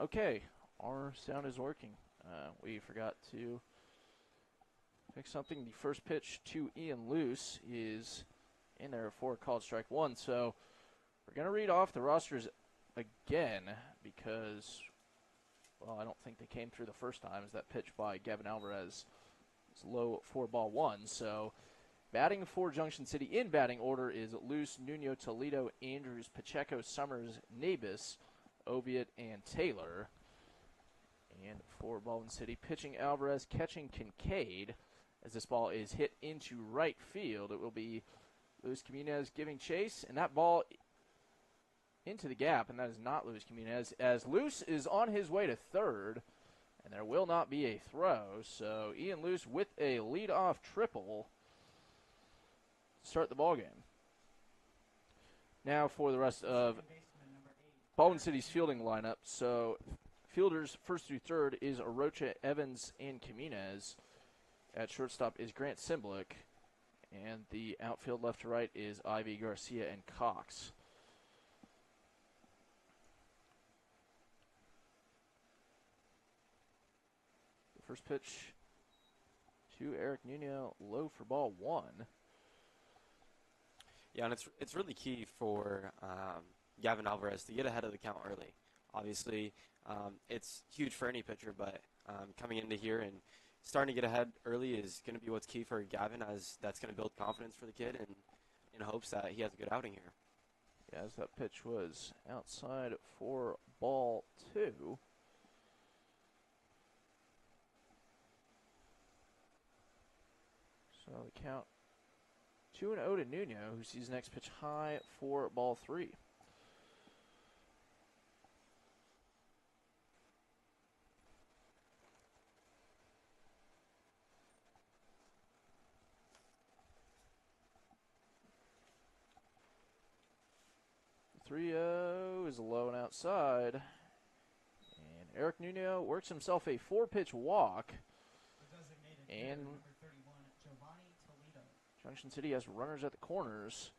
Okay, our sound is working. We forgot to fix something. The first pitch to Ian Luce is in there for called strike one. So we're going to read off the rosters again because, well, I don't think they came through the first time. As that pitch by Gavin Alvarez is low for ball one. So batting for Junction City in batting order is Luce, Nuno, Toledo, Andrews, Pacheco, Summers, Nabis, Oviatt, and Taylor. And for Baldwin City, pitching Alvarez, catching Kincaid. As this ball is hit into right field, it will be Luis Jimenez giving chase, and that ball into the gap, and that is not Luis Jimenez, as Luce is on his way to third, and there will not be a throw. So Ian Luce with a leadoff triple to start the ball game. Now for the rest of Baldwin City's fielding lineup. So fielders first through third is Arocha, Evans, and Jimenez. At shortstop is Grant Simblick. And the outfield left to right is Ivy, Garcia, and Cox. The first pitch to Eric Nuno, low for ball one. Yeah, and it's really key for Gavin Alvarez to get ahead of the count early. Obviously, it's huge for any pitcher, but coming into here and starting to get ahead early is going to be what's key for Gavin, as that's going to build confidence for the kid and in hopes that he has a good outing here. Yeah, as that pitch was outside for ball two. So the count 2-0 to Nuno, who sees next pitch high for ball three. The 3-0 is low and outside. And Eric Nuno works himself a four-pitch walk. And Junction City has runners at the corners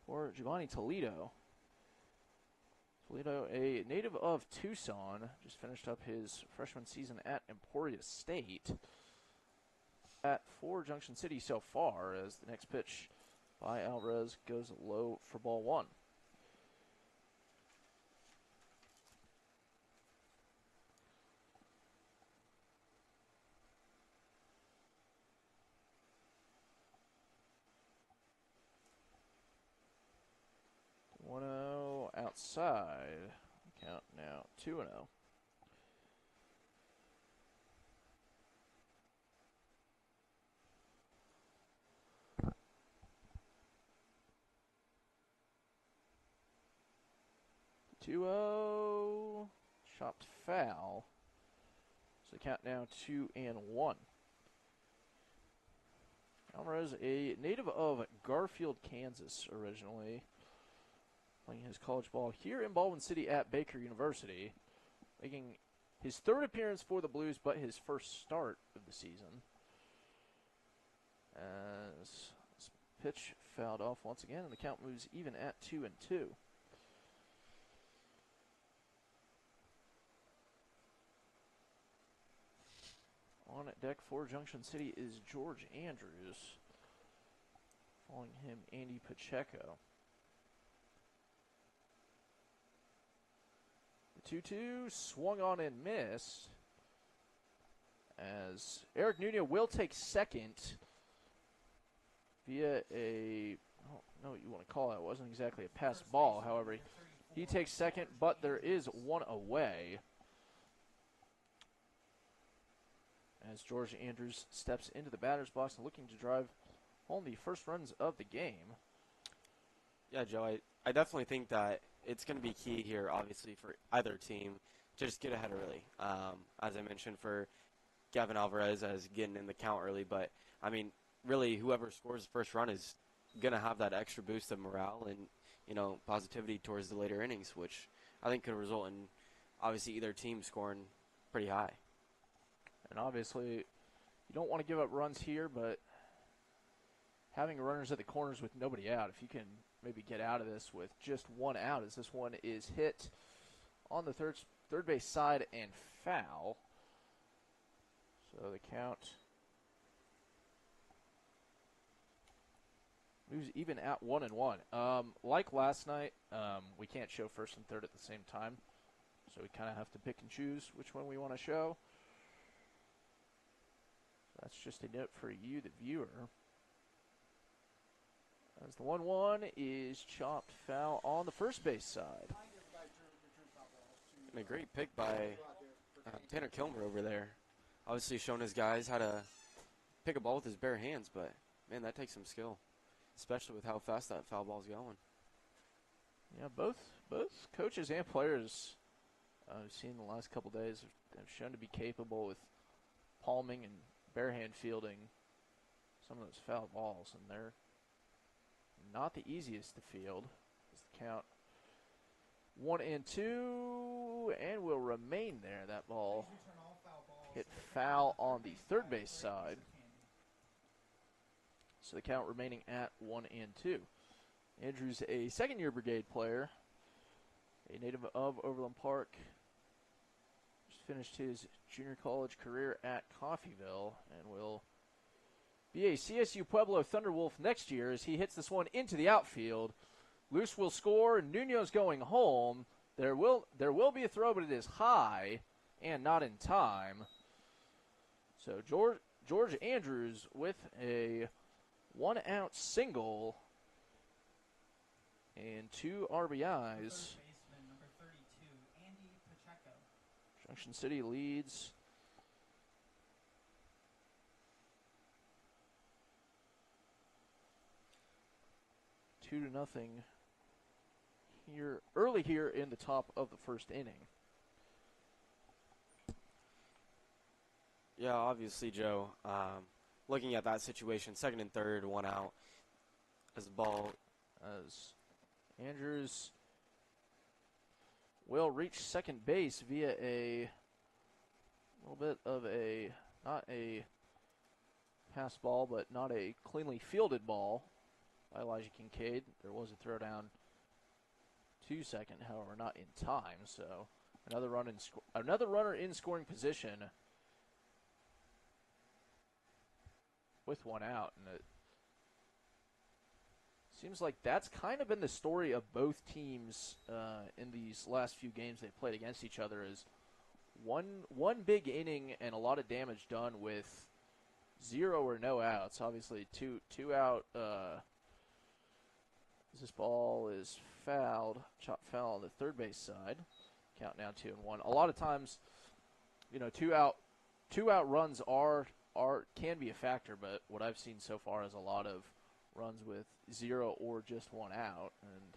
for Giovanni Toledo. Toledo, a native of Tucson, just finished up his freshman season at Emporia State. At for Junction City so far, as the next pitch by Alvarez goes low for ball one. Outside. Count now 2-0. Chopped foul. So count now 2-1. Alvarez, a native of Garfield, Kansas originally, playing his college ball here in Baldwin City at Baker University, making his third appearance for the Blues, but his first start of the season. As this pitch fouled off once again, and the count moves even at 2-2. On deck for Junction City is George Andrews. Following him, Andy Pacheco. 2-2 swung on and missed, as Eric Nuno will take second via a, I don't know what you want to call it. It wasn't exactly a pass ball. However, he takes second, but there is one away, as George Andrews steps into the batter's box looking to drive home the first runs of the game. Yeah, Joe, I definitely think that it's going to be key here, obviously, for either team to just get ahead early. As I mentioned, for Gavin Alvarez as getting in the count early. But, I mean, really, whoever scores the first run is going to have that extra boost of morale and, you know, positivity towards the later innings, which I think could result in, obviously, either team scoring pretty high. And obviously, you don't want to give up runs here, but having runners at the corners with nobody out, if you can maybe get out of this with just one out, as this one is hit on the third third base side and foul. So the count moves even at 1-1. Like last night, we can't show first and third at the same time, so we kind of have to pick and choose which one we want to show. That's just a note for you, the viewer. As the 1-1 is chopped foul on the first base side. And a great pick by Tanner Kilmer over there. Obviously showing his guys how to pick a ball with his bare hands, but, man, that takes some skill, especially with how fast that foul ball's going. Yeah, both coaches and players I've seen the last couple days have shown to be capable with palming and barehand fielding some of those foul balls, and they're not the easiest to field. As the count 1-2, and will remain there. That ball hit foul on the third base side. So the count remaining at 1-2. Andrews, a second-year Brigade player, a native of Overland Park. Just finished his junior college career at Coffeyville and will be a CSU Pueblo Thunderwolf next year as he hits this one into the outfield. Luce will score. Nuno's going home. There will be a throw, but it is high and not in time. So George Andrews with a 1-out single and 2 RBIs. Number 32, Andy Pacheco. Junction City leads 2-0 here early here in the top of the first inning. Yeah, obviously, Joe, looking at that situation, second and third, 1 out, as the ball, As Andrews will reach second base via a little bit of a, not a pass ball, but not a cleanly fielded ball by Elijah Kincaid. There was a throw down to second, however, not in time. So another runner in scoring position with 1 out, and it seems like that's kind of been the story of both teams in these last few games they've played against each other. Is one big inning and a lot of damage done with 0 or no outs. Obviously, two out. This ball is fouled, chopped foul on the third base side. Count now 2-1. A lot of times, you know, two out runs can be a factor, but what I've seen so far is a lot of runs with 0 or just 1 out, and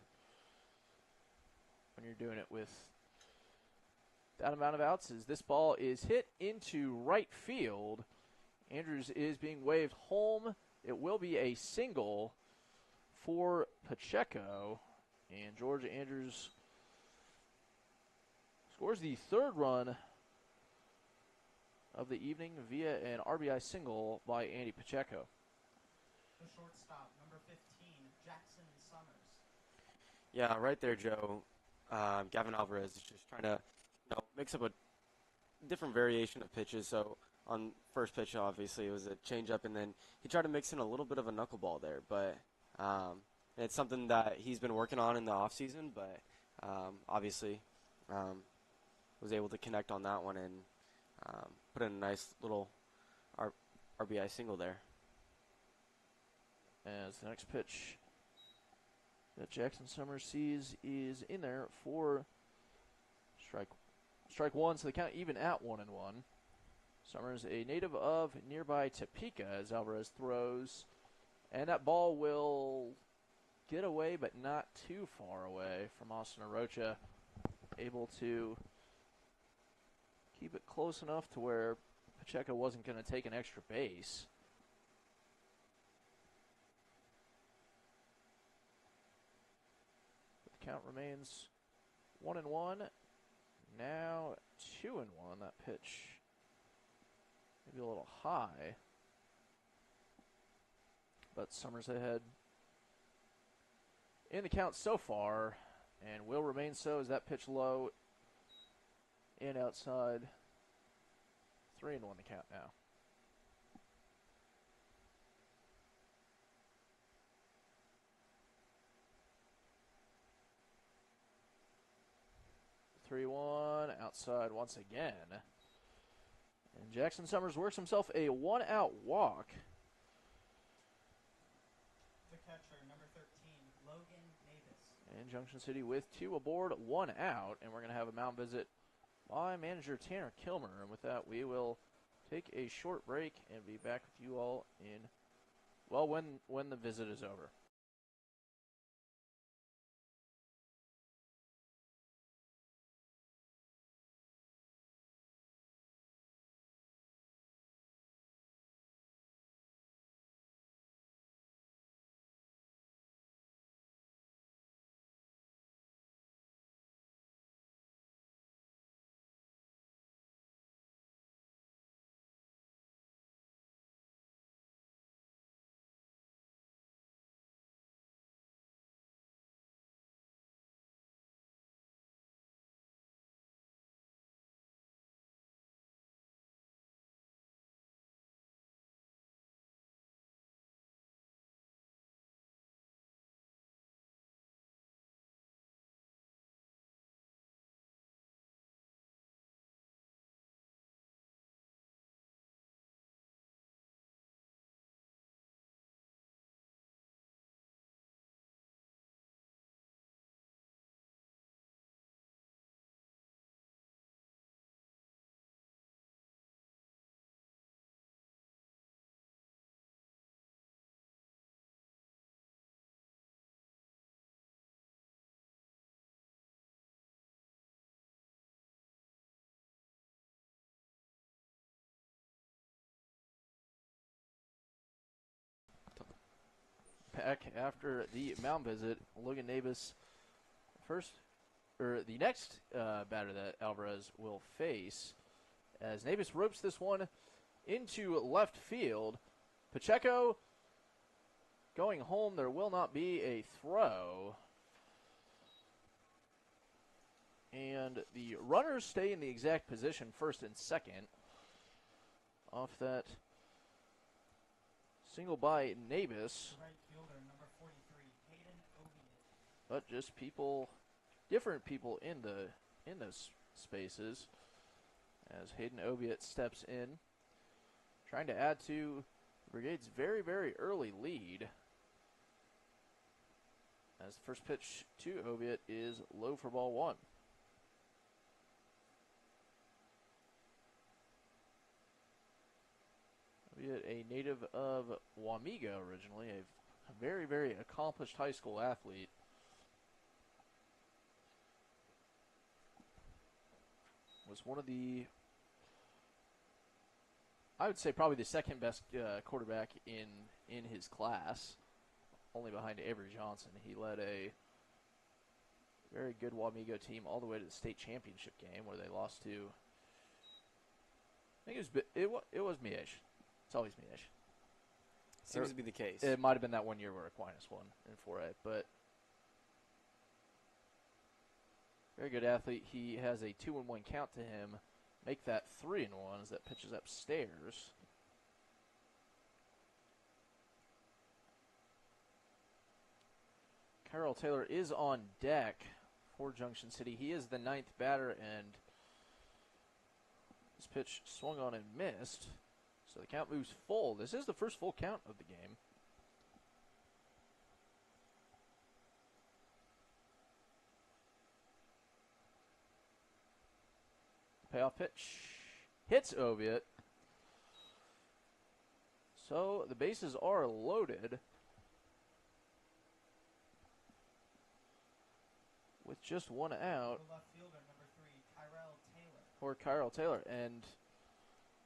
when you're doing it with that amount of outs, as this ball is hit into right field, Andrews is being waved home. It will be a single for Pacheco, and George Andrews scores the third run of the evening via an RBI single by Andy Pacheco. The shortstop, number 15, Jackson Summers. yeah, right there, Joe. Gavin Alvarez is just trying to, mix up a different variation of pitches. So on first pitch, obviously, it was a changeup, and then he tried to mix in a little bit of a knuckleball there. But it's something that he's been working on in the offseason, but obviously was able to connect on that one and put in a nice little RBI single there. As the next pitch that Jackson Summers sees is in there for strike one, so the count even at 1-1. Summers, a native of nearby Topeka, as Alvarez throws, and that ball will get away, but not too far away from Austin Arocha, able to keep it close enough to where Pacheco wasn't going to take an extra base. But the count remains 1-1. Now 2-1. That pitch maybe a little high, but Summers ahead in the count so far, and will remain so as that pitch low and outside. 3-1 the count now. Three-one outside once again. And Jackson Summers works himself a 1-out walk. The catcher, number 13, Logan Navis. And Junction City with 2 aboard, 1 out. And we're going to have a mound visit by manager Tanner Kilmer. And with that, we will take a short break and be back with you all in, well, when the visit is over. Back after the mound visit, Logan Navis the next batter that Alvarez will face, as Navis ropes this one into left field. Pacheco going home. There will not be a throw. And the runners stay in the exact position, first and second. Off that single by Navis. Right fielder, number 43, Hayden Oviatt. But just different people in those spaces, as Hayden Oviatt steps in, trying to add to Brigade's very, very early lead. As the first pitch to Oviatt is low for ball 1. Oviatt, a native of Wamego originally, a very, very accomplished high school athlete. Was one of I would say probably the second best quarterback in his class, only behind Avery Johnson. He led a very good Wamego team all the way to the state championship game, where they lost to, I think it was Miesh. It's always Miesh. Seems to be the case. It might have been that one year where Aquinas won in 4A, but very good athlete. He has a 2-1 count to him. Make that 3-1 as that pitches upstairs. Kyrell Taylor is on deck for Junction City. He is the 9th batter, and this pitch swung on and missed. So the count moves full. This is the first full count of the game. Payoff pitch hits Oviatt. So the bases are loaded with just 1 out. The left fielder, number 3, Kyrell Taylor. For Kyrell Taylor. And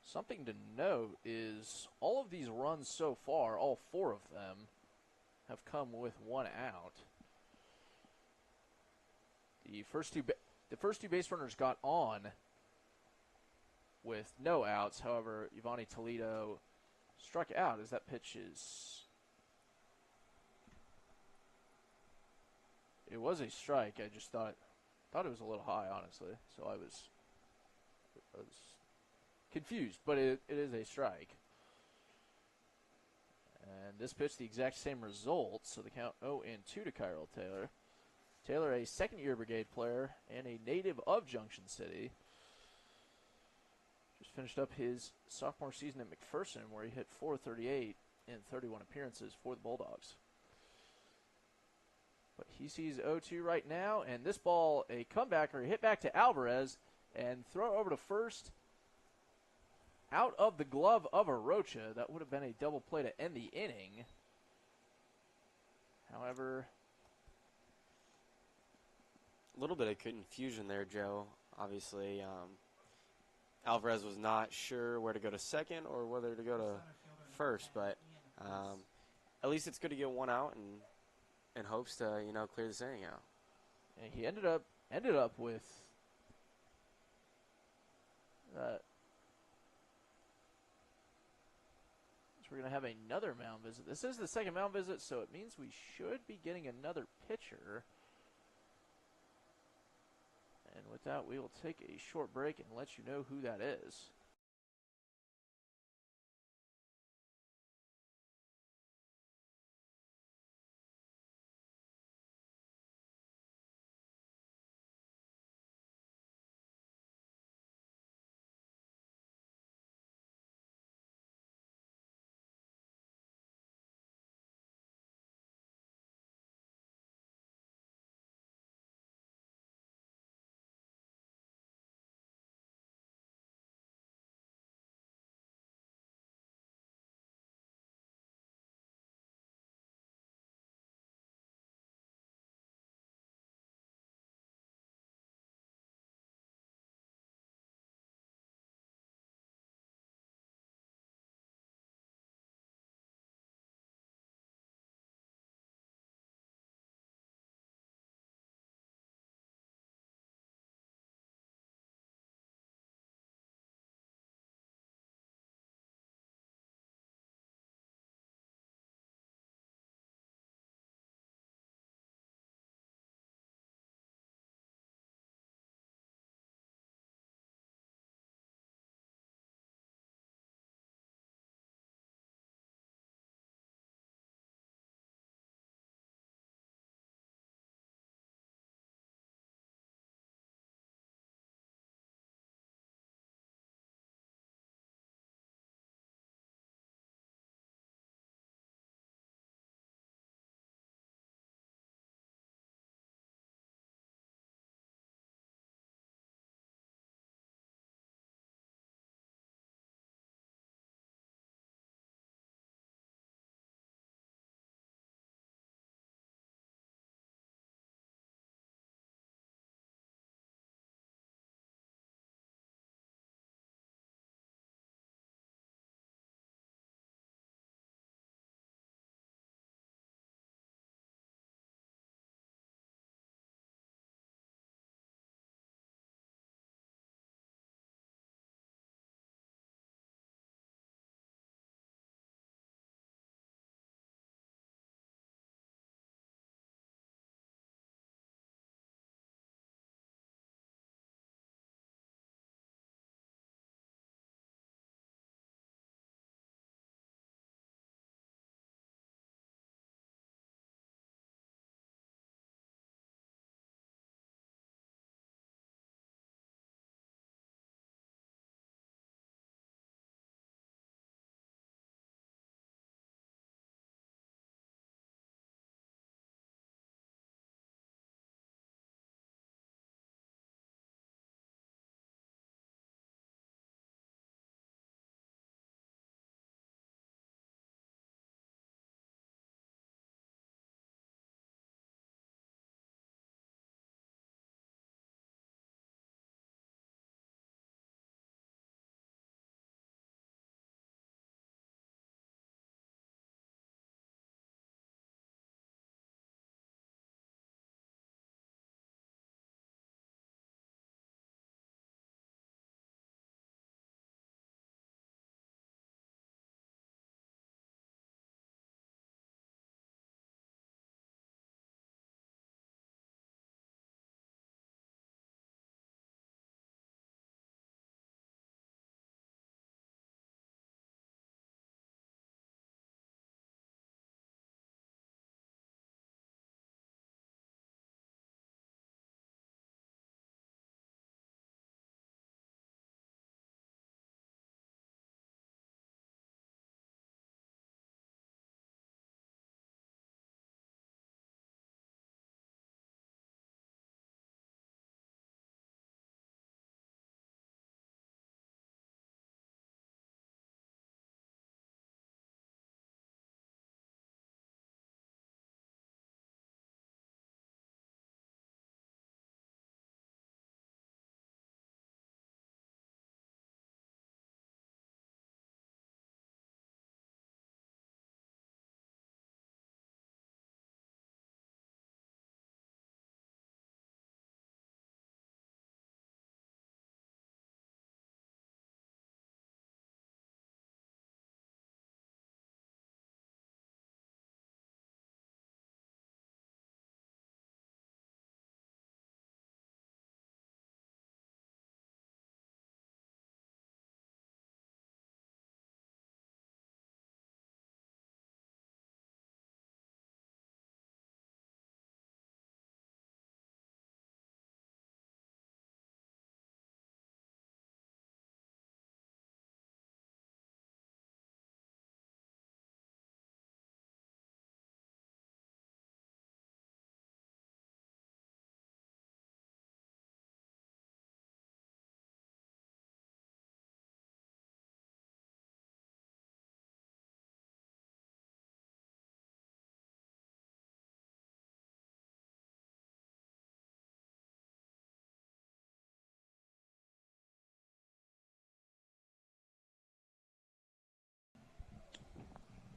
something to note is all of these runs so far, all 4 of them, have come with 1 out. The first two base runners got on with no outs. However, Yvonne Toledo struck out as that pitch is... It was a strike. I just thought it was a little high, honestly. So I was was confused, but it is a strike. And this pitch, the exact same result, so the count 0-2 to Kyril Taylor. Taylor, a second-year Brigade player and a native of Junction City. Just finished up his sophomore season at McPherson, where he hit .438 in 31 appearances for the Bulldogs. But he sees 0-2 right now, and this ball, a comebacker, hit back to Alvarez, and throw over to first. Out of the glove of Arocha. That would have been a double play to end the inning. However, A little bit of confusion there, Joe. Obviously, Alvarez was not sure where to go to second or whether to go to first, but at least it's good to get one out and in hopes to clear this inning out. and he ended up with we're going to have another mound visit. This is the second mound visit, so it means we should be getting another pitcher. And with that, we will take a short break and let you know who that is.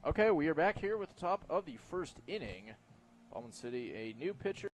Okay, we are back here with the top of the first inning. Baldwin City, a new pitcher.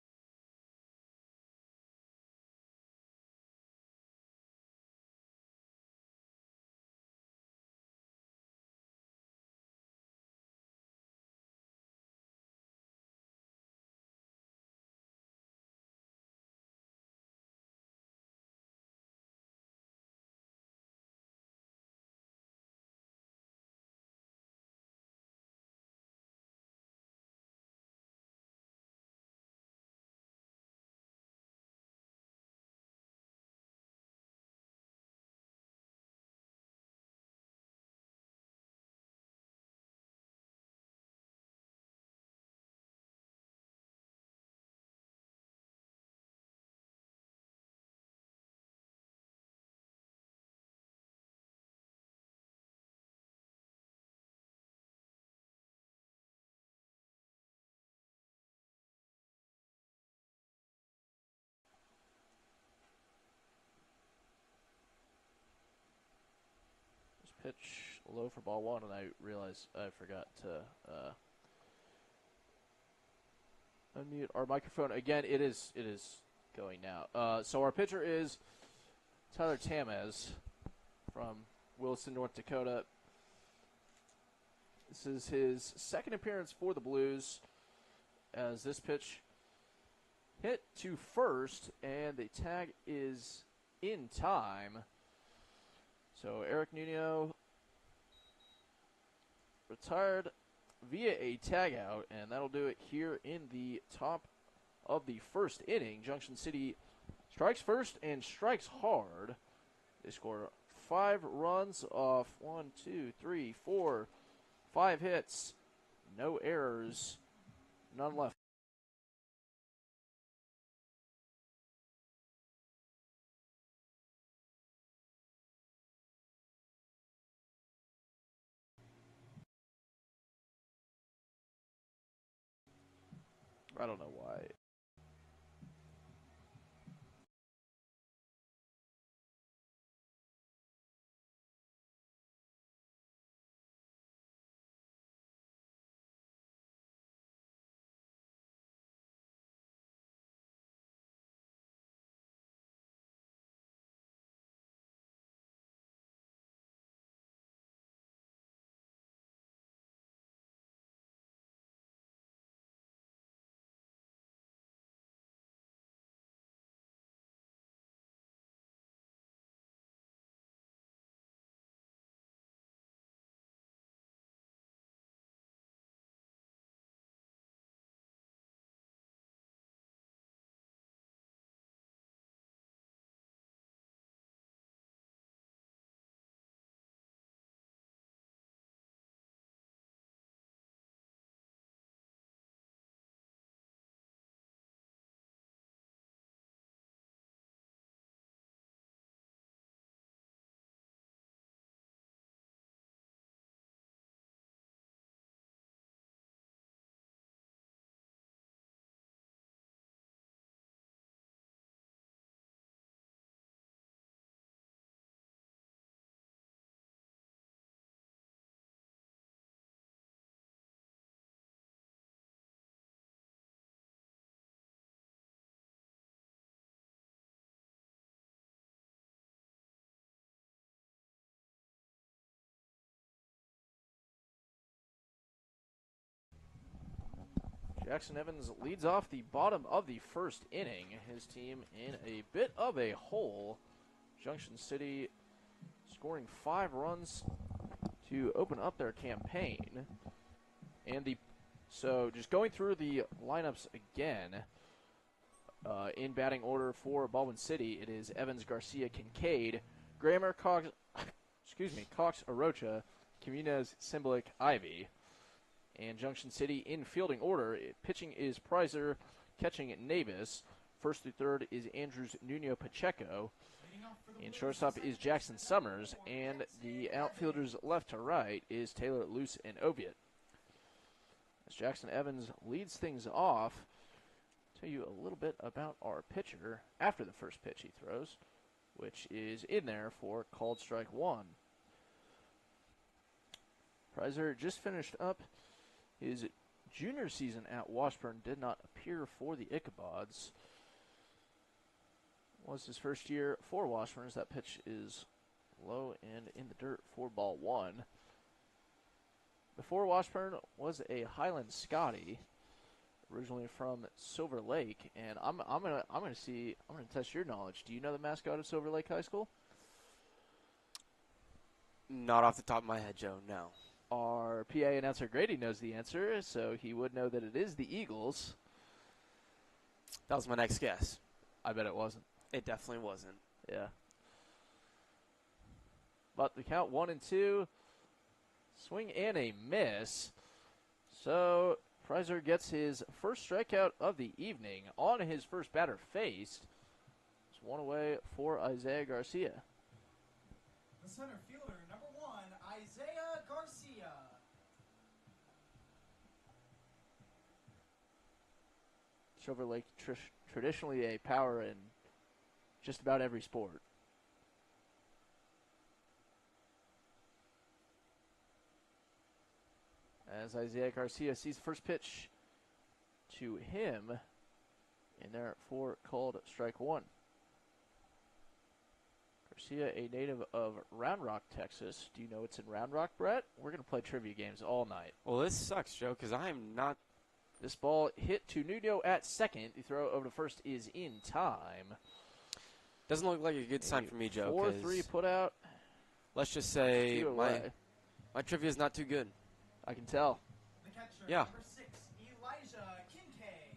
Pitch low for ball one, and I realized I forgot to unmute our microphone. Again, it is going now. So our pitcher is Tyler Tamez from Williston, North Dakota. This is his second appearance for the Blues, as this pitch hit to first, and the tag is in time. So Eric Nuno retired via a tagout, and that'll do it here in the top of the first inning. Junction City strikes first and strikes hard. They score 5 runs off 5 hits, no errors, none left. I don't know why. Jackson Evans leads off the bottom of the first inning. His team in a bit of a hole. Junction City scoring 5 runs to open up their campaign. And so just going through the lineups again, in batting order for Baldwin City, it is Evans, Garcia, Kincaid, Grammer, Cox, Arocha, Comunez, Simblick, Ivy. And Junction City in fielding order, pitching is Prizer, catching Navis. First through third is Andrews, Nuno, Pacheco. And shortstop is Jackson Summers. And the outfielders left to right is Taylor, Luce, and Oviatt. As Jackson Evans leads things off, I'll tell you a little bit about our pitcher after the first pitch he throws, which is in there for called strike one. Prizer just finished up his junior season at Washburn, did not appear for the Ichabods. Was his first year for Washburn, as that pitch is low and in the dirt for ball one. Before Washburn was a Highland Scotty, originally from Silver Lake, and I'm gonna test your knowledge. Do you know the mascot of Silver Lake High School? Not off the top of my head, Joe, no. Our PA announcer Grady knows the answer, so he would know that it is the Eagles. That was my next guess. I bet it wasn't. It definitely wasn't. Yeah. But the count 1-2. Swing and a miss. So Prizer gets his first strikeout of the evening on his first batter faced. It's one away for Isaiah Garcia. The center fielder, number 1, Isaiah Garcia. Silver Lake traditionally a power in just about every sport. As Isaiah Garcia sees the first pitch to him in there for called strike one. Garcia, a native of Round Rock, Texas. Do you know it's in Round Rock, Brett? We're going to play trivia games all night. Well, this sucks, Joe, because I am not. This ball hit to Nuno at second. The throw over to first is in time. Doesn't look like a good sign for me, Joe. 4-3 put out. Let's just say Two away. my trivia is not too good. I can tell. The catcher, Yeah. number 6, Elijah Kincaid.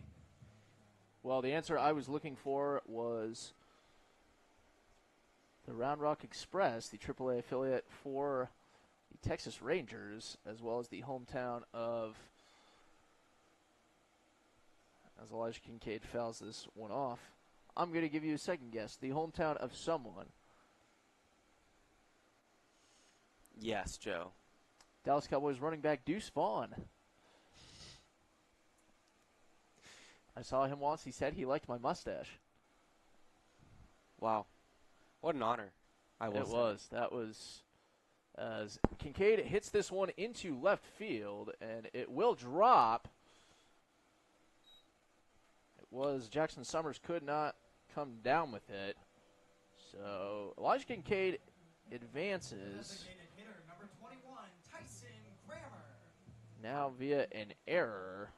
Well, the answer I was looking for was the Round Rock Express, the AAA affiliate for the Texas Rangers, as well as the hometown of, as Elijah Kincaid fouls this one off, I'm going to give you a second guess. The hometown of someone. Yes, Joe. Dallas Cowboys running back Deuce Vaughn. I saw him once. He said he liked my mustache. Wow. What an honor. It was. That was as Kincaid hits this one into left field, and it will drop. It was Jackson Summers could not come down with it. So Elijah Kincaid advances. Designated hitter, number 21, Tyson Grammer. Now via an error.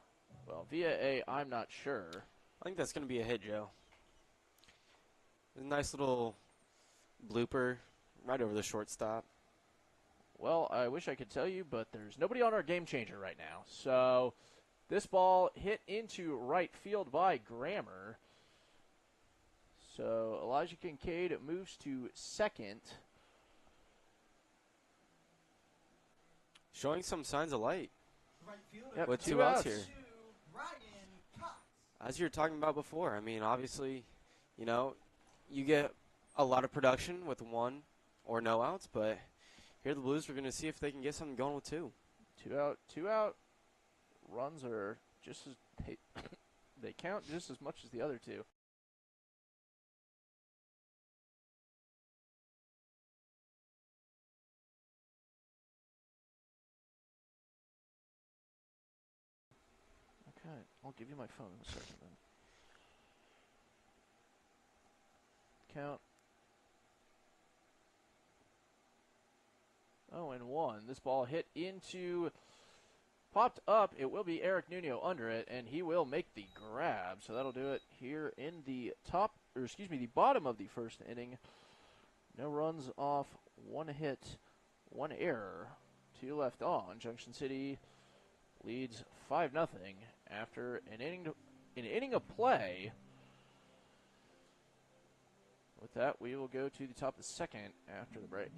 Well, via a I'm not sure. I think that's going to be a hit, Joe. A nice little blooper right over the shortstop. Well, I wish I could tell you, but there's nobody on our game changer right now. So this ball hit into right field by Grammer. So Elijah Kincaid moves to second. Showing some signs of light. Right fielder, Yep, With two two outs outs. here. Ryan Cox. As you were talking about before, I mean, obviously, you get a lot of production with one or no outs, but here the Blues are going to see if they can get something going with two. Two out runs are just as they count just as much as the other two. Okay, I'll give you my phone in a second then. Count. 0-1. This ball hit into, popped up. It will be Eric Nuno under it, and he will make the grab. So that'll do it here in the the bottom of the first inning. No runs off, one hit, one error, two left on. Junction City leads 5-0 after an inning of play. With that, we will go to the top of the second after the break.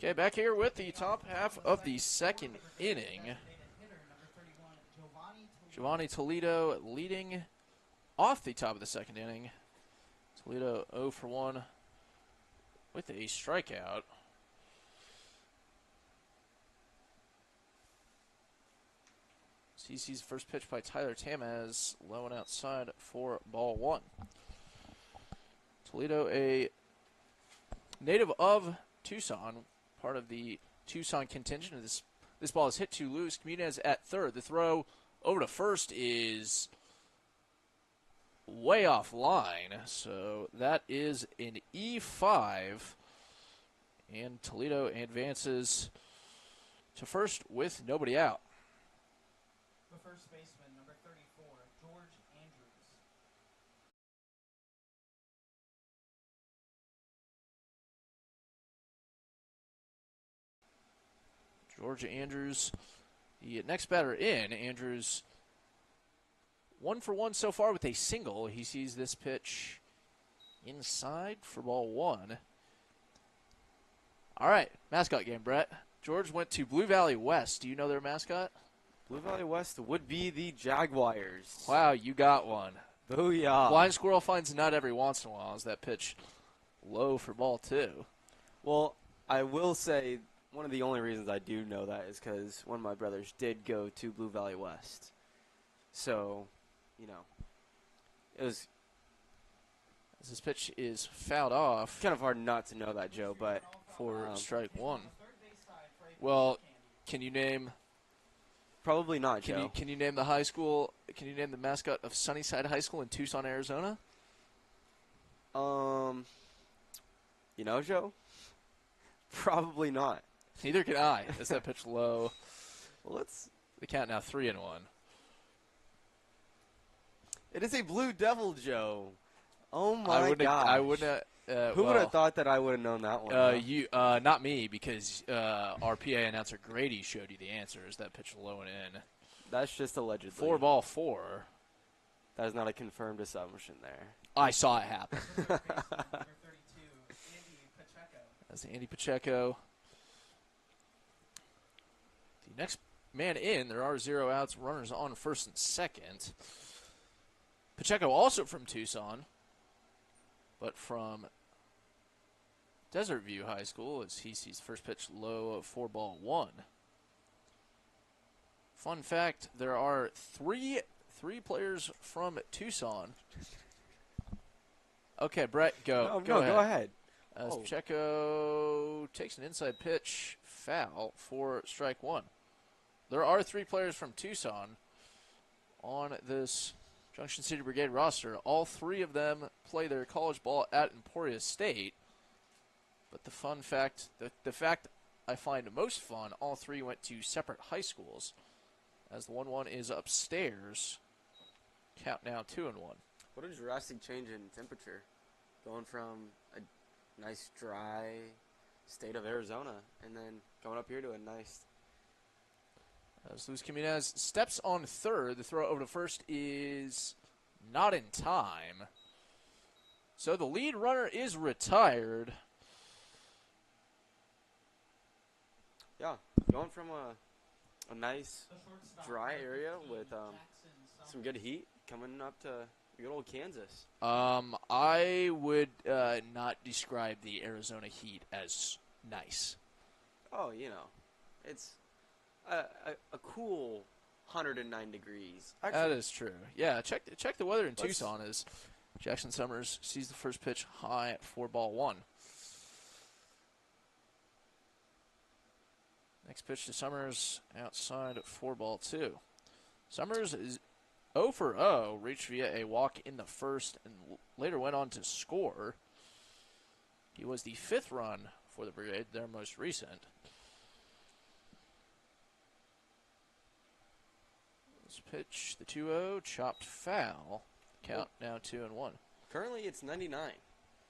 Okay, back here with the top half of the second inning. Giovanni Toledo leading off the top of the second inning. Toledo 0 for 1 with a strikeout. CC's first pitch by Tyler Tamaz, low and outside for ball 1. Toledo, a native of Tucson, part of the Tucson contingent. This ball is hit to Luis Comunez at third. The throw over to first is way off line, so that is an E5, and Toledo advances to first with nobody out. The first baseman, number 34, George Andrews. George Andrews, the next batter in. Andrews 1 for 1 so far with a single. He sees this pitch inside for ball 1. All right, mascot game, Brett. George went to Blue Valley West. Do you know their mascot? Blue Valley West would be the Jaguars. Wow, you got one. Booyah. Blind squirrel finds a nut every once in a while. Is that pitch low for ball 2? Well, I will say one of the only reasons I do know that is because one of my brothers did go to Blue Valley West. So, you know, it was As this pitch is fouled off kind of hard not to know that, Joe, but for strike 1. Well, can you name probably not, Joe. Can you name the high school? Can you name the mascot of Sunnyside High School in Tucson, Arizona? You know, Joe? Probably not. Neither can I. Is that pitch low? Well, let's. The count now 3-1. It is a Blue Devil, Joe. Oh my God! I wouldn't. Who would have thought that I would have known that one? You, not me, because our PA announcer Grady showed you the answers. That pitch low and in. That's just allegedly. 4 ball 4. That is not a confirmed assumption there. I saw it happen. Number 32, Andy Pacheco. That's Andy Pacheco. The next man in, there are 0 outs, runners on first and second. Pacheco also from Tucson, but from Desert View High School as he sees first pitch low of 4 ball 1. Fun fact, there are three players from Tucson. Okay, Brett, go. Go ahead. As Pacheco takes an inside pitch, foul for strike 1. There are 3 players from Tucson on this Junction City Brigade roster. All 3 of them play their college ball at Emporia State. But the fun fact, the fact I find most fun, all 3 went to separate high schools. As the 1-1 is upstairs. Count now 2-1. What a drastic change in temperature. Going from a nice dry state of Arizona and then going up here to a nice... As Luis Comunez steps on third, the throw over to first is not in time. So the lead runner is retired. Yeah, going from a nice dry area with some good heat coming up to good old Kansas. I would not describe the Arizona heat as nice. Oh, you know, it's a cool 109 degrees. Actually, that is true. Yeah, check the weather in Tucson as Jackson Summers sees the first pitch high at 4 ball 1. Next pitch to Summers outside at 4 ball 2. Summers is 0 for 0, reached via a walk in the first and later went on to score. He was the 5th run for the Brigade, their most recent. This pitch, the 2-0, chopped foul. Count now 2-1. Currently it's 99,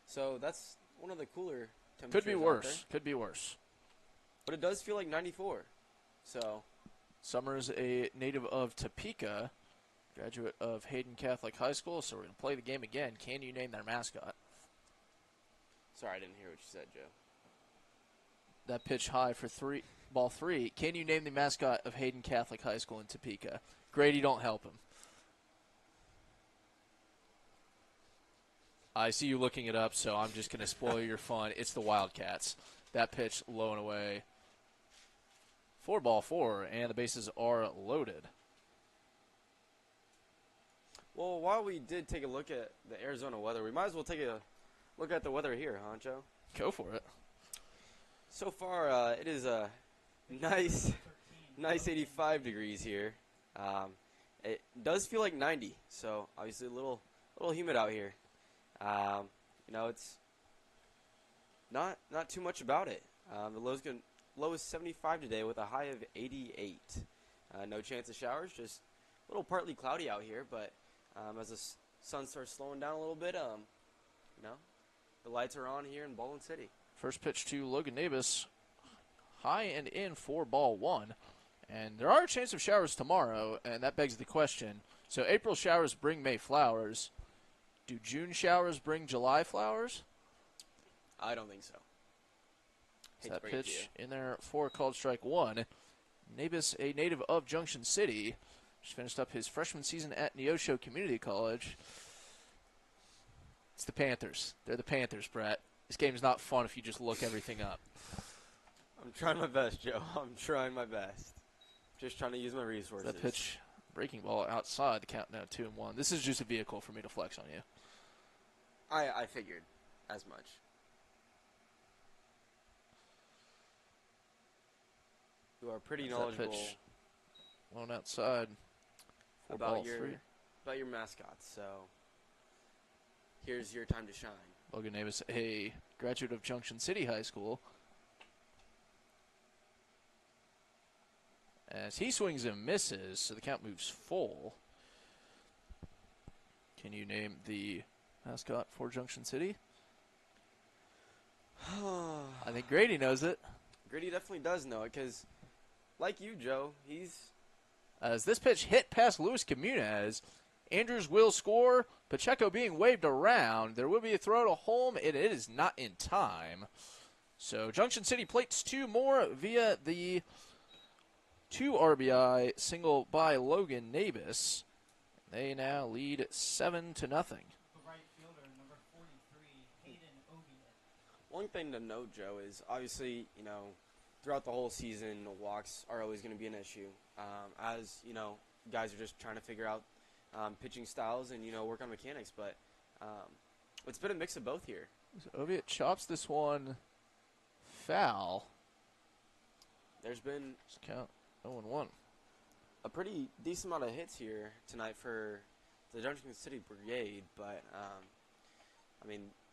so that's one of the cooler temperatures. Could be worse. Could be worse. But it does feel like 94. So Summers, a native of Topeka, graduate of Hayden Catholic High School, so we're going to play the game again. Can you name their mascot? sorry, I didn't hear what you said, Joe. That pitch high for ball three. Can you name the mascot of Hayden Catholic High School in Topeka? Grady, don't help him. I see you looking it up, so I'm just going to spoil your fun. It's the Wildcats. That pitch low and away. 4-4, and the bases are loaded. Well, while we did take a look at the Arizona weather, we might as well take a look at the weather here, huh, Joe? Go for it. So far, it is a nice 85 degrees here. It does feel like 90, so obviously a little humid out here. It's not too much about it. The low is 75 today with a high of 88. No chance of showers, just a little partly cloudy out here. But as the sun starts slowing down a little bit, the lights are on here in Baldwin City. First pitch to Logan Nabis, high and in for ball one. And there are a chance of showers tomorrow, and that begs the question. So April showers bring May flowers. Do June showers bring July flowers? I don't think so. So that pitch in there for called strike one. Nabis, a native of Junction City, just finished up his freshman season at Neosho Community College. It's the Panthers. They're the Panthers, Brett. This game is not fun if you just look everything up. I'm trying my best, Joe. I'm trying my best. Just trying to use my resources. That pitch, breaking ball outside, the count now 2-1. This is just a vehicle for me to flex on you. I figured as much. You are pretty knowledgeable pitch. One outside. About your mascots. So here's your time to shine. Logan Davis, a graduate of Junction City High School. As he swings and misses, so the count moves full. Can you name the mascot for Junction City? I think Grady knows it. Grady definitely does know it because, like you, Joe, he's... As this pitch hit past Luis Comunez, Andrews will score. Pacheco being waved around. There will be a throw to home, and it is not in time. So Junction City plates two more via the 2 RBI single by Logan Nabis. They now lead 7-0. The right fielder, number 43, Hayden Oviatt. One thing to note, Joe, is obviously, throughout the whole season, walks are always going to be an issue. As, guys are just trying to figure out pitching styles and, work on mechanics. But it's been a mix of both here. Oviatt chops this one foul. There's been... Let's count 0-1. A pretty decent amount of hits here tonight for the Junction City Brigade, but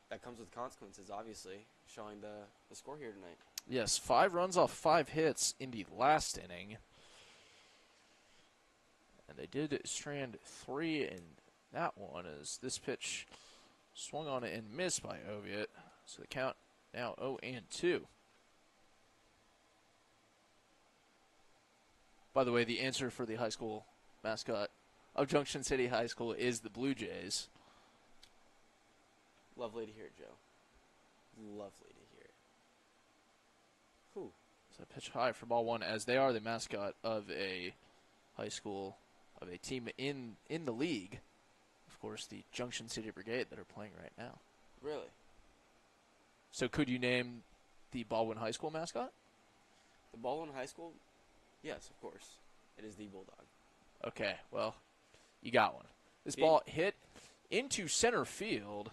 that comes with consequences, obviously, showing the score here tonight. Yes, 5 runs off 5 hits in the last inning. And they did strand 3 in that one as this pitch swung on it and missed by Oviatt. So the count now 0-2. By the way, the answer for the high school mascot of Junction City High School is the Blue Jays. Lovely to hear, Joe. Lovely to hear. Whew. So pitch high for ball one as they are the mascot of a high school, of a team in the league. Of course, the Junction City Brigade that are playing right now. Really? So could you name the Baldwin High School mascot? The Baldwin High School? Yes, of course. It is the Bulldog. Okay, well, you got one. This ball hit into center field.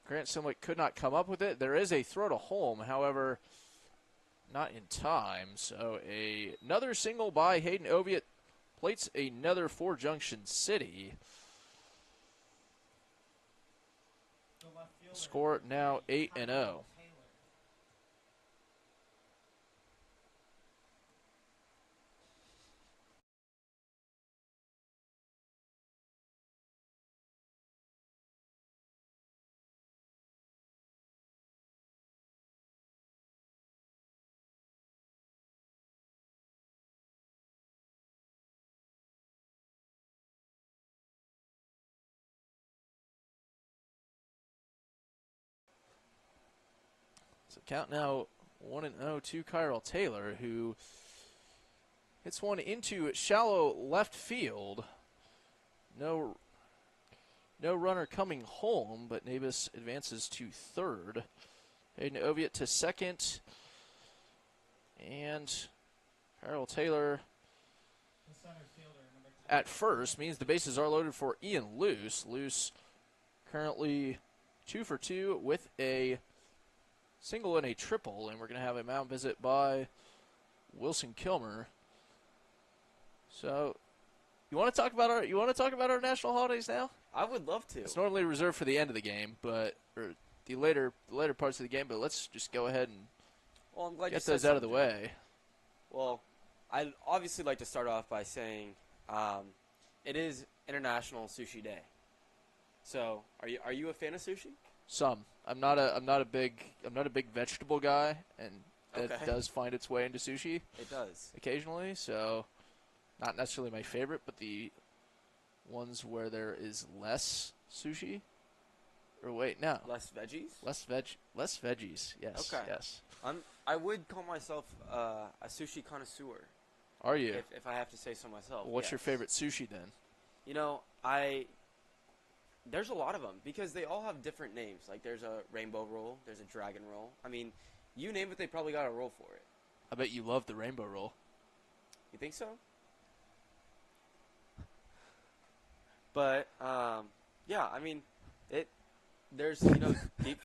Grant Simlick could not come up with it. There is a throw to home, however, not in time. So another single by Hayden Oviatt plates another for Junction City. Score now 8-0. So count now 1-0 to Kyrell Taylor, who hits one into shallow left field. No runner coming home, but Nabis advances to third. Hayden Oviatt to second. And Kyrell Taylor The center fielder, number 10. at first means the bases are loaded for Ian Luce. Luce currently 2 for 2 with a single and a triple, and we're going to have a mound visit by Wilson Kilmer. So, you want to talk about our national holidays now? I would love to. It's normally reserved for the end of the game, or the later parts of the game. But let's just go ahead and Well, I'm glad get you said those out of the something. way. Well, I'd obviously like to start off by saying it is International Sushi Day. So, are you a fan of sushi? Some. I'm not a big vegetable guy, and that Okay. does find its way into sushi It does. occasionally. So, not necessarily my favorite, but the ones where there is less sushi. Or wait, no, Less veggies? less veggies. Yes, Okay. yes. I would call myself a sushi connoisseur, Are you? if I have to say so myself. What's your yes. favorite sushi then? You know, there's a lot of them because they all have different names. Like there's a rainbow roll, there's a dragon roll. I mean, you name it, they probably got a roll for it. I bet you love the rainbow roll. You think so? But yeah, I mean, there's deep.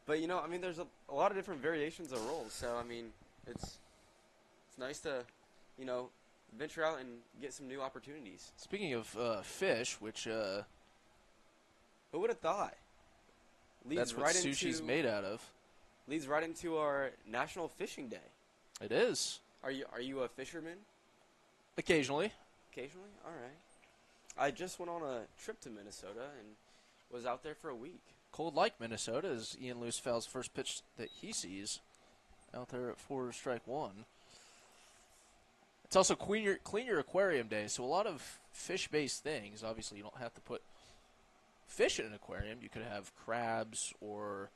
But I mean, there's a lot of different variations of rolls. So I mean, it's nice to venture out and get some new opportunities. Speaking of fish, which Who would have thought? that's what sushi's made out of. Leads right into our National Fishing Day. It is. Are you a fisherman? Occasionally. Occasionally? All right. I just went on a trip to Minnesota and was out there for a week. Cold like Minnesota is Ian Loosefell's first pitch that he sees out there at 4-1. It's also clean your aquarium day, so a lot of fish-based things. Obviously, you don't have to put fish in an aquarium. You could have crabs or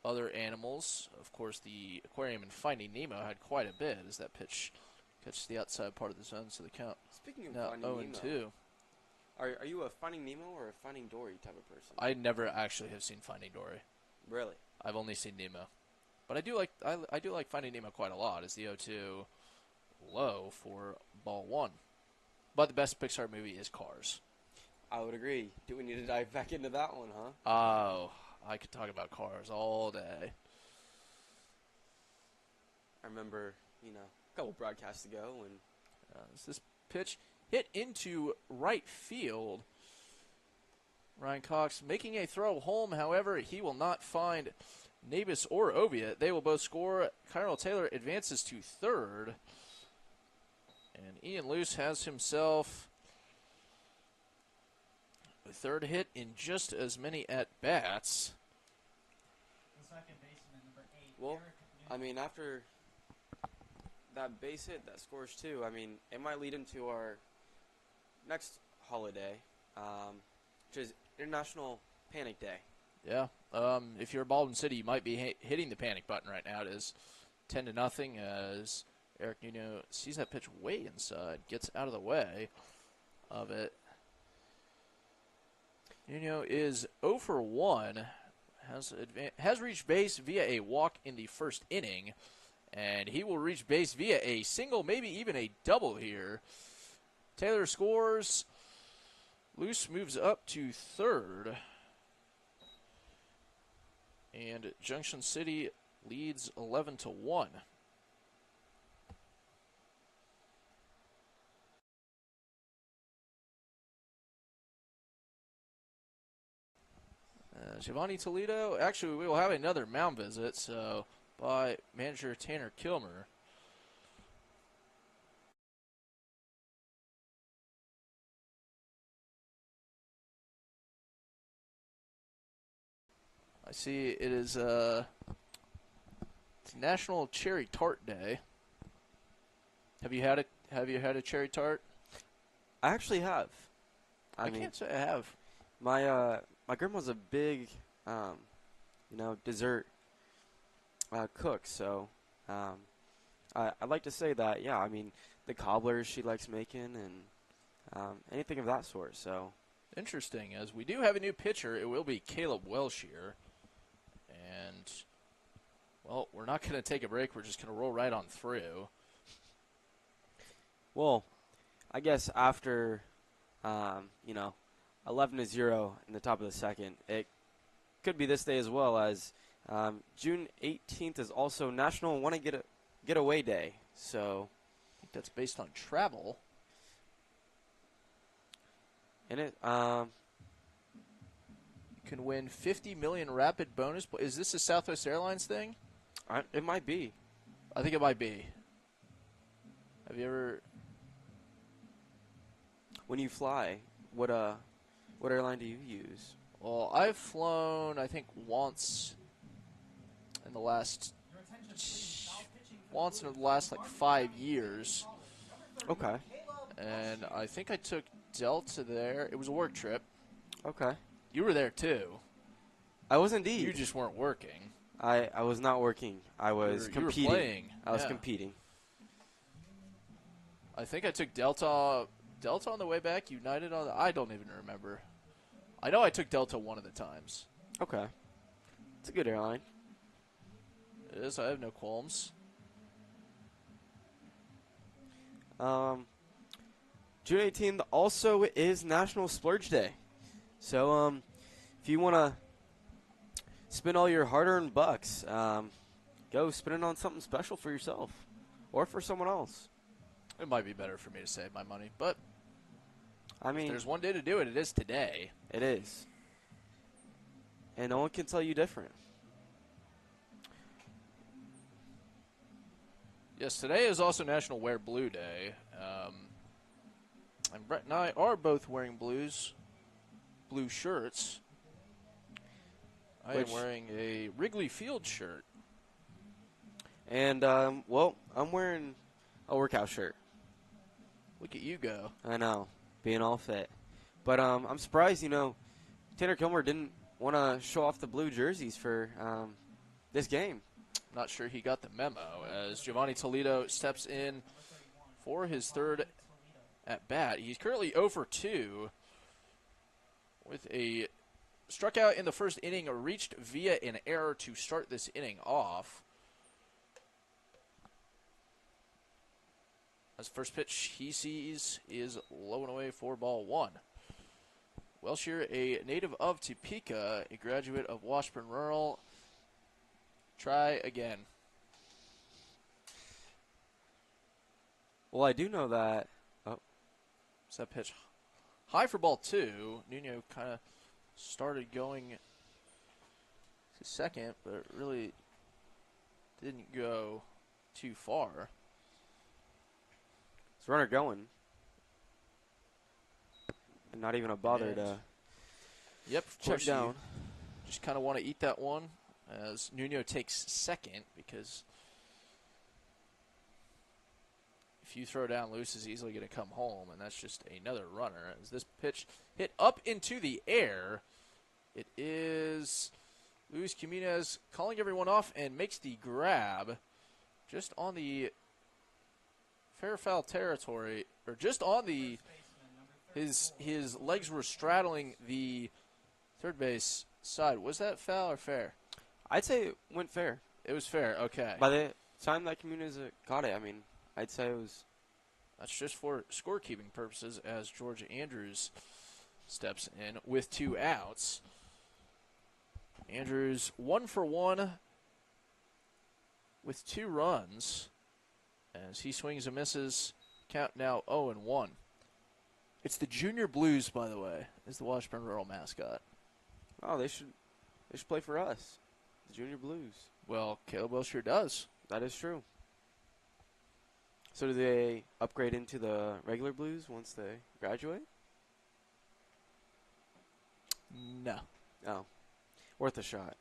other animals. Of course, the aquarium in Finding Nemo had quite a bit as that pitch catches the outside part of the zone, so the count Speaking of now Finding Nemo, 0-2. are you a Finding Nemo or a Finding Dory type of person? I never actually have seen Finding Dory. Really? I've only seen Nemo, but I do like Finding Nemo quite a lot. Is the 0-2 low for ball one? But the best Pixar movie is Cars. I would agree. Do we need to dive back into that one, huh? Oh, I could talk about Cars all day. I remember, a couple broadcasts ago when This pitch hit into right field. Ryan Cox making a throw home. However, he will not find Nabis or Oviatt. They will both score. Kyrell Taylor advances to third. And Ian Luce has himself a third hit in just as many at-bats. The second baseman, number 8. Well, Eric Newman. I mean, after that base hit, that scores two. I mean, it might lead into our next holiday, which is International Panic Day. Yeah. If you're Baldwin City, you might be hitting the panic button right now. It is 10-0 as Eric Nuno sees that pitch way inside, gets out of the way of it. Nuno is 0 for 1, has reached base via a walk in the first inning, and he will reach base via a single, maybe even a double here. Taylor scores. Luce moves up to third. And Junction City leads 11-1. Giovanni Toledo. Actually, we will have another mound visit, so by manager Tanner Kilmer. I see it is it's National Cherry Tart Day. Have you had a cherry tart? I actually have. I can't say I have. My my grandma's a big, dessert cook. So I'd like to say that, yeah, I mean, the cobblers she likes making and anything of that sort. So Interesting, as we do have a new pitcher. It will be Caleb Welshier. And, well, we're not going to take a break. We're just going to roll right on through. well, I guess after 11-0 in the top of the second, it could be this day as well, as June 18th is also National Want to Getaway Day. So I think that's based on travel. and it You can win 50 million rapid bonus. Is this a Southwest Airlines thing? it might be. I think it might be. Have you ever? When you fly, what airline do you use? Well, I've flown, I think, once in the last like 5 years, Okay. and I think I took Delta there. It was a work trip. Okay. You were there too. I was indeed. You just weren't working. I was not working. I was You were competing. playing. I was Yeah. competing. I think I took Delta on the way back. United on I don't even remember. I know I took Delta one of the times. Okay. It's a good airline. It is. I have no qualms. June 18th also is National Splurge Day. So if you want to spend all your hard-earned bucks, go spend it on something special for yourself or for someone else. It might be better for me to save my money, but I mean, if there's one day to do it, it is today. it is. And no one can tell you different. Yes, today is also National Wear Blue Day. And Brett and I are both wearing blue shirts. I am wearing a Wrigley Field shirt. And, I'm wearing a workout shirt. Look at you go. I know, being all fit. But I'm surprised, Tanner Kilmer didn't want to show off the blue jerseys for this game. Not sure he got the memo as Giovanni Toledo steps in for his third at bat. He's currently 0 for 2 with a struck out in the first inning, reached via an error to start this inning off. As first pitch he sees is low and away for ball one. Welshier, a native of Topeka, a graduate of Washburn Rural. Try again. Well, I do know that. Is that pitch high for ball two? Nuno kind of started going to second, but really didn't go too far. It's runner going. And not even a bother to Yep, of check course down. you just kind of want to eat that one as Nuno takes second, because if you throw down, Lewis is easily going to come home, and that's just another runner. As this pitch hit up into the air, it is Luis Jimenez calling everyone off and makes the grab just on the fair foul territory, or just on the his legs were straddling the third base side. Was that foul or fair? I'd say it went fair. It was fair. Okay. By the time that Jimenez got it, I mean, I'd say it was. That's just for scorekeeping purposes as George Andrews steps in with 2 outs. Andrews 1 for 1 with 2 runs as he swings and misses. Count now 0-1. It's the Junior Blues, by the way, is the Washburn Rural mascot. Oh, they should play for us, the Junior Blues. Well, Caleb Welshier does. That is true. So do they upgrade into the regular Blues once they graduate? No. Oh, worth a shot.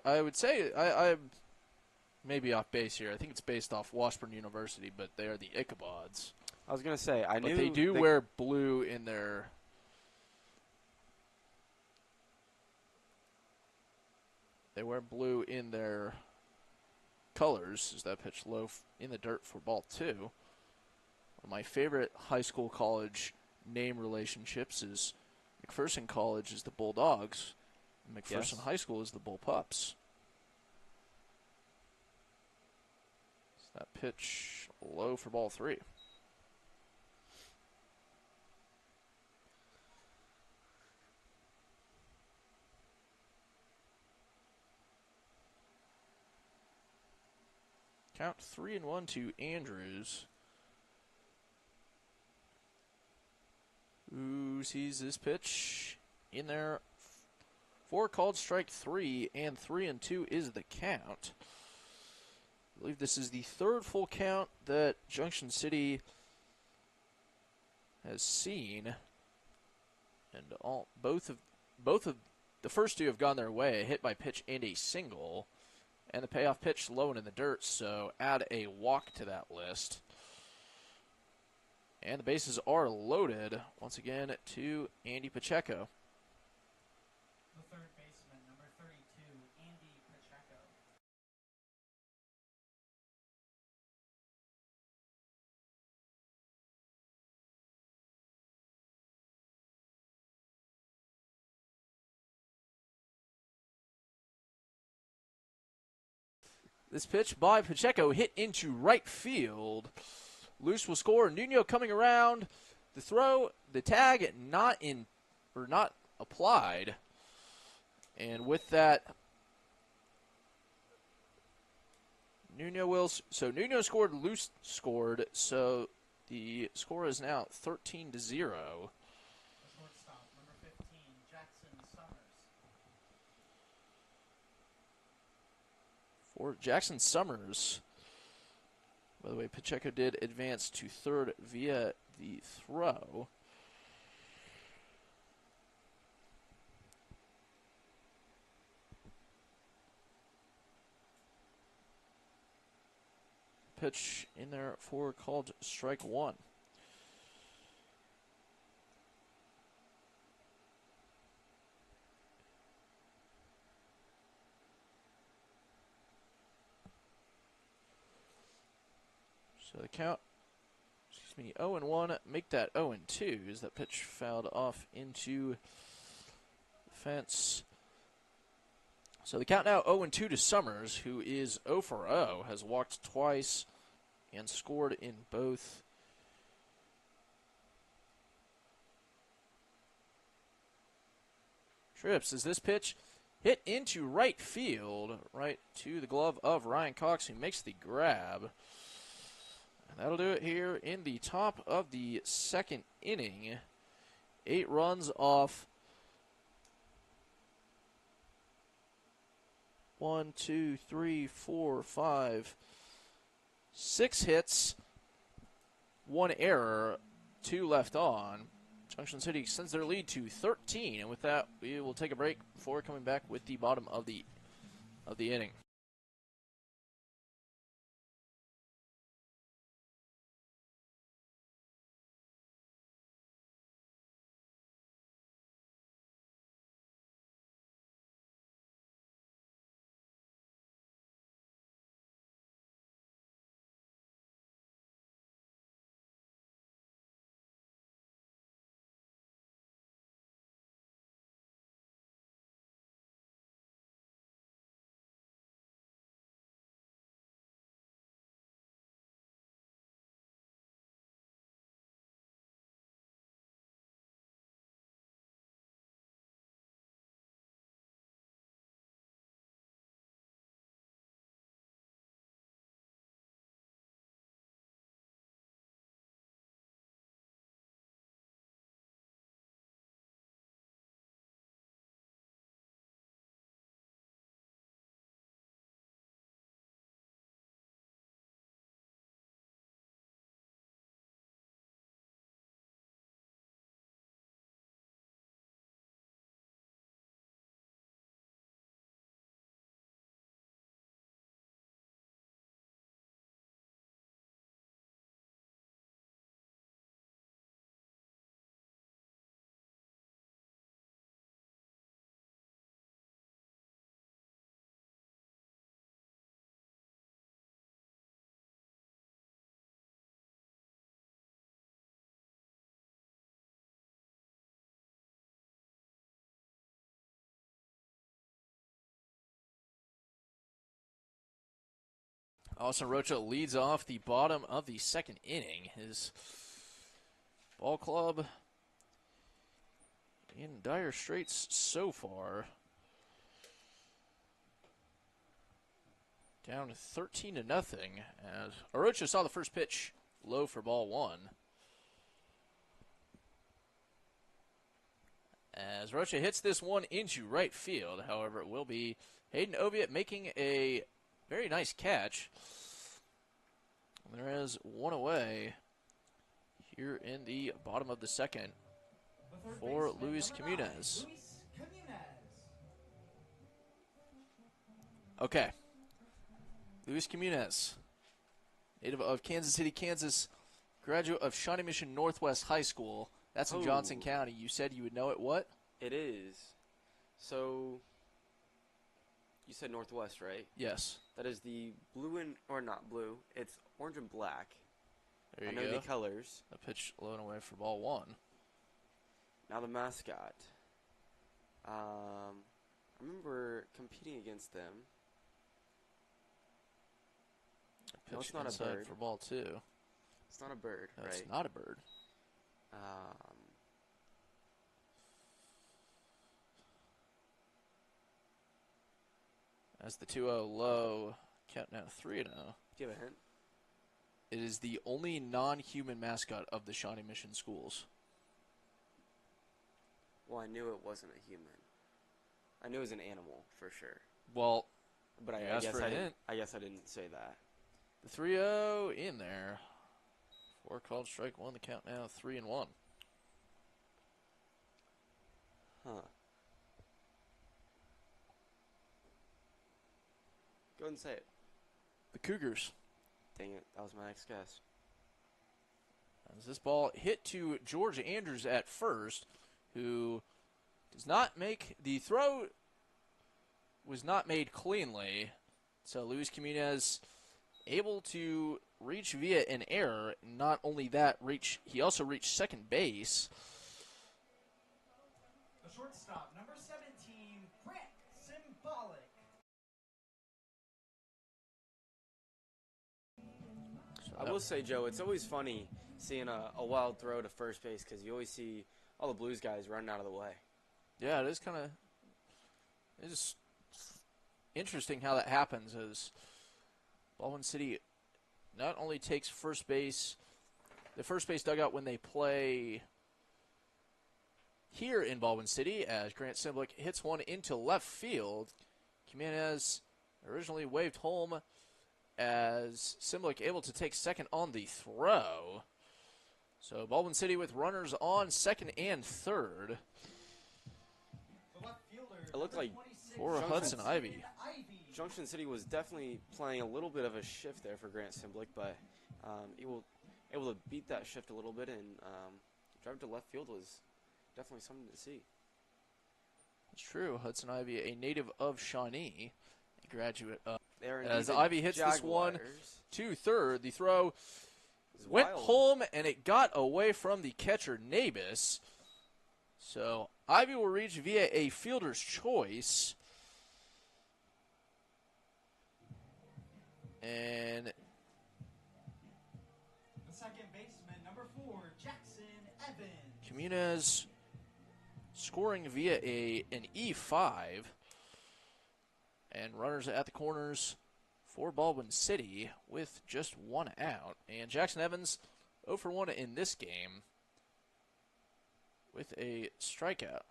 I would say I may be off base here. I think it's based off Washburn University, but they are the Ichabods. I was gonna say I But knew they do wear blue in their. They wear blue in their colors. Is that pitch low in the dirt for ball 2? One of my favorite high school college name relationships is McPherson College is the Bulldogs, and McPherson Yes. High School is the Bullpups. So that pitch low for ball 3. Count 3-1 to Andrews, who sees this pitch in there. 4 called, strike 3, and 3-2 is the count. I believe this is the 3rd full count that Junction City has seen, and both of the first 2 have gone their way, a hit by pitch and a single. And the payoff pitch low and in the dirt, so add a walk to that list. And the bases are loaded, once again, to Andy Pacheco. The third baseman, number 32, Andy Pacheco. This pitch by Pacheco hit into right field. Luce will score. Nuno coming around. The throw, the tag not applied. And with that, Nuno scored, Luce scored, so the score is now 13-0. The shortstop, number 15, Jackson Summers. For Jackson Summers. By the way, Pacheco did advance to third via the throw. Pitch in there for called strike 1. So the count, 0-1, make that 0-2 as that pitch fouled off into the fence. So the count now 0-2 to Summers, who is 0 for 0, has walked twice and scored in both. Trips as this pitch hit into right field, right to the glove of Ryan Cox, who makes the grab. And that'll do it here in the top of the 2nd inning. 8 runs off 1, 2, 3, 4, 5, 6 hits, 1 error, 2 left on. Junction City extends their lead to 13, and with that, we will take a break before coming back with the bottom of the inning. Austin Rocha leads off the bottom of the second inning. His ball club in dire straits so far. Down 13-0 as Arocha saw the first pitch low for ball one. As Rocha hits this one into right field, however, it will be Hayden Oviatt making a very nice catch. There is one away here in the bottom of the second for Luis Comunez. Okay. Luis Comunez, native of Kansas City, Kansas, graduate of Shawnee Mission Northwest High School. That's in Johnson County. You said you would know it. What? It is. So, you said Northwest, right? Yes. That is the blue and, or not blue, it's orange and black. There you I know go. the colors. A pitch low and away for ball one. Now the mascot. I remember competing against them. Pitch No, it's not a inside bird. for ball two. It's not a bird, That's right? not a bird. As the 2-0 low, count now 3-0. Do you have a hint? It is the only non-human mascot of the Shawnee Mission schools. Well, I knew it wasn't a human. I knew it was an animal, for sure. Well, But You I asked guess for a I didn't, hint. I guess I didn't say that. the 3-0 in there. 4 called strike one. The count now 3-1. Huh. Go ahead and say it. The Cougars. Dang it, that was my next guess. As this ball hit to George Andrews at first, who does not make the throw, was not made cleanly. So Luis Comunez able to reach via an error. Not only that, he also reached second base. The shortstop, number 17, Grant Symbolic. I will say, Joe, it's always funny seeing a wild throw to first base because you always see all the Blues guys running out of the way. Yeah, it is interesting how that happens as Baldwin City not only takes the first base dugout when they play here in Baldwin City as Grant Simblick hits one into left field. Jimenez originally waved home as Simblick able to take second on the throw. So Baldwin City with runners on second and third. The left fielder, It looked like For Junction Hudson Ivy. Junction City was definitely playing a little bit of a shift there for Grant Simblick, but able to beat that shift a little bit and drive to left field was definitely something to see. It's true. Hudson Ivy, a native of Shawnee, a graduate of. There As indeed, Ivy hits this one Jaguars. to third, the throw It's went wild. home and it got away from the catcher Nabis. So Ivy will reach via a fielder's choice. And The second baseman, number 4, Jackson Evans. Comunez scoring via an E5. And runners at the corners for Baldwin City with just one out. And Jackson Evans 0 for 1 in this game with a strikeout.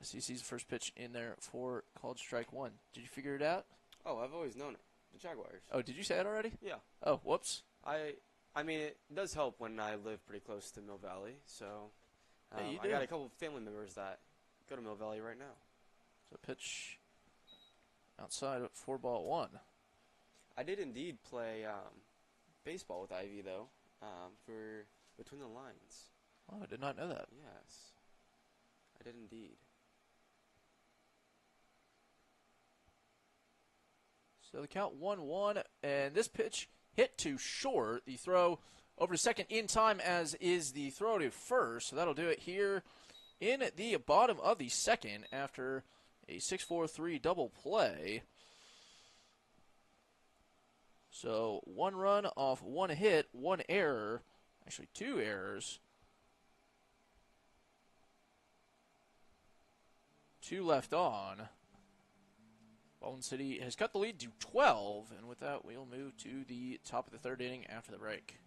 CC's first pitch in there for called strike one. Did you figure it out? Oh, I've always known it. The Jaguars. Oh, did you say it already? Yeah. Oh, whoops. I mean, it does help when I live pretty close to Mill Valley, so Yeah, you I do. got a couple of family members that go to Mill Valley right now. So pitch outside of 4-1. I did indeed play baseball with Ivy, though, for Between the Lines. Oh, I did not know that. Yes, I did indeed. So the count 1-1, and this pitch hit to short. The throw over to second in time, as is the throw to first. So that'll do it here in the bottom of the second after a 6-4-3 double play. So 1 run off 1 hit, 1 error, actually 2 errors. 2 left on. Baldwin City has cut the lead to 12, and with that, we'll move to the top of the 3rd inning after the break.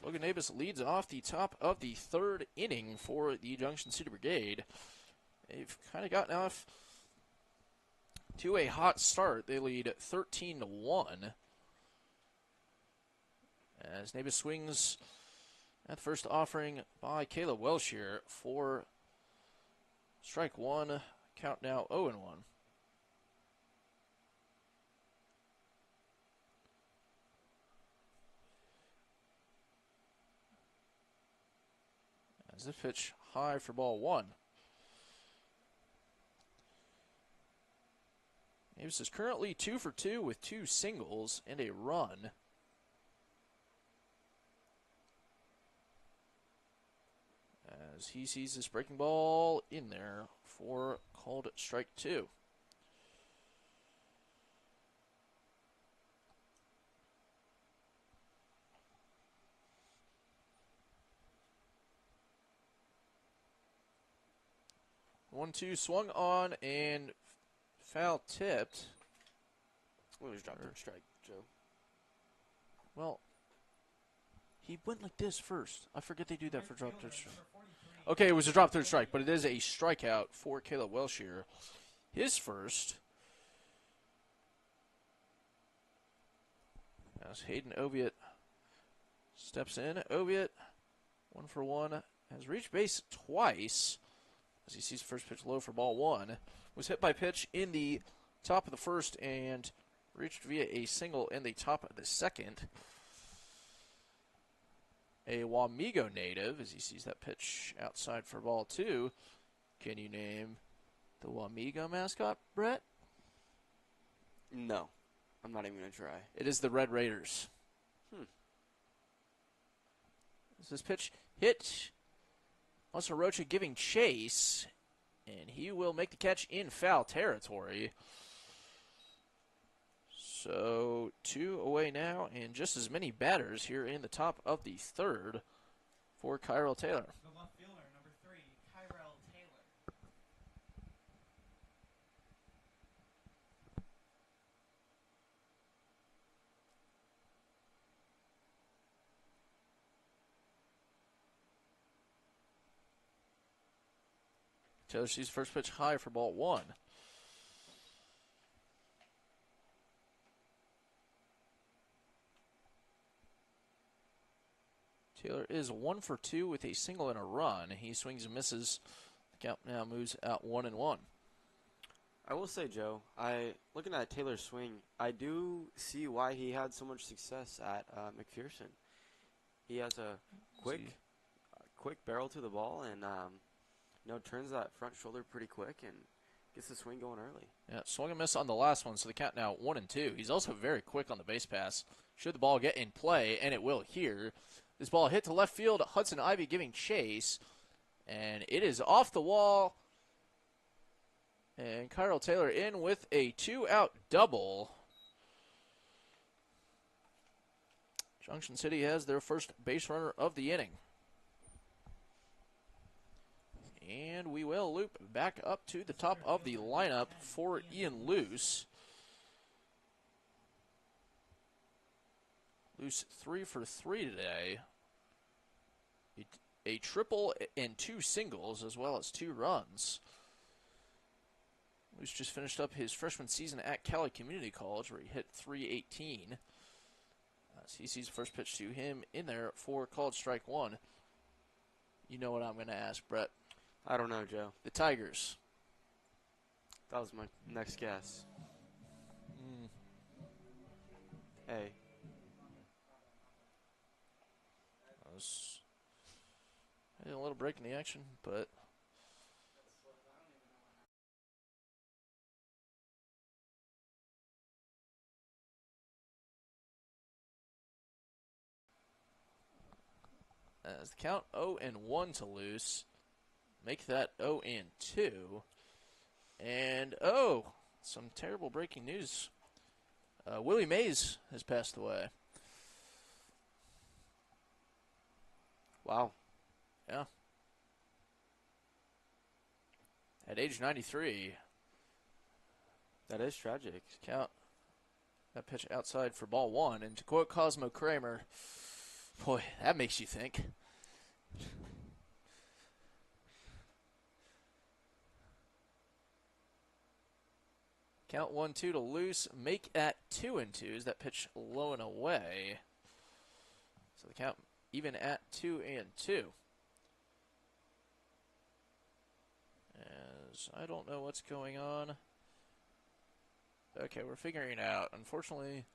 Logan Davis leads off the top of the 3rd inning for the Junction City Brigade. They've kind of gotten off to a hot start. They lead 13-1. As Davis swings at the first offering by Caleb Welsh here for strike 1. Count now 0-1. As this pitch high for ball 1. Davis is currently 2 for 2 with 2 singles and a run. As he sees this breaking ball in there for called strike 2. One-two swung on and foul tipped. Well, he was dropped third strike, Joe. Well, he went like this first. I forget they do that for drop third strike. Okay, it was a drop third strike, but it is a strikeout for Caleb Welsh here. His first. As Hayden Oviatt steps in. Oviatt, 1 for 1, has reached base twice. As he sees the first pitch low for ball 1. Was hit by pitch in the top of the 1st and reached via a single in the top of the 2nd. A Wamego native as he sees that pitch outside for ball 2. Can you name the Wamego mascot, Brett? No. I'm not even going to try. It is the Red Raiders. This pitch hit Rocha giving chase, and he will make the catch in foul territory. So 2 away now, and just as many batters here in the top of the 3rd for Kyrell Taylor. The left fielder, number 3, Kyrell Taylor. Taylor sees first pitch high for ball 1. Taylor is 1 for 2 with a single and a run. He swings and misses. The count now moves out 1-1. I will say, Joe, looking at Taylor's swing, I do see why he had so much success at McPherson. He has a quick barrel to the ball, and turns that front shoulder pretty quick and gets the swing going early. Yeah, swung and miss on the last one, so the count now 1-2. He's also very quick on the base pass. Should the ball get in play, and it will here. This ball hit to left field. Hudson Ivy giving chase, and it is off the wall. And Kyrell Taylor in with a 2-out double. Junction City has their first base runner of the inning. And we will loop back up to the top of the lineup for Ian Luce. Luce 3 for 3 today. A triple and 2 singles, as well as 2 runs. Luce just finished up his freshman season at Cali Community College, where he hit .318. So he sees the first pitch to him in there for called strike 1. You know what I'm going to ask, Brett. I don't know, Joe. The Tigers. That was my next guess. Hey. I was a little break in the action, but as the count 0-1 to Luce, make that 0-2, and some terrible breaking news. Willie Mays has passed away. Wow. Yeah. At age 93. That is tragic. Count that pitch outside for ball 1. And to quote Cosmo Kramer, boy, that makes you think. Count 1-2 to Luce. Make at 2-2 as that pitch low and away. So the count even at 2-2. As I don't know what's going on. Okay, we're figuring it out. Unfortunately,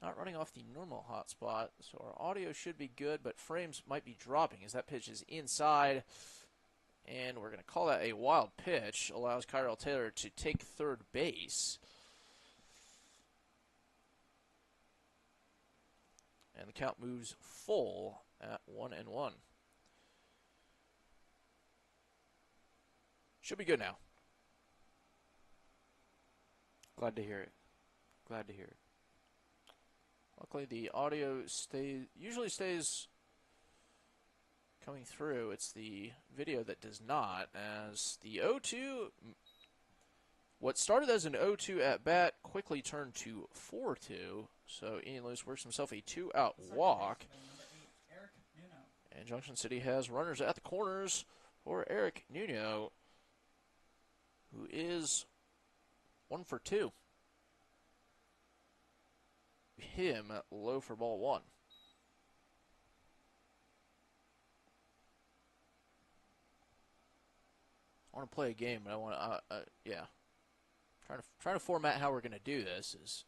not running off the normal hotspot, so our audio should be good, but frames might be dropping as that pitch is inside. And we're going to call that a wild pitch. Allows Kyrell Taylor to take third base. And the count moves full at 1-1. Should be good now. Glad to hear it. Glad to hear it. Luckily, the audio usually stays coming through. It's the video that does not, as the 0-2, what started as an 0-2 at bat quickly turned to 4-2. So Ian Luce works himself a 2-out walk. And Junction City has runners at the corners for Eric Nuno, who is 1 for 2. Him low for ball 1. I want to play a game, but I want to, trying to format how we're going to do this. Is this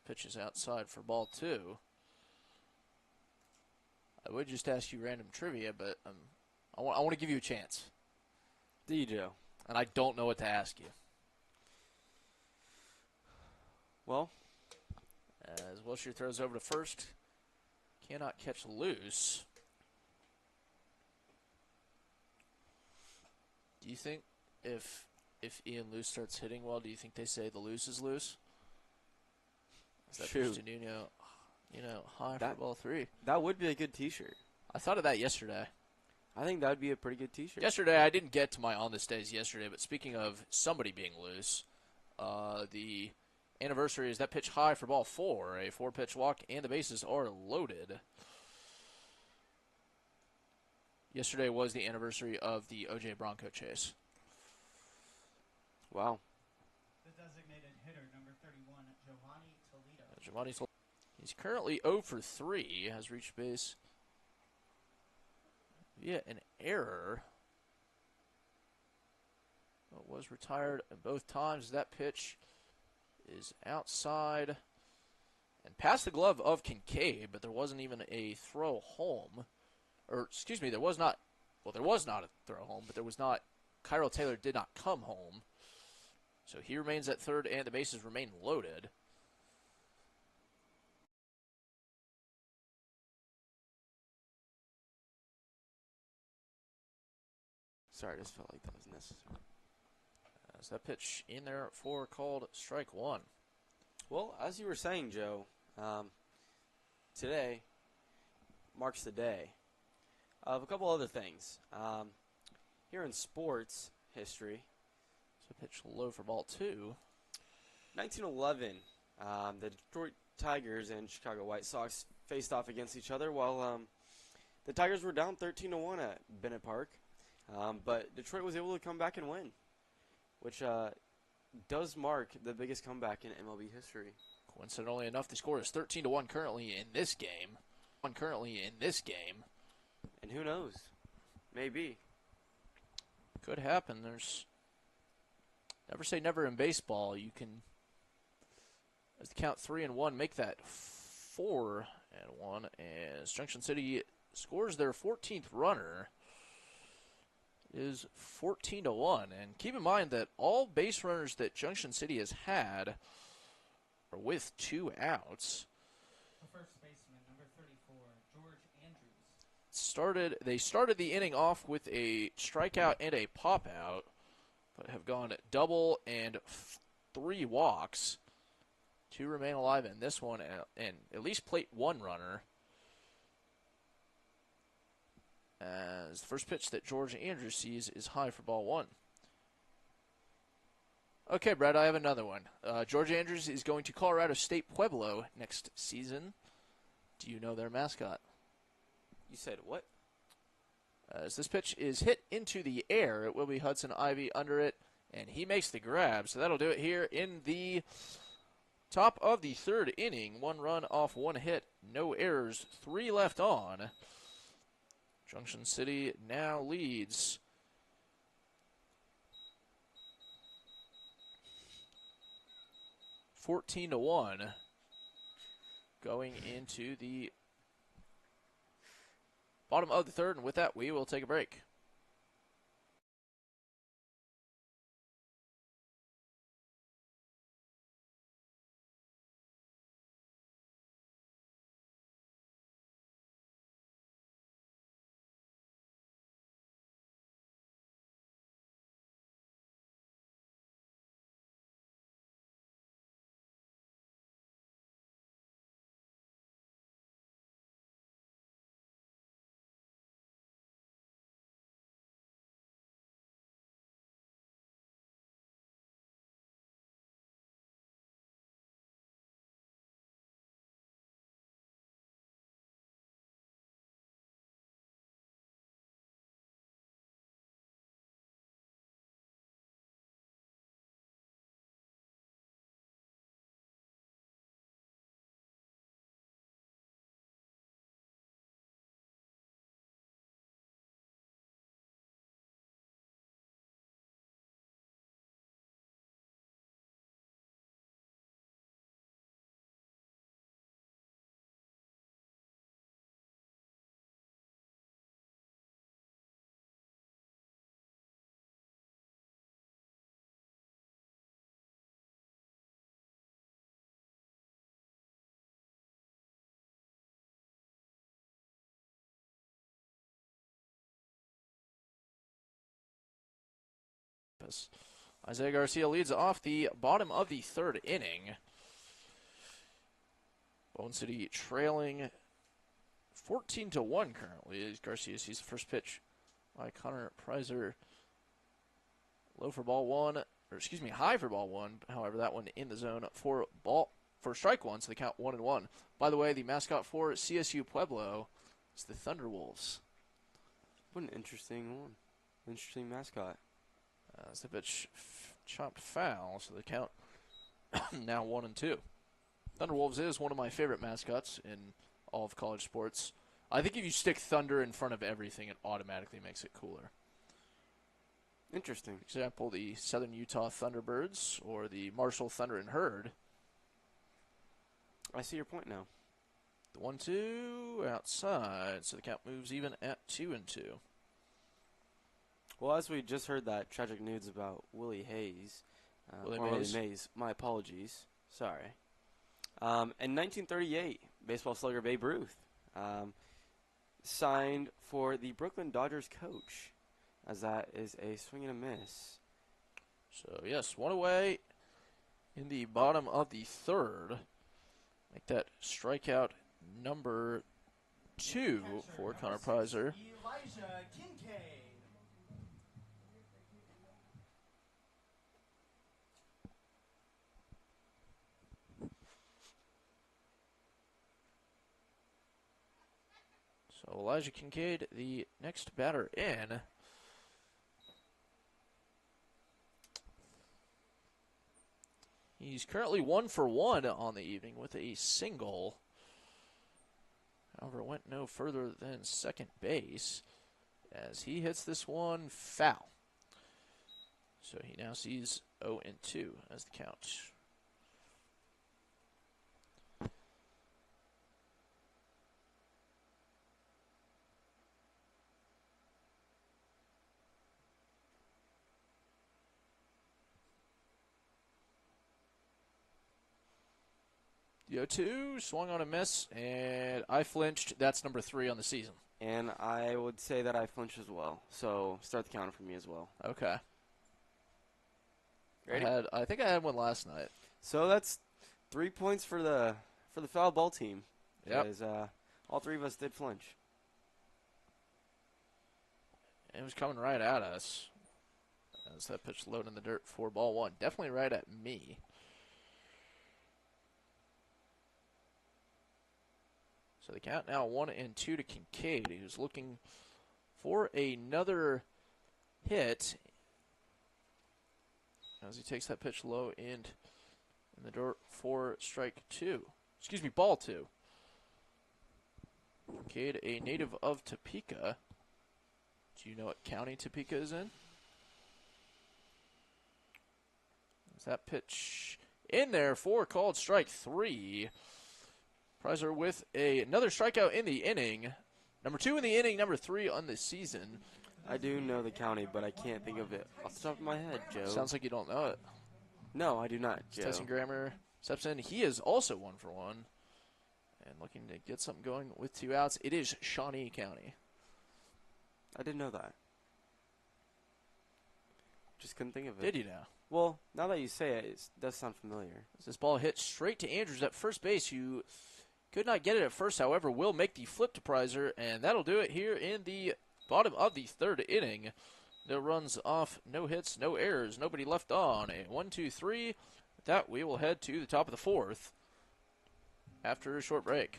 pitch is outside for ball 2. I would just ask you random trivia, but I want to give you a chance. Do you, Joe? And I don't know what to ask you. Well, as Wilshire throws over to first, cannot catch Luce. Do you think if Ian Luce starts hitting well, do you think they say the Luce is loose? Is that pitch to Nuno, high for ball 3? That would be a good T-shirt. I thought of that yesterday. I think that would be a pretty good T-shirt. Yesterday, I didn't get to my on this days yesterday, but speaking of somebody being loose, the anniversary is that pitch high for ball 4, a 4-pitch walk, and the bases are loaded. Yesterday was the anniversary of the O.J. Bronco chase. Wow. The designated hitter, number 31, Giovanni Toledo. Giovanni Toledo. He's currently 0 for 3, has reached base via an error. It was retired both times. That pitch is outside and past the glove of Kincaid, but there wasn't even a throw home. Or, excuse me, there was not a throw home, but there was not. Kyrell Taylor did not come home. So he remains at third, and the bases remain loaded. Sorry, I just felt like that was necessary. As that pitch in there for called strike one. Well, as you were saying, Joe, today marks the day of a couple other things. Here in sports history, So pitch low for ball two. 1911, the Detroit Tigers and Chicago White Sox faced off against each other while the Tigers were down 13-1 at Bennett Park. But Detroit was able to come back and win, which does mark the biggest comeback in MLB history. Coincidentally enough, the score is 13-1 currently in this game. And who knows? Maybe. Could happen. There's never say never in baseball. You can, as the count 3-1, make that 4-1 as Junction City scores their 14th runner. It is 14-1, and keep in mind that all base runners that Junction City has had are with 2 outs. The first baseman, number 34, George Andrews. They started the inning off with a strikeout and a pop out, but have gone double and 3 walks. 2 remain alive in this one, and at least plate 1 runner. As the first pitch that George Andrews sees is high for ball 1. Okay, Brad, I have another one. George Andrews is going to Colorado State Pueblo next season. Do you know their mascot? You said what? As this pitch is hit into the air, it will be Hudson Ivy under it, and he makes the grab. So that'll do it here in the top of the 3rd inning. 1 run off 1 hit, no errors, 3 left on. Junction City now leads 14-1 going into the bottom of the 3rd, and with that, we will take a break. Isaiah Garcia leads off the bottom of the 3rd inning. Baldwin City trailing 14-1 currently as Garcia sees the first pitch by Connor Preiser. High for ball 1. However, that one in the zone for strike 1, so they count 1-1. By the way, the mascot for CSU Pueblo is the Thunderwolves. What an interesting one. Interesting mascot. As the pitch chopped foul, so they count now 1-2. Thunderwolves is one of my favorite mascots in all of college sports. I think if you stick thunder in front of everything, it automatically makes it cooler. Interesting. For example, the Southern Utah Thunderbirds or the Marshall Thunder and Herd. I see your point now. The 1-2 outside, so the count moves even at 2-2. Well, as we just heard that tragic news about Willie Hayes, Willie or Mays. Willie Mays, my apologies, sorry. In 1938, baseball slugger Babe Ruth signed for the Brooklyn Dodgers coach, as that is a swing and a miss. So, yes, one away in the bottom of the third. Make that strikeout number 2 for Connor Preiser. Elijah Kincaid. So Elijah Kincaid, the next batter in. He's currently 1 for 1 on the evening with a single. However, went no further than second base as he hits this one foul. So he now sees 0-2 as the count. The 0-2 swung on a miss, and I flinched. That's number 3 on the season. And I would say that I flinched as well. So start the counter for me as well. Okay. Ready? I think I had one last night. So that's 3 points for the foul ball team. Yep. Because all 3 of us did flinch. It was coming right at us. As that pitch low in the dirt for ball 1. Definitely right at me. So the count now 1-2 to Kincaid, who's looking for another hit as he takes that pitch low in the dirt for strike 2. Excuse me, ball 2. Kincaid, a native of Topeka. Do you know what county Topeka is in? Is that pitch in there for called strike 3? Preiser with another strikeout in the inning. Number 2 in the inning, number 3 on the season. I do know the county, but I can't think of it off the top of my head, Joe. Sounds like you don't know it. No, I do not, Joe. Tyson Grammer steps in. He is also 1 for 1. And looking to get something going with 2 outs. It is Shawnee County. I didn't know that. Just couldn't think of it. Did you know? Well, now that you say it, it does sound familiar. As this ball hits straight to Andrews at first base, who could not get it at first, however, will make the flip to Preiser, and that'll do it here in the bottom of the third inning. No runs off, no hits, no errors, nobody left on. A 1-2-3. With that, we will head to the top of the fourth after a short break.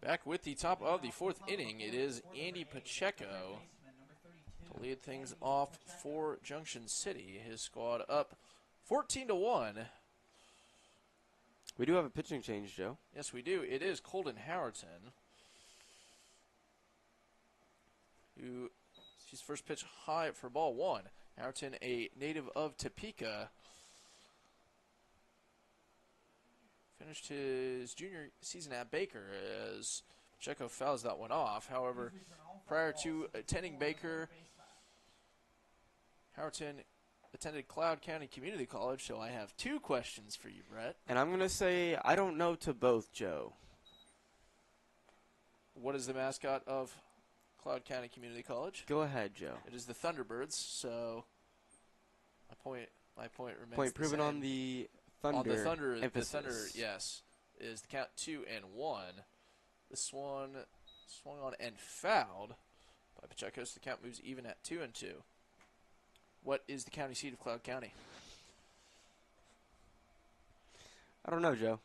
Back with the top of the fourth inning, it is Andy Pacheco to lead things off for Junction City. His squad up 14-1. We do have a pitching change, Joe. Yes, we do. It is Colton Howerton, who sees first pitch high for ball one. Howerton, a native of Topeka, finished his junior season at Baker as Pacheco fouls that one off. However, prior to attending Baker, Howerton attended Cloud County Community College, so I have two questions for you, Brett. And I'm going to say I don't know to both, Joe. What is the mascot of Cloud County Community College? Go ahead, Joe. It is the Thunderbirds, so my point remains Point the proven same. on the Thunder. On the Thunder, emphasis. the Thunder, yes, is the count 2-1. This one swung on and fouled by Pacheco, so the count moves even at 2-2. What is the county seat of Cloud County? I don't know, Joe.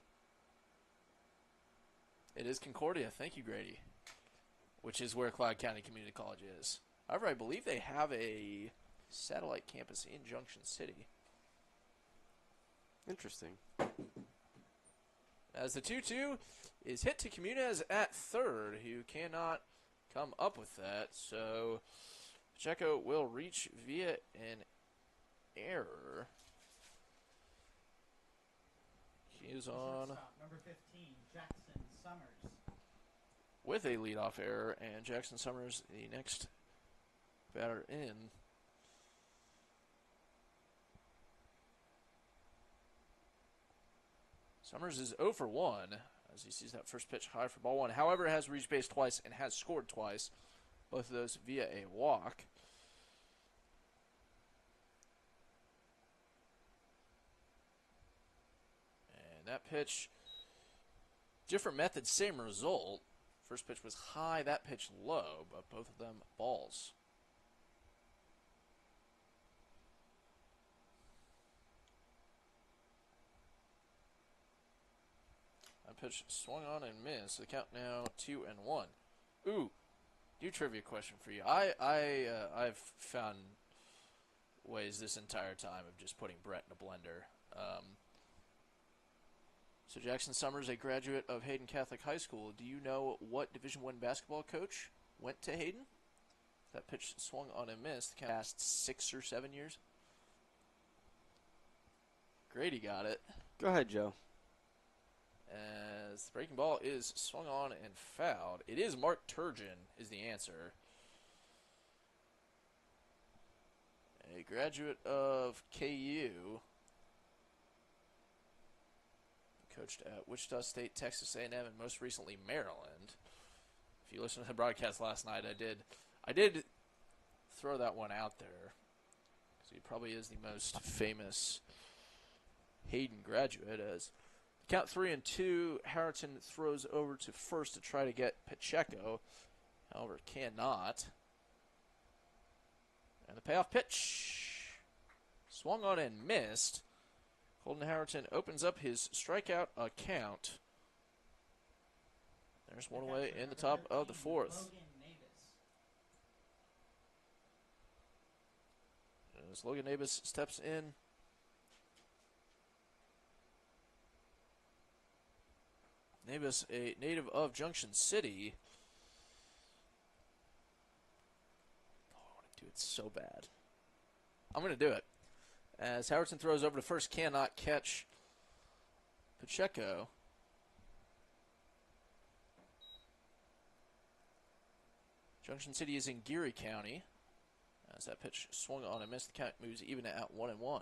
It is Concordia. Thank you, Grady. Which is where Cloud County Community College is. However, I believe they have a satellite campus in Junction City. Interesting. As the 2-2 is hit to Comunez at third, who cannot come up with that. So Pacheco will reach via an error. He is on Number 15, Jackson Summers. with a leadoff error, and Jackson Summers, the next batter in. Summers is 0 for 1 as he sees that first pitch high for ball one. However, has reached base twice and has scored twice, both of those via a walk. And that pitch, different method, same result. First pitch was high, that pitch low, but both of them balls. That pitch swung on and missed. The count now 2-1. Ooh, new trivia question for you. I've found ways this entire time of just putting Brett in a blender. So Jackson Summers, a graduate of Hayden Catholic High School. Do you know what Division I basketball coach went to Hayden? That pitch swung on and missed. The past 6 or 7 years. Grady got it. Go ahead, Joe. As the breaking ball is swung on and fouled. It is Mark Turgeon is the answer. A graduate of KU. Coached at Wichita State, Texas A&M, and most recently Maryland. If you listen to the broadcast last night, I did throw that one out there. Because he probably is the most famous Hayden graduate. As count 3-2, Howerton throws over to first to try to get Pacheco. However, cannot. And the payoff pitch swung on and missed. Colton Howerton opens up his strikeout account. There's one away in the top of the fourth. As Logan Navis steps in. Navis, a native of Junction City. Oh, I want to do it so bad. I'm going to do it. As Howerton throws over to first, cannot catch Pacheco. Junction City is in Geary County. As that pitch swung on and missed, the count moves even at 1-1.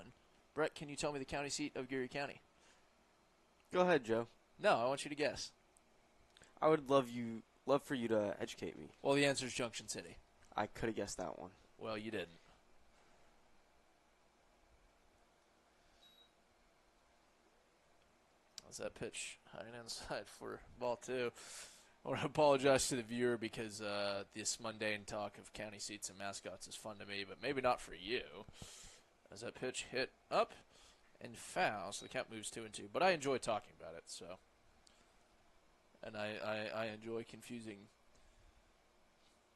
Brett, can you tell me the county seat of Geary County? Go ahead, Joe. No, I want you to guess. I would love for you to educate me. Well, the answer is Junction City. I could have guessed that one. Well, you didn't. As that pitch high and inside for ball two. I want to apologize to the viewer because this mundane talk of county seats and mascots is fun to me, but maybe not for you. As that pitch hit up and foul, so the count moves 2-2. But I enjoy talking about it, so. and I enjoy confusing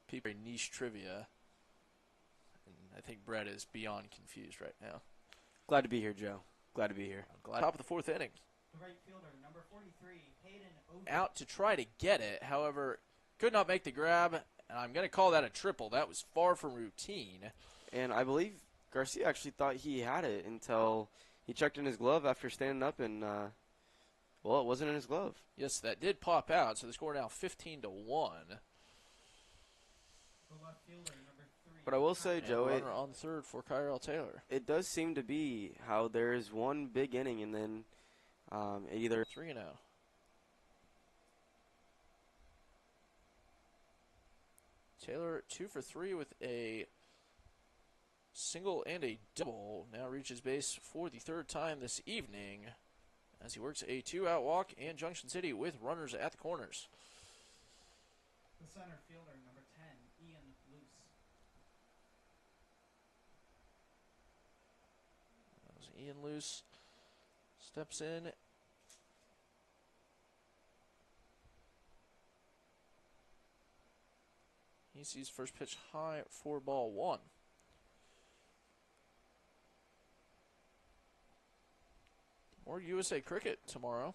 people in niche trivia. And I think Brett is beyond confused right now. Glad to be here, Joe. Glad to be here. I'm glad. Top of the fourth inning. The right fielder, number 43, Hayden Oden. Out to try to get it, however, could not make the grab, and I'm going to call that a triple. That was far from routine. And I believe Garcia actually thought he had it until he checked in his glove after standing up, and well, it wasn't in his glove. Yes, that did pop out, so the score now 15-1. The left fielder, number 3. But I will say, And Joe, runner on third for Kyrell Taylor. it does seem to be how there is one big inning and then either 3-0. Taylor 2 for 3 with a single and a double. Now reaches base for the third time this evening as he works a 2-out walk in Junction City with runners at the corners. The center fielder, number 10, Ian Luce. As Ian Luce steps in. He sees first pitch high for ball 1. More USA cricket tomorrow.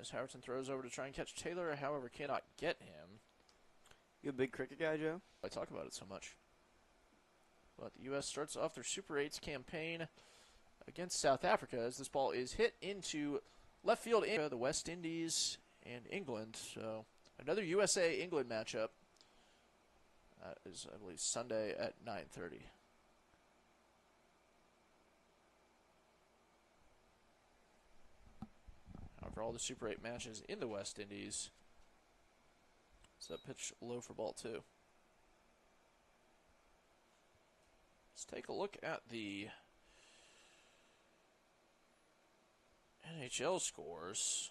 As Howerton throws over to try and catch Taylor, however, cannot get him. you a big cricket guy, Joe? I talk about it so much. But the U.S. starts off their Super 8s campaign against South Africa as this ball is hit into left field in the West Indies and England. So another USA-England matchup is, I believe, Sunday at 9:30. However, all the Super 8 matches in the West Indies. So that pitch low for ball 2. Let's take a look at the NHL scores.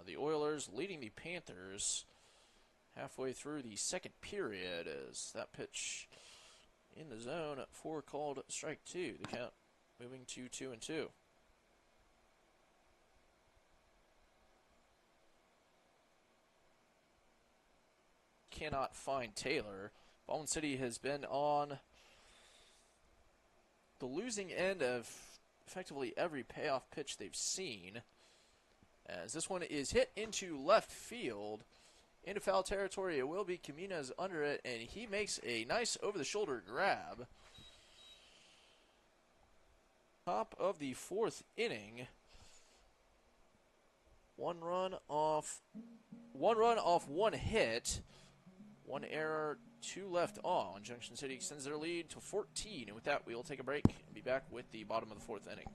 The Oilers leading the Panthers halfway through the second period as that pitch in the zone for called strike 2. The count moving to 2-2. Cannot find Taylor. Baldwin City has been on the losing end of effectively every payoff pitch they've seen. As this one is hit into left field. Into foul territory, it will be Caminez under it, and he makes a nice over-the-shoulder grab. Top of the fourth inning. One run off one hit. One error, 2 left on. Junction City extends their lead to 14. And with that, we will take a break and be back with the bottom of the fourth inning.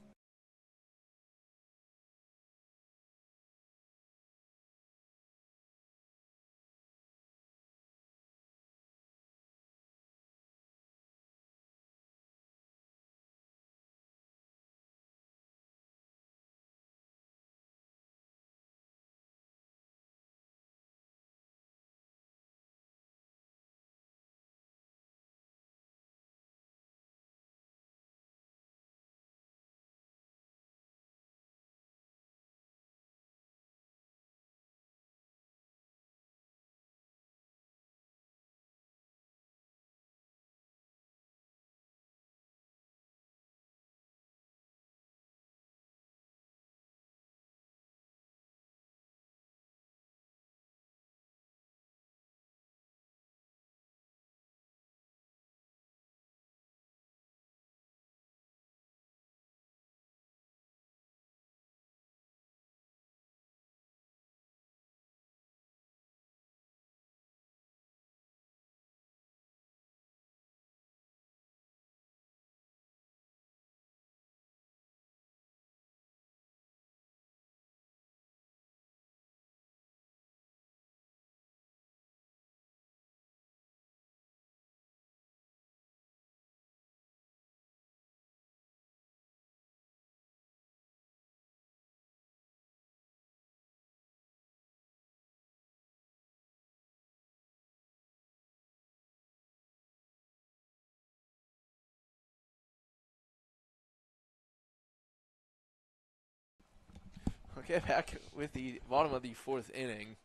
Okay, back with the bottom of the fourth inning.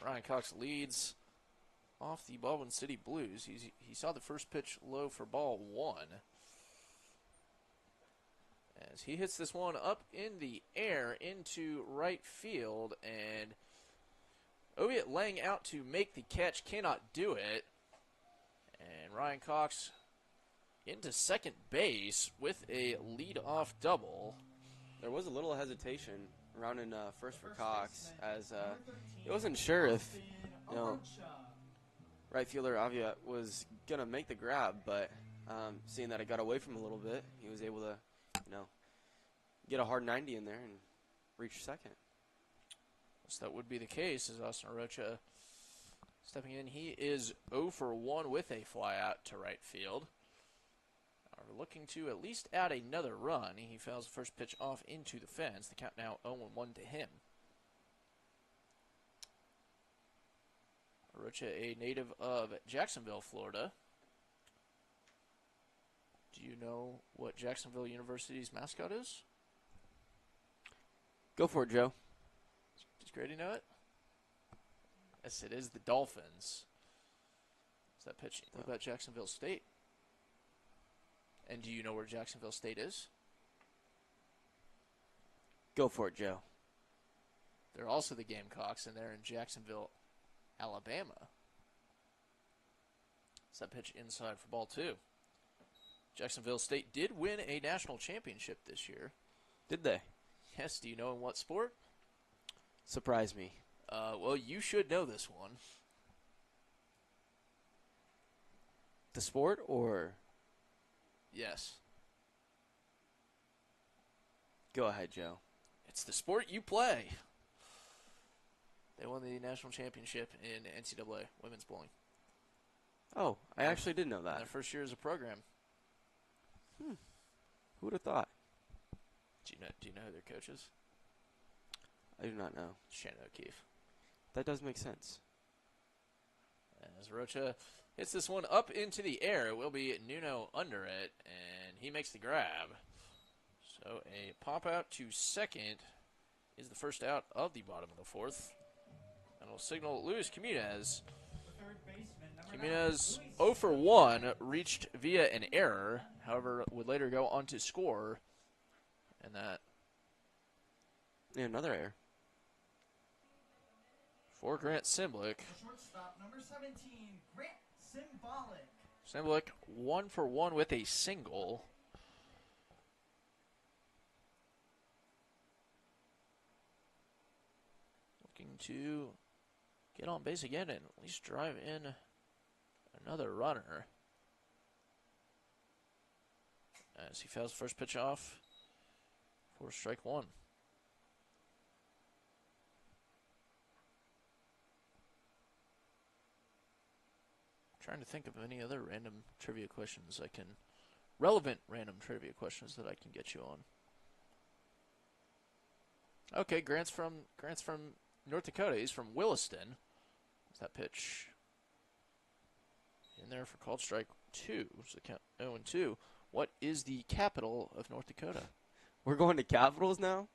Ryan Cox leads off the Baldwin City Blues. He saw the first pitch low for ball one. As he hits this one up in the air into right field, and Oviatt laying out to make the catch, cannot do it. And Ryan Cox into second base with a lead-off double. There was a little hesitation around in first for Cox, as he wasn't sure if right fielder Avia was gonna make the grab, but seeing that it got away from him a little bit, he was able to, get a hard 90 in there and reach second. So that would be the case as Austin Arocha stepping in. He is 0 for 1 with a fly out to right field. We're looking to at least add another run. He fouls the first pitch off into the fence. The count now 0-1 to him. Arocha, a native of Jacksonville, Florida. Do you know what Jacksonville University's mascot is? Go for it, Joe. Does Grady know it? Yes, it is the Dolphins. Is that pitch? What about Jacksonville State? And do you know where Jacksonville State is? Go for it, Joe. They're also the Gamecocks, and they're in Jacksonville, Alabama. Is that pitch inside for ball two? Jacksonville State did win a national championship this year. Did they? Yes, do you know in what sport? Surprise me. Well, you should know this one. The sport or? Yes. Go ahead, Joe. It's the sport you play. They won the national championship in NCAA women's bowling. Oh, I actually did know that. Their first year as a program. Who would have thought? Do you know who their coach is? I do not know. Shannon O'Keefe. That does make sense. As Rocha hits this one up into the air, it will be Nuno under it, and he makes the grab. So a pop out to second is the first out of the bottom of the fourth. And will signal Luis Jimenez. Jimenez 0 for 1, reached via an error, however, would later go on to score. And that. Yeah, another error. For Grant Simblick. Shortstop number 17, Grant Symbolic. Simblick 1 for 1 with a single. Looking to get on base again and at least drive in another runner. As he fouls first pitch off for strike one. Trying to think of any other random trivia questions relevant random trivia questions that I can get you on. Okay, Grant's from North Dakota. He's from Williston. Is that pitch in there for called strike two? So count 0-2. What is the capital of North Dakota? We're going to capitals now?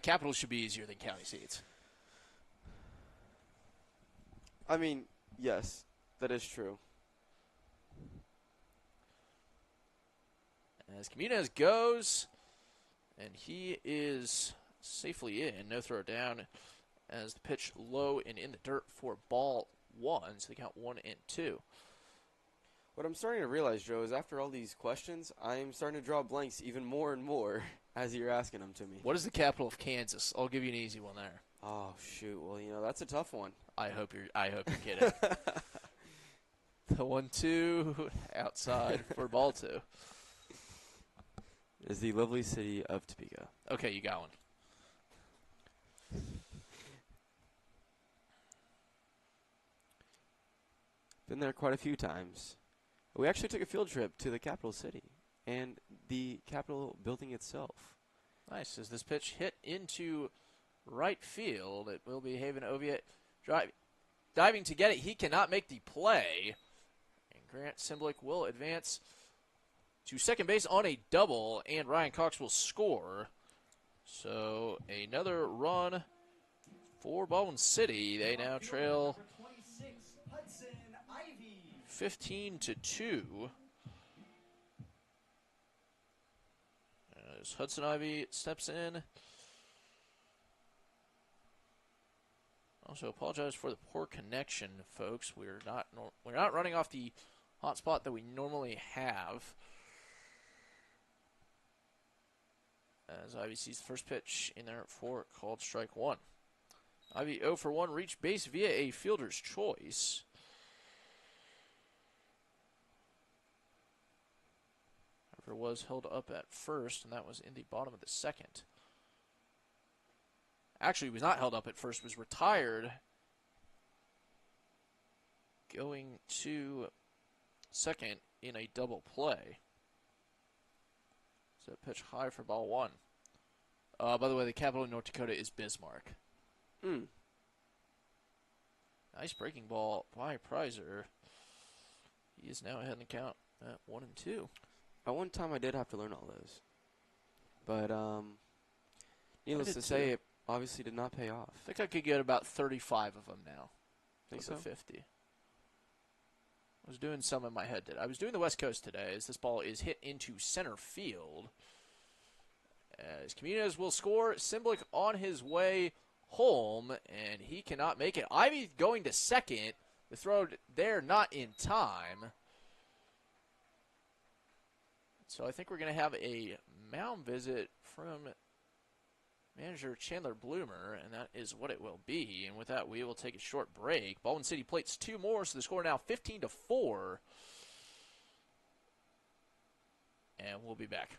Capitals should be easier than county seats. I mean, yes. That is true. As Jimenez goes, and he is safely in. No throw down as the pitch low and in the dirt for ball one. So they count 1-2. What I'm starting to realize, Joe, is after all these questions, I'm starting to draw blanks even more and more as you're asking them to me. What is the capital of Kansas? I'll give you an easy one there. Oh, shoot. Well, that's a tough one. I hope you're kidding. The 1-2 outside for ball two. Is the lovely city of Topeka. Okay, you got one. Been there quite a few times. We actually took a field trip to the capital city and the Capitol building itself. Nice. As this pitch hit into right field, it will be Haven Oviatt diving to get it. He cannot make the play. Grant Simblick will advance to second base on a double, and Ryan Cox will score. So another run for Baldwin City. They now trail Number 26, Hudson Ivy. 15-2. As Hudson Ivy steps in. Also apologize for the poor connection, folks. We're not running off the hotspot that we normally have. As Ivy sees the first pitch in there for called strike one. Ivy 0 for 1, reached base via a fielder's choice. However, was held up at first, and that was in the bottom of the second. Actually, was not held up at first, was retired. Going to second in a double play. So pitch high for ball one. By the way, the capital of North Dakota is Bismarck. Nice breaking ball by Prizer. He is now ahead in the count at 1-2. At one time, I did have to learn all those. But, needless to too. say, it obviously did not pay off. I think I could get about 35 of them now. Think With the so? 50. I was doing some in my head. I was doing the West Coast today as this ball is hit into center field. As Camino's will score, Simblick on his way home, and he cannot make it. Ivy going to second. The throw there not in time. So I think we're going to have a mound visit from manager Chandler Bloomer, and that is what it will be. And with that, we will take a short break. Baldwin City plates 2 more, so the score now 15-4. And we'll be back.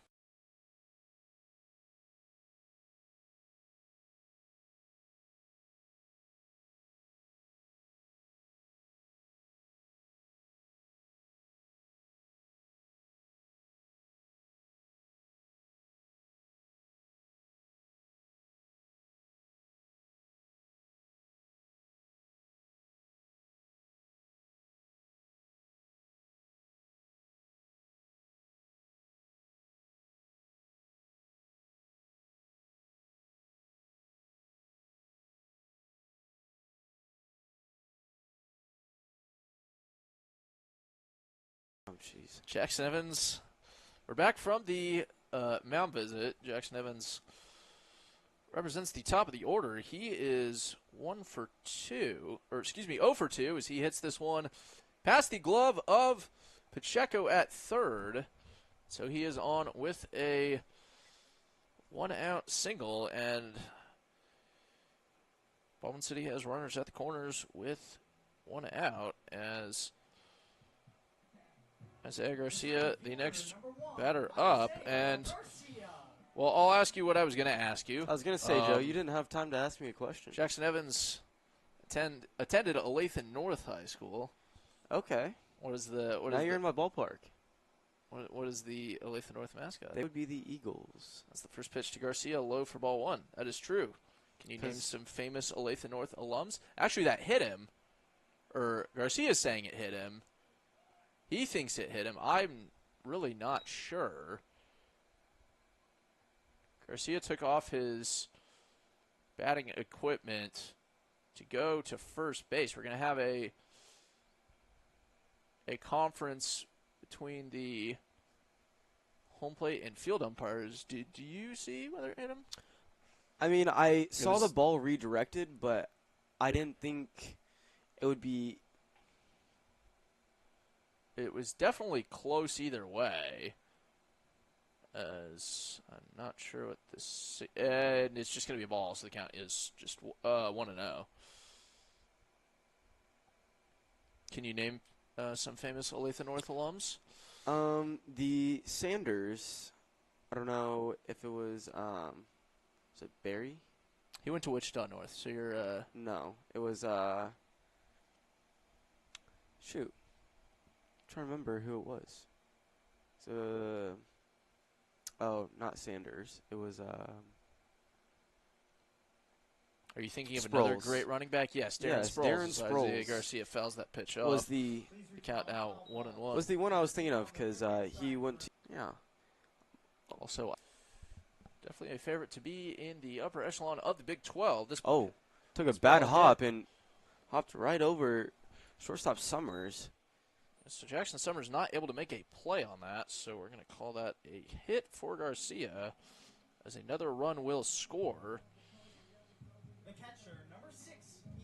Oh, jeez. Jackson Evans, we're back from the mound visit. Jackson Evans represents the top of the order. He is 0 for 2 as he hits this one past the glove of Pacheco at third. So he is on with a 1-out single, and Baldwin City has runners at the corners with 1 out as Isaiah Garcia, the next batter up. And, well, I'll ask you what I was going to ask you. I was going to say, Joe, you didn't have time to ask me a question. Jackson Evans attended Olathe North High School. Okay. Now you're in my ballpark. What is the Olathe North mascot? They would be the Eagles. That's the first pitch to Garcia, low for ball one. That is true. Can you name some famous Olathe North alums? Actually, that hit him. Or Garcia's saying it hit him. He thinks it hit him. I'm really not sure. Garcia took off his batting equipment to go to first base. We're going to have a conference between the home plate and field umpires. Do you see whether it hit him? I mean, I saw the ball redirected, but I didn't think it would be. It was definitely close either way. As I'm not sure what this. And it's just going to be a ball, so the count is just 1-0. Can you name some famous Olathe North alums? The Sanders. I don't know if it was. Was it Barry? He went to Wichita North, so you're. No, it was. Shoot. I'm trying to remember who it was. Oh, not Sanders. It was. Are you thinking of another Sproles. great running back? Yes, Darren Yes, Sproles. Darren As Isaiah Sproles. Garcia fouls that pitch off. Was the count now 1-1. was the one I was thinking of because he went to Also, Definitely a favorite to be in the upper echelon of the Big 12. This Oh, took a this bad ball hop and hopped right over shortstop Summers. So Jackson Summers not able to make a play on that, so we're going to call that a hit for Garcia, as another run will score. The catcher, number 6,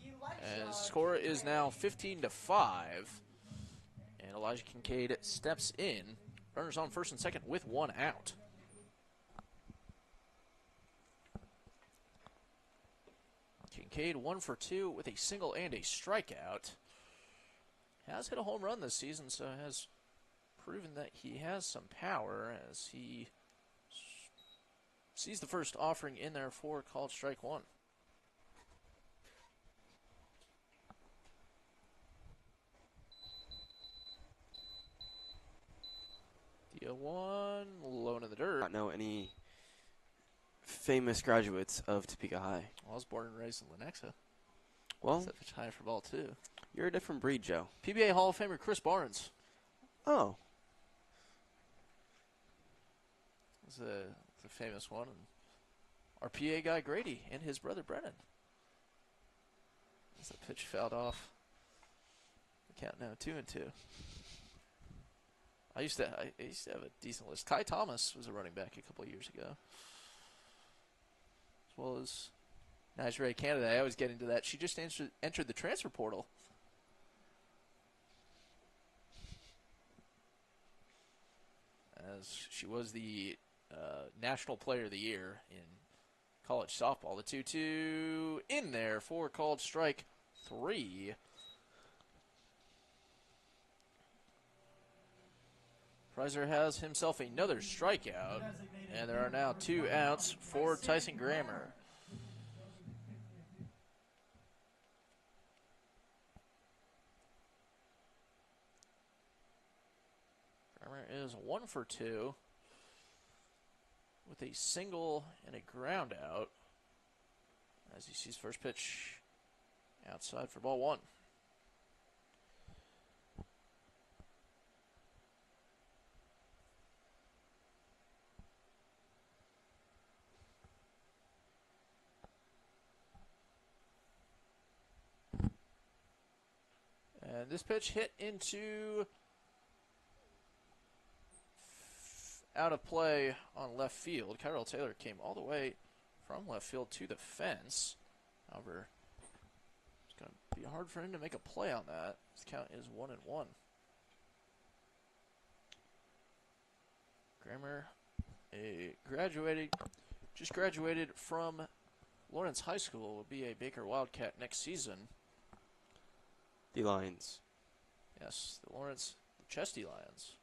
Elijah. And the score is now 15-5. And Elijah Kincaid steps in. Runners on first and second with one out. Kincaid 1 for 2 with a single and a strikeout. Has hit a home run this season, so has proven that he has some power as he sees the first offering in there for called strike one. The 0-1, low in the dirt. I don't know any famous graduates of Topeka High. I was born and raised in Lenexa. Well, Set pitch high for ball two. you're a different breed, Joe. PBA Hall of Famer Chris Barnes. Oh, It's a famous one. And our PA guy Grady and his brother Brennan. As the pitch fouled off. The count now 2-2. I used to have a decent list. Kai Thomas was a running back a couple of years ago. As well as Nigeria Canada. I always get into that. She just entered the transfer portal. As she was the National Player of the Year in college softball. The 2-2 in there for called strike 3. Prizer has himself another strikeout, and there are now 2 outs for Tyson Grammer. Grammer is 1 for 2 with a single and a ground out as he sees first pitch outside for ball 1. And this pitch hit into out of play on left field. Kyrell Taylor came all the way from left field to the fence. However, it's going to be hard for him to make a play on that. His count is 1-1. Grammer, just graduated from Lawrence High School, will be a Baker Wildcat next season. the Lions. Yes, the Chesty Lions.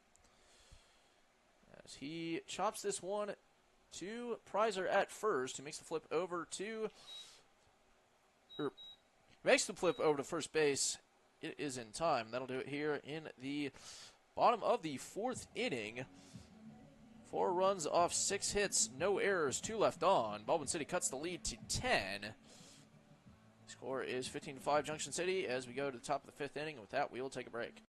As he chops this one to Prizer at first, who makes the flip over to first base. It is in time. That'll do it here in the bottom of the 4th inning. 4 runs off 6 hits, no errors, 2 left on. Baldwin City cuts the lead to 10. Score is 15-5 Junction City as we go to the top of the 5th inning. And with that, we will take a break.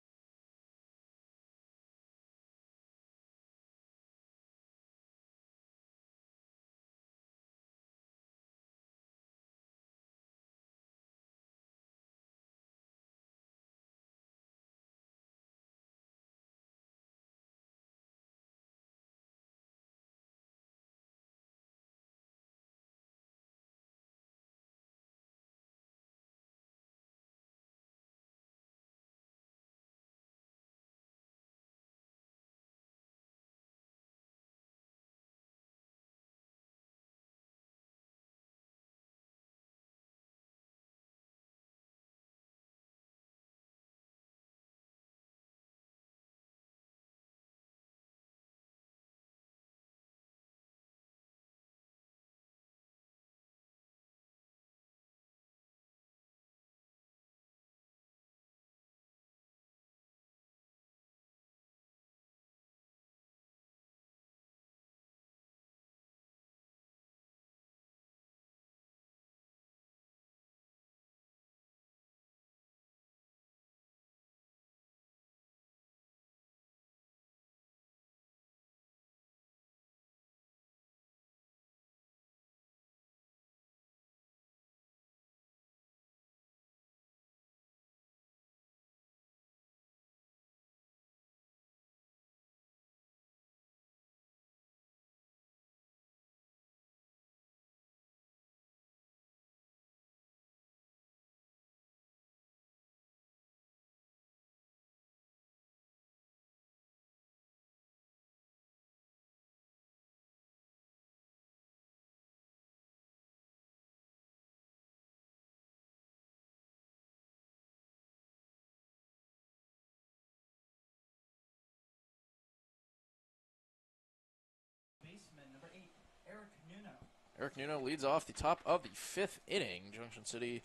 Eric Nuno leads off the top of the 5th inning. Junction City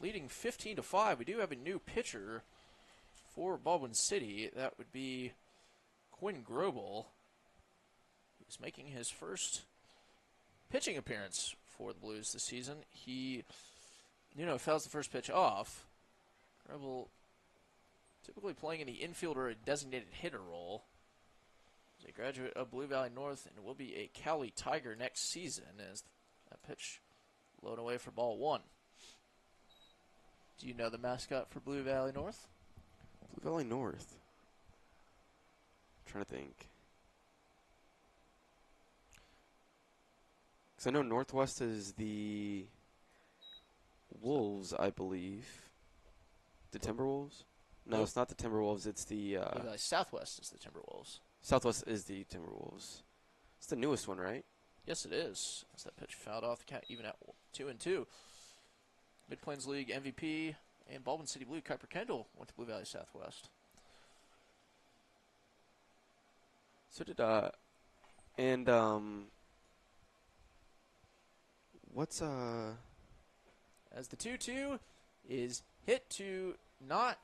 leading 15-5. We do have a new pitcher for Baldwin City. That would be Quinn Grobel. He's making his first pitching appearance for the Blues this season. Fouls the first pitch off. Grobel typically playing in the infield or a designated hitter role. He's a graduate of Blue Valley North and will be a Cali Tiger next season as that pitch low and away for ball 1. Do you know the mascot for Blue Valley North? Blue Valley North. I'm trying to think. Because I know Northwest is the Wolves, I believe. The Timberwolves? No, Nope. It's not the Timberwolves. It's the Blue Valley Southwest is the Timberwolves. Southwest is the Timberwolves. It's the newest one, right? Yes, it is. As that pitch fouled off the count, even at 2-2. Mid-Plains League MVP and Baldwin City Blue Kuiper Kendall went to Blue Valley Southwest. So did what's As the 2-2 is hit to not.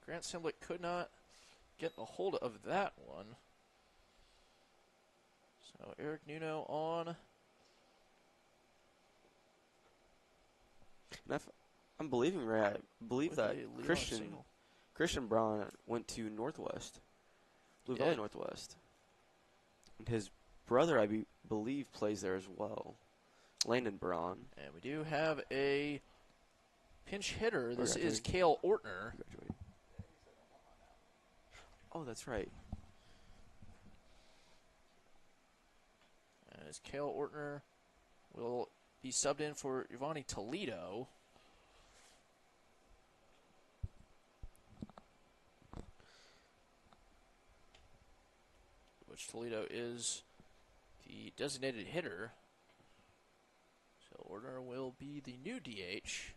Grant Simblick could not get a hold of that one. So Eric Nuno on. and if I'm believing right, I believe with that a leadoff Christian single. Christian Braun went to Northwest. Blue Yeah. Valley Northwest. And his brother, I believe, plays there as well. Landon Braun. And we do have a pinch hitter. This Okay. is Cale Ortner. Graduated. Oh, that's right. As Cale Ortner will be subbed in for Giovanni Toledo. Which Toledo is the designated hitter. So Ortner will be the new DH.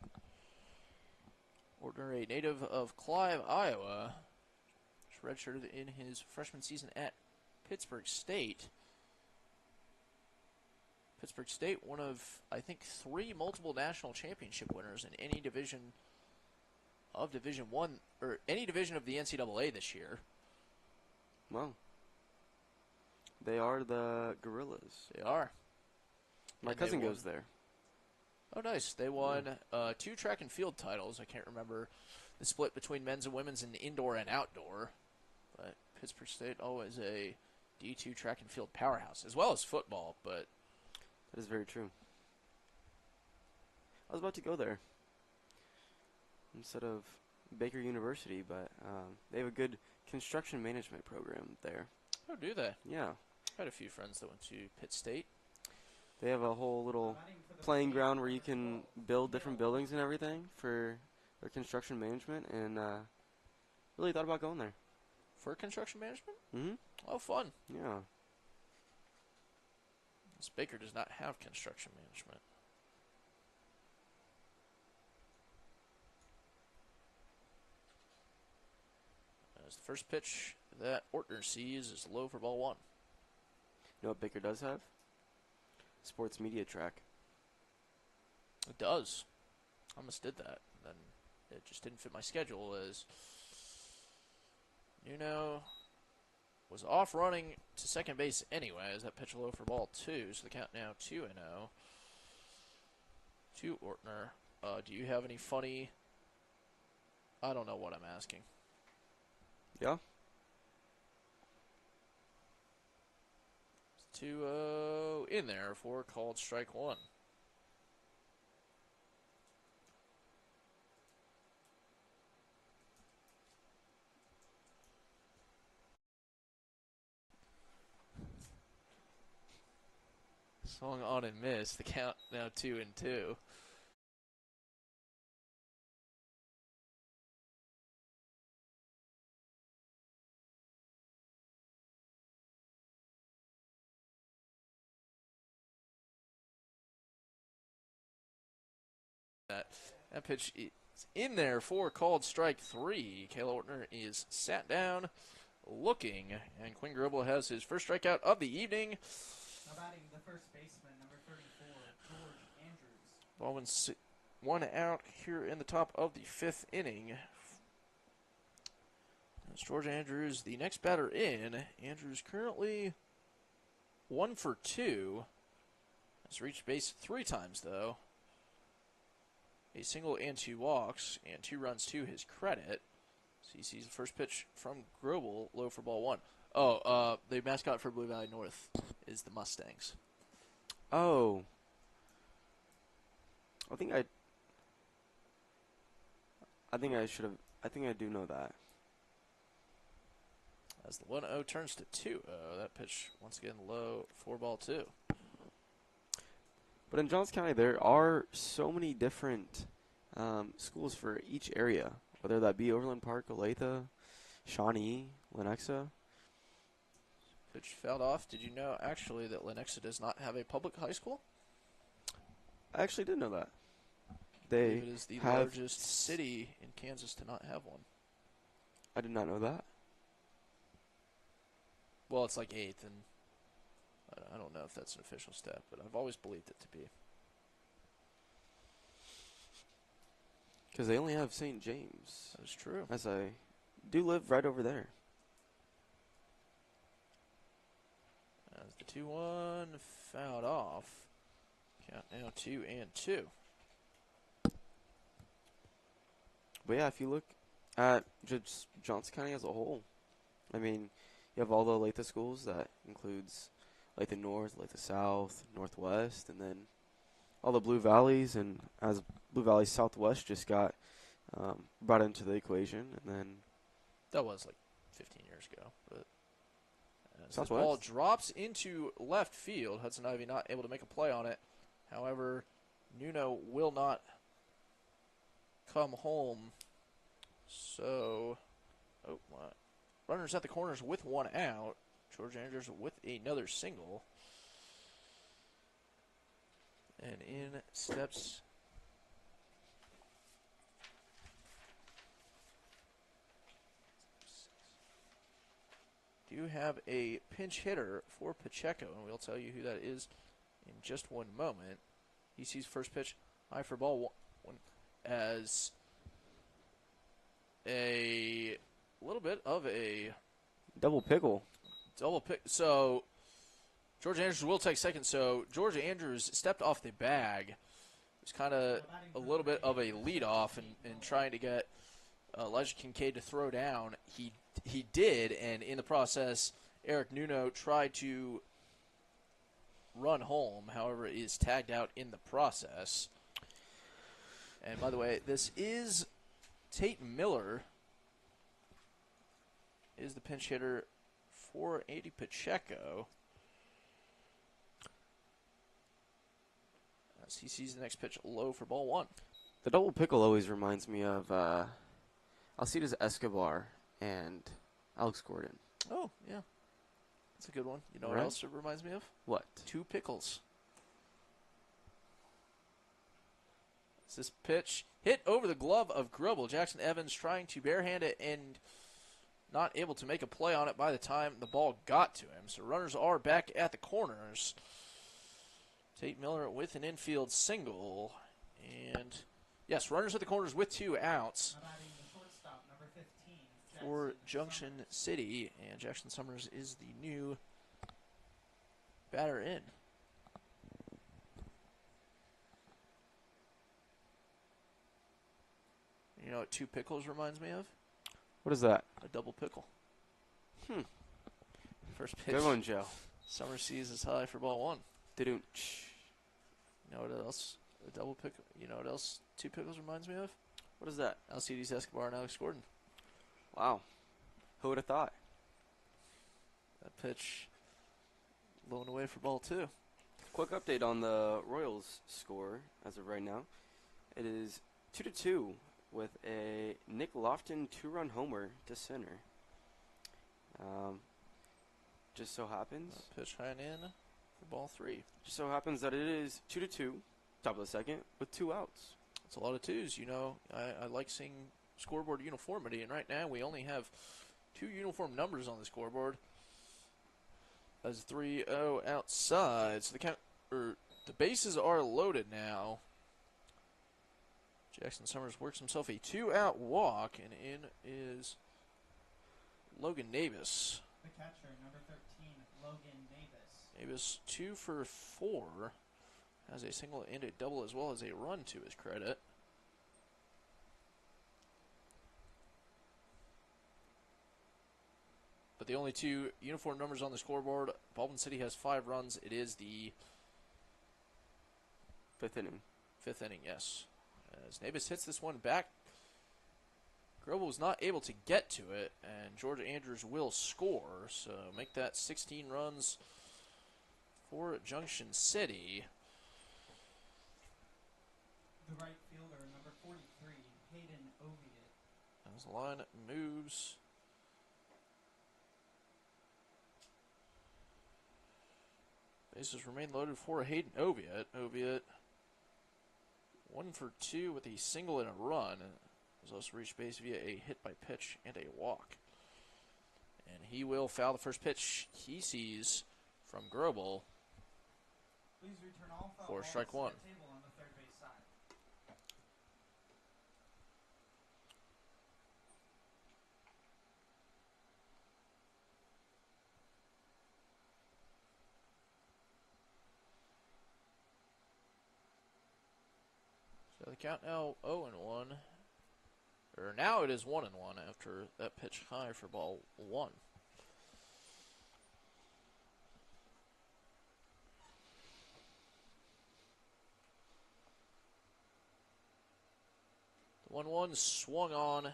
Ortner, a native of Clive, Iowa. Redshirted in his freshman season at Pittsburgh State. Pittsburgh State, one of, I think, 3 multiple national championship winners in any division of Division One or any division of the NCAA this year. Well, they are the Gorillas. They are. My And cousin they won- goes there. Oh, nice. They won 2 track and field titles. I can't remember the split between men's and women's in indoor and outdoor. But Pittsburgh State always a D2 track and field powerhouse, as well as football. But That is very true. I was about to go there instead of Baker University, but they have a good construction management program there. oh, do they? Yeah. I had a few friends that went to Pitt State. They have a whole little playing ground where you can build different buildings and everything for their construction management, and really thought about going there. For construction management? Mm-hmm. Oh, fun. Yeah. This Baker does not have construction management. As the first pitch that Ortner sees is low for ball 1. You know what Baker does have? Sports media track. It does. I almost did that. Then it just didn't fit my schedule as Nuno was off running to second base anyway as that pitch low for ball 2. So the count now 2-0 to Ortner. Do you have any funny? I don't know what I'm asking. Yeah. 2-0 in there for called strike 1. Swung on and missed. The count now 2-2. That pitch is in there for called strike 3. Cale Ortner is sat down looking, and Quinn Grobel has his first strikeout of the evening. batting the first baseman, number 34, George Andrews. Baldwin City, 1 out here in the top of the 5th inning. That's George Andrews, the next batter in. Andrews currently 1 for 2. Has reached base 3 times, though. A single and 2 walks, and 2 runs to his credit. So he sees the first pitch from Grobel, low for ball 1. Oh, the mascot for Blue Valley North is the Mustangs. Oh. I think I do know that. As the 1-0 turns to 2-0, that pitch once again low for ball 2. But in Johnson County, there are so many different schools for each area, whether that be Overland Park, Olathe, Shawnee, Lenexa. Pitch fouled off. Did you know, actually, that Lenexa does not have a public high school? I actually did know that. I They believe it is the have largest city in Kansas to not have one. I did not know that. Well, it's like 8th, and I don't know if that's an official stat, but I've always believed it to be. Because they only have St. James. That is true. As I do live right over there. As the 2-1 fouled off. Count now 2-2. But yeah, if you look at just Johnson County as a whole, I mean, you have all the Olathe schools. That includes Olathe North, Olathe South, Northwest, and then all the Blue Valleys. And as Blue Valley Southwest just got brought into the equation, and then That was like 15 years ago. But as the Southwest? ball drops into left field, Hudson Ivy not able to make a play on it. However, Nuno will not come home. So, runners at the corners with 1 out. George Andrews with another single. And in steps do have a pinch hitter for Pacheco, and we'll tell you who that is in just one moment. He sees first pitch high for ball 1 as a little bit of a double pickle. double pick. So George Andrews will take second. So George Andrews stepped off the bag. It was kind of a little bit of a leadoff and trying to get Elijah Kincaid to throw down. He did, and in the process, Eric Nuno tried to run home. However, is tagged out in the process. And by the way, this is Tate Miller is the pinch hitter for Andy Pacheco. As he sees the next pitch low for ball 1. The double pickle always reminds me of Alcides Escobar and Alex Gordon. Oh, yeah. That's a good one. You know Right. what else it reminds me of? What? 2 pickles. As this pitch hit over the glove of Grobel. Jackson Evans trying to barehand it and not able to make a play on it by the time the ball got to him. So runners are back at the corners. Tate Miller with an infield single. And, yes, runners at the corners with 2 outs Batting the shortstop, number 15, for Jackson Junction City. And Jackson Summers is the new batter in. You know what 2 pickles reminds me of? What is that? A double pickle. Hmm. First pitch. Good one, Joe. Summer sees is high for ball 1. Didn't. You know what else? A double pickle. You know what else 2 pickles reminds me of? What is that? Alcides Escobar and Alex Gordon. Wow. Who would have thought? That pitch blown away for ball 2. Quick update on the Royals score as of right now. It is 2-2 with a Nick Lofton 2-run homer to center. Just so happens. That pitch high and in for ball 3. Just so happens that it is 2-2, top of the second, with 2 outs. That's a lot of 2s. You know, I like seeing scoreboard uniformity, and right now we only have 2 uniform numbers on the scoreboard. as 3-0 outside. So the bases are loaded now. Jackson Summers works himself a 2-out walk, and in is Logan Davis. The catcher, number 13, Logan Davis. Davis 2 for 4. Has a single and a double as well as a run to his credit. But the only two uniform numbers on the scoreboard, Baldwin City has 5 runs. It is the 5th inning. 5th inning, yes. As Davis hits this one back, Grobel was not able to get to it, and George Andrews will score. So make that 16 runs for Junction City. The right fielder, number 43, Hayden Oviatt. As the line moves. Bases remain loaded for Hayden Oviatt. Oviatt 1 for 2 with a single and a run. Has also reached base via a hit by pitch and a walk. And he will foul the first pitch he sees from Grobel Please return all foul for balls strike to one. the table on the third base side. So the count now 0-1. Or now it is 1-1 after that pitch high for ball 1. The 1-1 swung on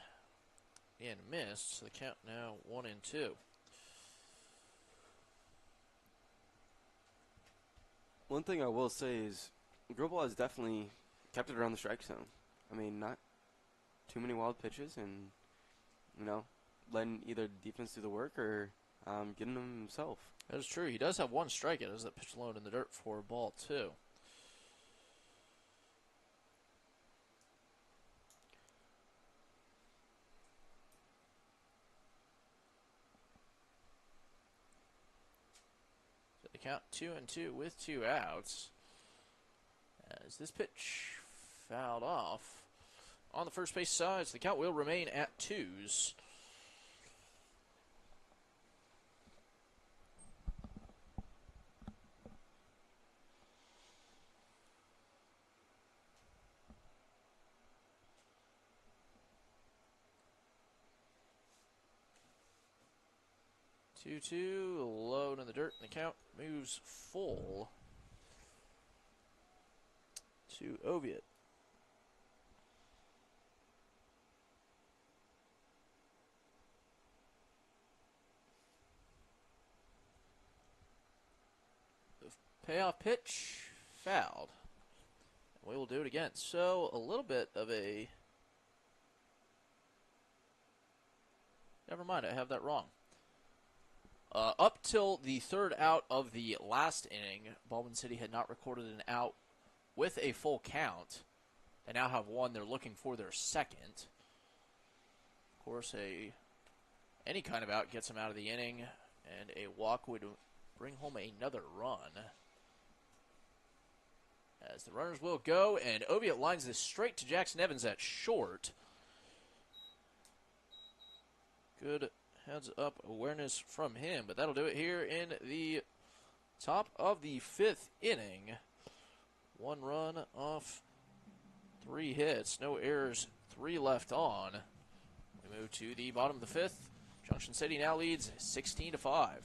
and missed. So the count now 1-2. One thing I will say is Grobel has definitely kept it around the strike zone. I mean, not too many wild pitches, and letting either the defense do the work or getting them himself. That is true. He does have 1 strikeout as that pitch alone in the dirt for ball 2. So the count 2-2 with 2 outs. As this pitch fouled off on the first base side, so the count will remain at 2s. Two low in the dirt, and the count moves full to Oviatt. The payoff pitch fouled. We will do it again. So a little bit of a... Never mind, I have that wrong. Up till the 3rd out of the last inning, Baldwin City had not recorded an out with a full count. They now have 1. They're looking for their 2nd. Of course, any kind of out gets them out of the inning, and a walk would bring home another run. As the runners will go, and Oviatt lines this straight to Jackson Evans at short. Good heads-up awareness from him, but that'll do it here in the top of the 5th inning. 1 run off 3 hits, no errors, 3 left on. We move to the bottom of the 5th. Junction City now leads 16-5.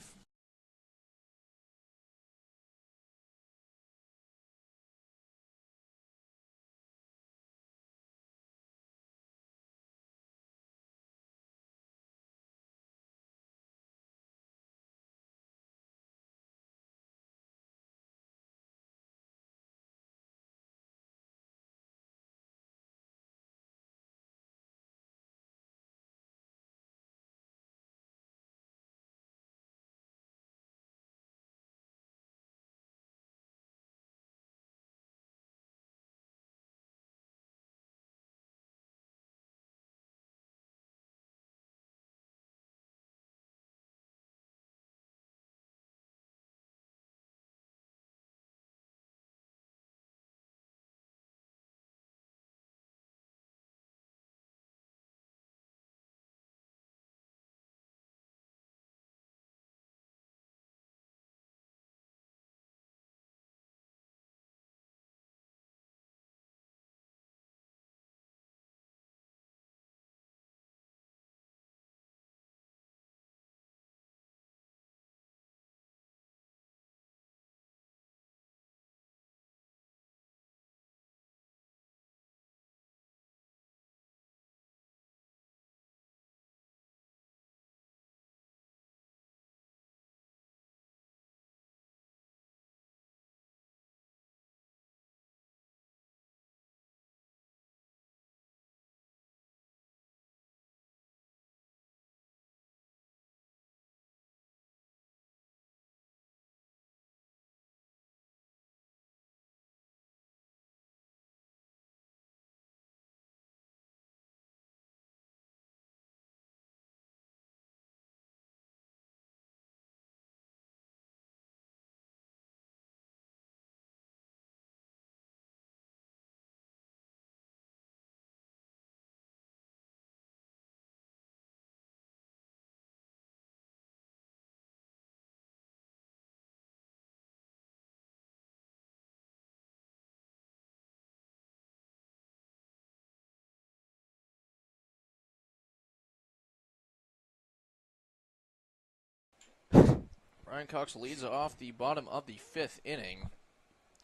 Ryan Cox leads off the bottom of the 5th inning.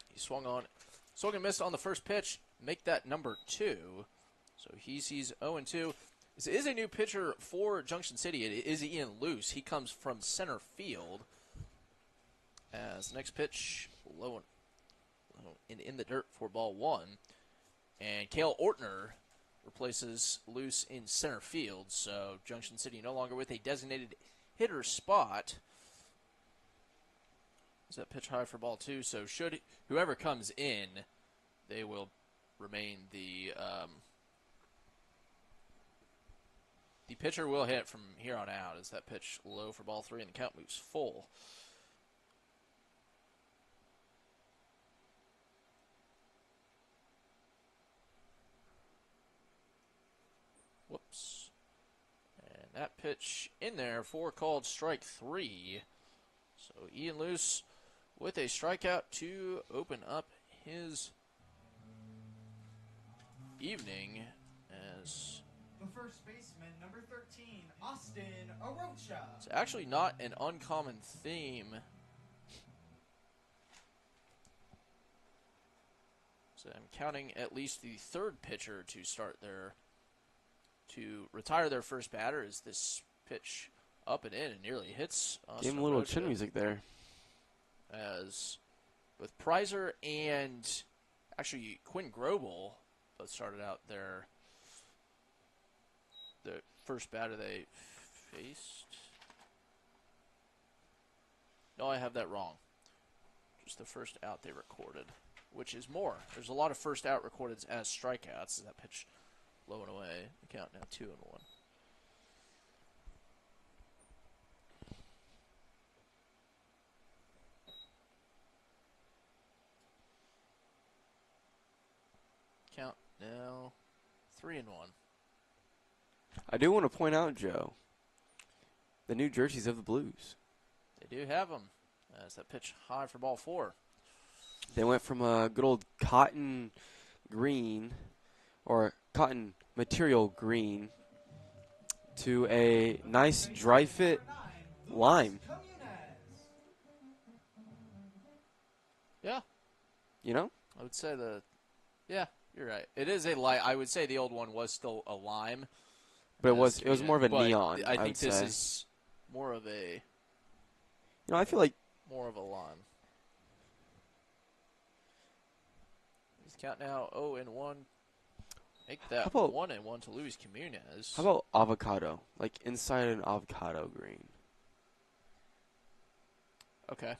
He swung and missed on the first pitch, make that number 2. So he sees 0-2. This is a new pitcher for Junction City. It is Ian Luce. He comes from center field. As the next pitch, low and in the dirt for ball 1. And Cale Ortner replaces Luce in center field. So Junction City no longer with a designated hitter spot. Is that pitch high for ball 2? So should whoever comes in, they will remain the pitcher will hit from here on out. Is that pitch low for ball 3 and the count moves full. Whoops. And that pitch in there for called strike 3. So Ian Luce with a strikeout to open up his evening as The first baseman, number 13, Austin Arocha. it's actually not an uncommon theme. So I'm counting at least the 3rd pitcher to retire their first batter as this pitch up and in and nearly hits Austin Give him a little Arocha. chin music there. As with Prizer and actually Quinn Grobel both started out the first batter they faced. No, I have that wrong. Just the first out they recorded, which is more. There's a lot of first out recorded as strikeouts. That pitch low and away. The count now 2-1. Count now 3-1. I do want to point out, Joe, the new jerseys of the Blues. They do have them. As that pitch high for ball 4. They went from a good old cotton green, or cotton material green, to a nice dry fit lime. Yeah, You know? I would say yeah, you're right. It is a light. I would say the old one was still a lime. But it was more of a but neon. I think this say. is more of a I feel like lime. He's count now 0-1. Make that How about- 1-1 to Luis Comunez. how about avocado? Like inside an avocado green. Okay.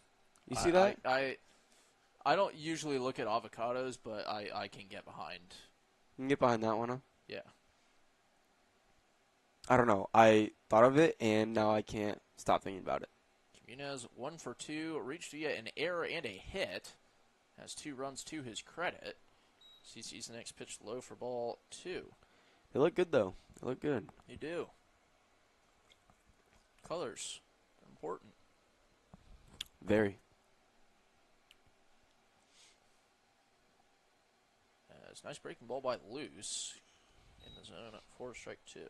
You see that? I don't usually look at avocados, but I can get behind. You can get behind that one, huh? Yeah. I don't know. I thought of it, and now I can't stop thinking about it. Comunez 1 for 2, reached via an error and a hit. Has 2 runs to his credit. CC's the next pitch low for ball 2. They look good, though. They look good. They do. Colors are important. Very. As nice breaking ball by Luce in the zone at 4 strike 2.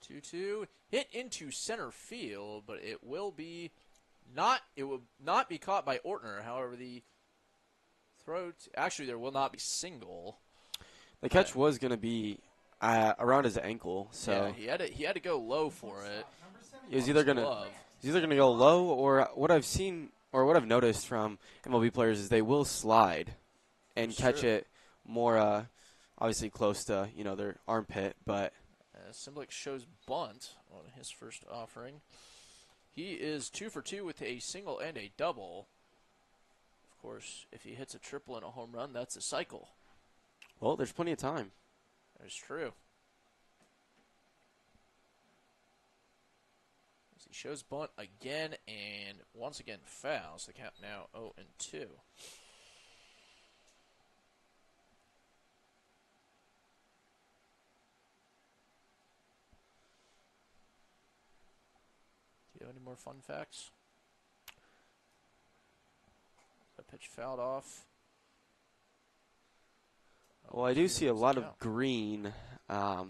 2-2 hit into center field, but it will not be caught by Ortner. However, the throw actually there will not be single. The catch was going to be around his ankle, so yeah, he had to go low for it. he was either going to go low, or what I've seen or what I've noticed from MLB players is they will slide and catch it more obviously close to their armpit, but Simblick shows bunt on his first offering. He is 2 for 2 with a single and a double. Of course, if he hits a triple and a home run, that's a cycle. well, there's plenty of time. That's true. As he shows bunt again and once again fouls. The count now 0-2. Do you have any more fun facts? That pitch fouled off. Well, I do see a lot of count. green out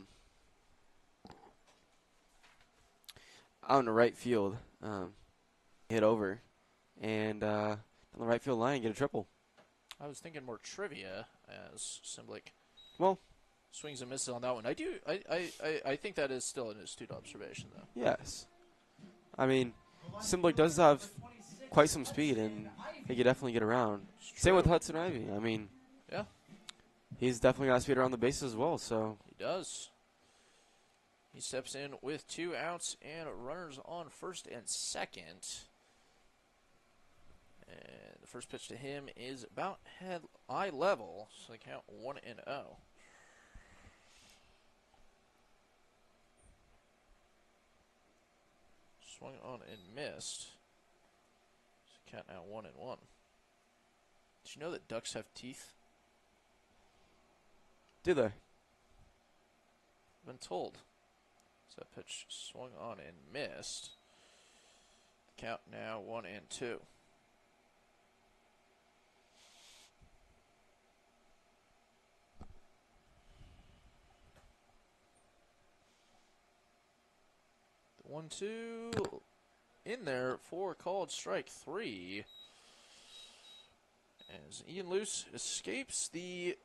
in the right field. Hit over. And on the right field line, get a triple. I was thinking more trivia as Simblick Well, swings and misses on that one. I think that is still an astute observation, though. yes. I mean, Simblick does have quite some speed, and he could definitely get around. Same with Hudson Ivy. I mean, Yeah, he's definitely got speed around the bases as well. So he does. He steps in with 2 outs and runners on first and second. And the first pitch to him is about eye level, so they count 1-0. Swung on and missed. So count now 1-1. Did you know that ducks have teeth? do they? Been told. So that pitch swung on and missed. Count now 1-2. The 1-2 in there for called strike 3. As Ian Luce escapes the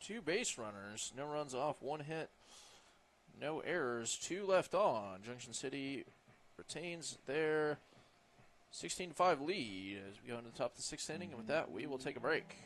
2 base runners. No runs off, 1 hit. No errors, 2 left on. Junction City retains their 16-5 lead as we go into the top of the 6th inning. And with that, we will take a break.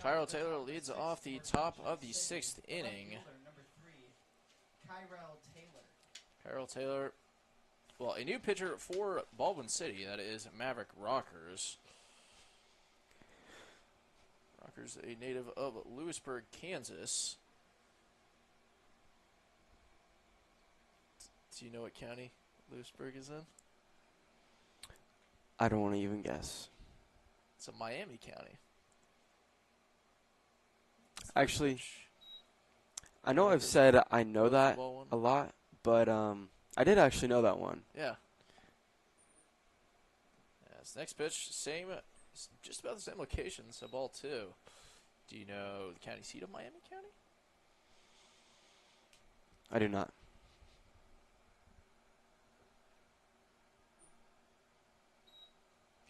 Tyrell Taylor leads off the top of the 6th inning. Tyrell Taylor, well, a new pitcher for Baldwin City, that is Maverick Rockers. Rockers, a native of Lewisburg, Kansas. Do you know what county Lewisburg is in? I don't want to even guess. It's a Miami County. Actually, I know I've said I know that Football one. a lot, but I did actually know that one. Yeah. Yes, next pitch, same, just about the same location, so ball 2. Do you know the county seat of Miami County? I do not.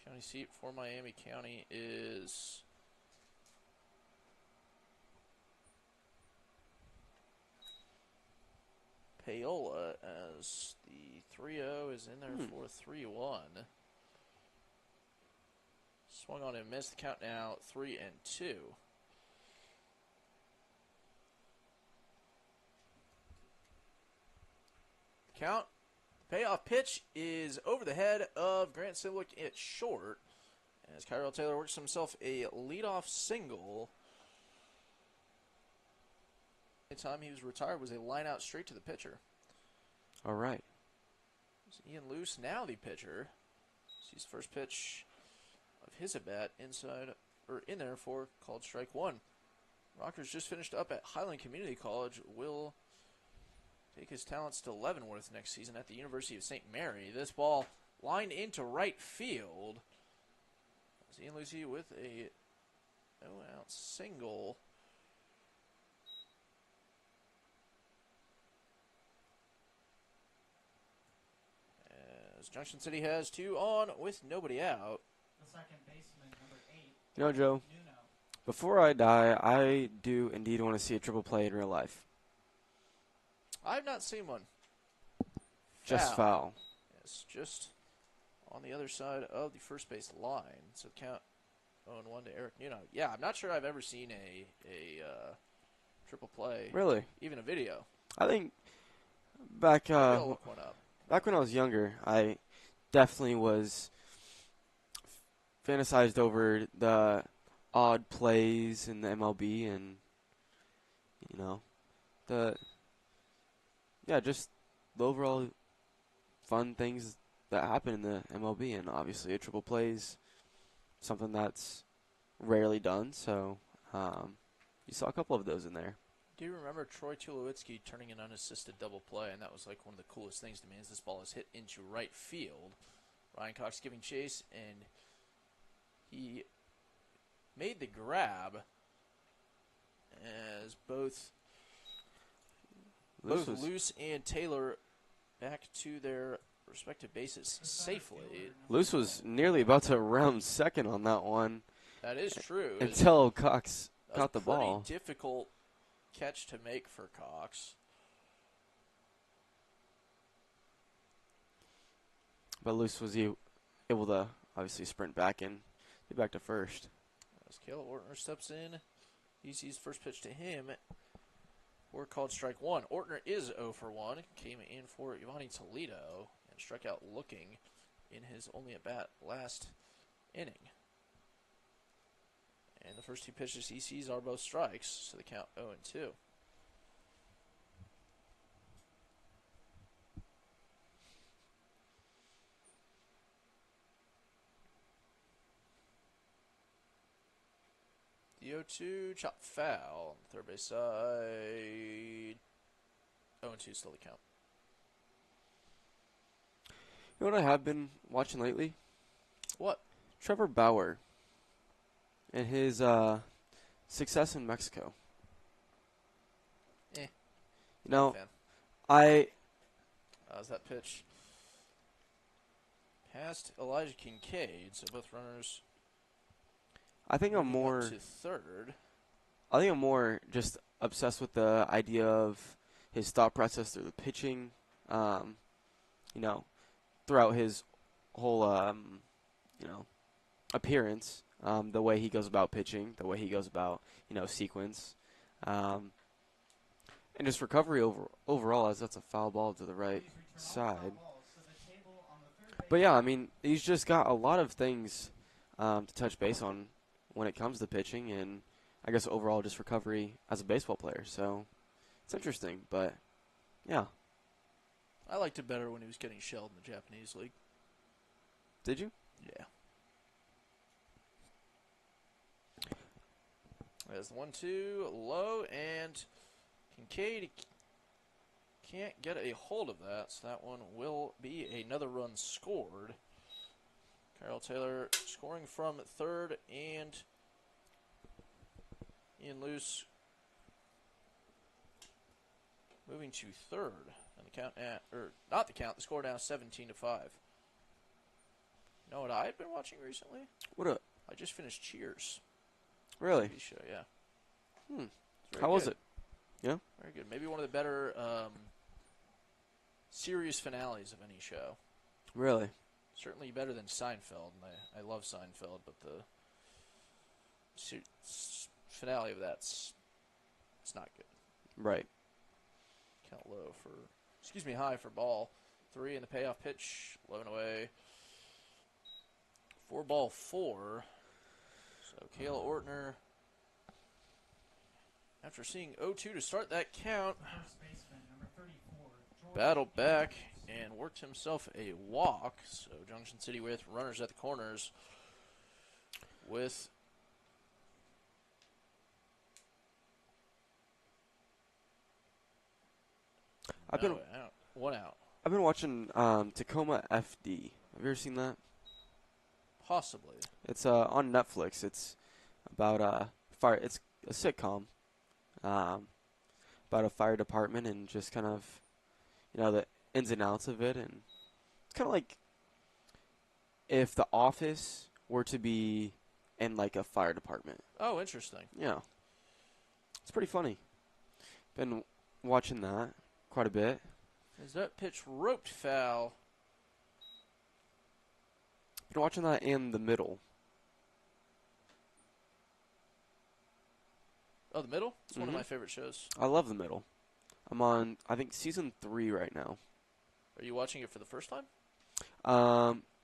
County seat for Miami County is Paola, as the 3-0 is in there for 3-1. Swung on and missed. The count now 3-2. count. Payoff pitch is over the head of Grant Simlick. It's short. As Kyrell Taylor works himself a leadoff single. The time he was retired was a line out straight to the pitcher. All right. Ian Luce, now the pitcher. Sees first pitch of his at bat inside or in there for called strike one. Rockers just finished up at Highland Community College. Will take his talents to Leavenworth next season at the University of St. Mary. This ball lined into right field. As Ian Luce with a no-out single. As Junction City has 2 on with nobody out. The second baseman, number 8. You know, Joe, Nuno. before I die, I do indeed want to see a triple play in real life. I've not seen one. Just foul. Yes, just on the other side of the first base line. So count 0-1 to Eric Nuno. Yeah, I'm not sure I've ever seen a triple play. Really? Even a video. I think back Maybe I'll look one up. back when I was younger, I definitely was fantasized over the odd plays in the MLB and, you know, just the overall fun things that happen in the MLB. And obviously a triple play is something that's rarely done. So you saw a couple of those in there. Do you remember Troy Tulowitzki turning an unassisted double play? And that was like one of the coolest things to me, is this ball is hit into right field. Ryan Cox giving chase, and he made the grab as both Luce and Taylor back to their respective bases safely. Luce was nearly about to round second on that one. That is true. Until Cox caught the That was ball. pretty difficult catch to make for Cox. But Luce was able to obviously sprint back and get back to first. As Caleb Ortner steps in, he sees first pitch to him. We're called strike one. Ortner is 0 for 1. Came in for Giovanni Toledo and struck out looking in his only at bat last inning. And the first 2 pitches he sees are both strikes, so the count 0-2. The 0-2, chop foul on the third base side. 0-2 still the count. You know what I have been watching lately? What? Trevor Bauer and his success in Mexico. Eh. You know, Fan. How's that pitch? Past Elijah Kincaid, so both runners. I think I'm moving more up to third. I think I'm more just obsessed with the idea of his thought process through the pitching. You know, throughout his whole appearance, the way he goes about pitching, the way he goes about sequence, and just recovery overall, as that's a foul ball to the right side. But yeah, I mean, he's just got a lot of things to touch base on when it comes to pitching, and I guess overall just recovery as a baseball player. So it's interesting, but yeah. I liked it better when he was getting shelled in the Japanese league. Did you? Yeah. There's the 1-2, low, and Kincaid can't get a hold of that, so that one will be another run scored. Kyrell Taylor scoring from third, and Ian Luce moving to third. And the count not the count, the score now 17-5. You know what I've been watching recently? What up? I just finished Cheers. Really? TV show, yeah. How was it? Yeah? Very good. Maybe one of the better series finales of any show. Really? Certainly better than Seinfeld, and I love Seinfeld, but the finale of it's not good. Right. Count low for high for ball 3 in the payoff pitch, low and away. 4-4. So Kayla Ortner, after seeing 0-2 to start that count, First baseman, number 34, George battled back and worked himself a walk. So Junction City with runners at the corners with one out. I've been watching Tacoma FD. Have you ever seen that? Possibly. It's on Netflix. It's about fire. It's a sitcom about a fire department and just kind of, the ins and outs of it. And it's kind of like if The Office were to be in like a fire department. Oh, interesting. Yeah, it's pretty funny. Been watching that quite a bit. Is that pitch roped foul? Been watching that in the middle. Oh, The Middle? It's one of my favorite shows. I love the middle. I'm on, I think, season 3 right now. Are you watching it for the first time?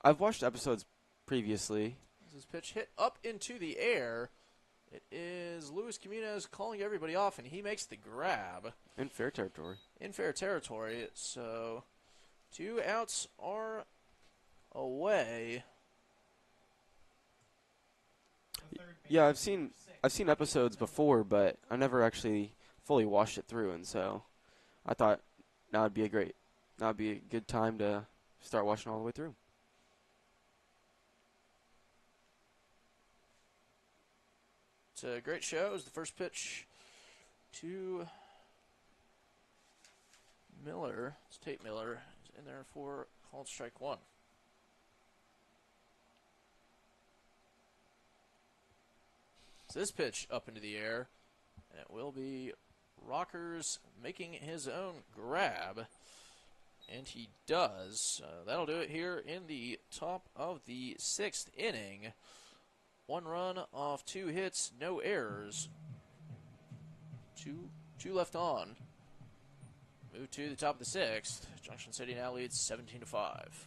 I've watched episodes previously. This pitch hit up into the air. It is Luis Jimenez calling everybody off, and he makes the grab. In fair territory. In fair territory. So 2 outs are away. Yeah, I've seen episodes before, but I never actually fully watched it through, and so I thought now would be a good time to start watching all the way through. It's a great show. It's the first pitch to Miller. It's Tate Miller. He's in there for called strike 1. So this pitch up into the air, and it will be Rockers making his own grab, and he does. That'll do it here in the top of the 6th inning. 1 run off 2 hits, no errors. Two left on. Move to the top of the 6th. Junction City now leads 17-5.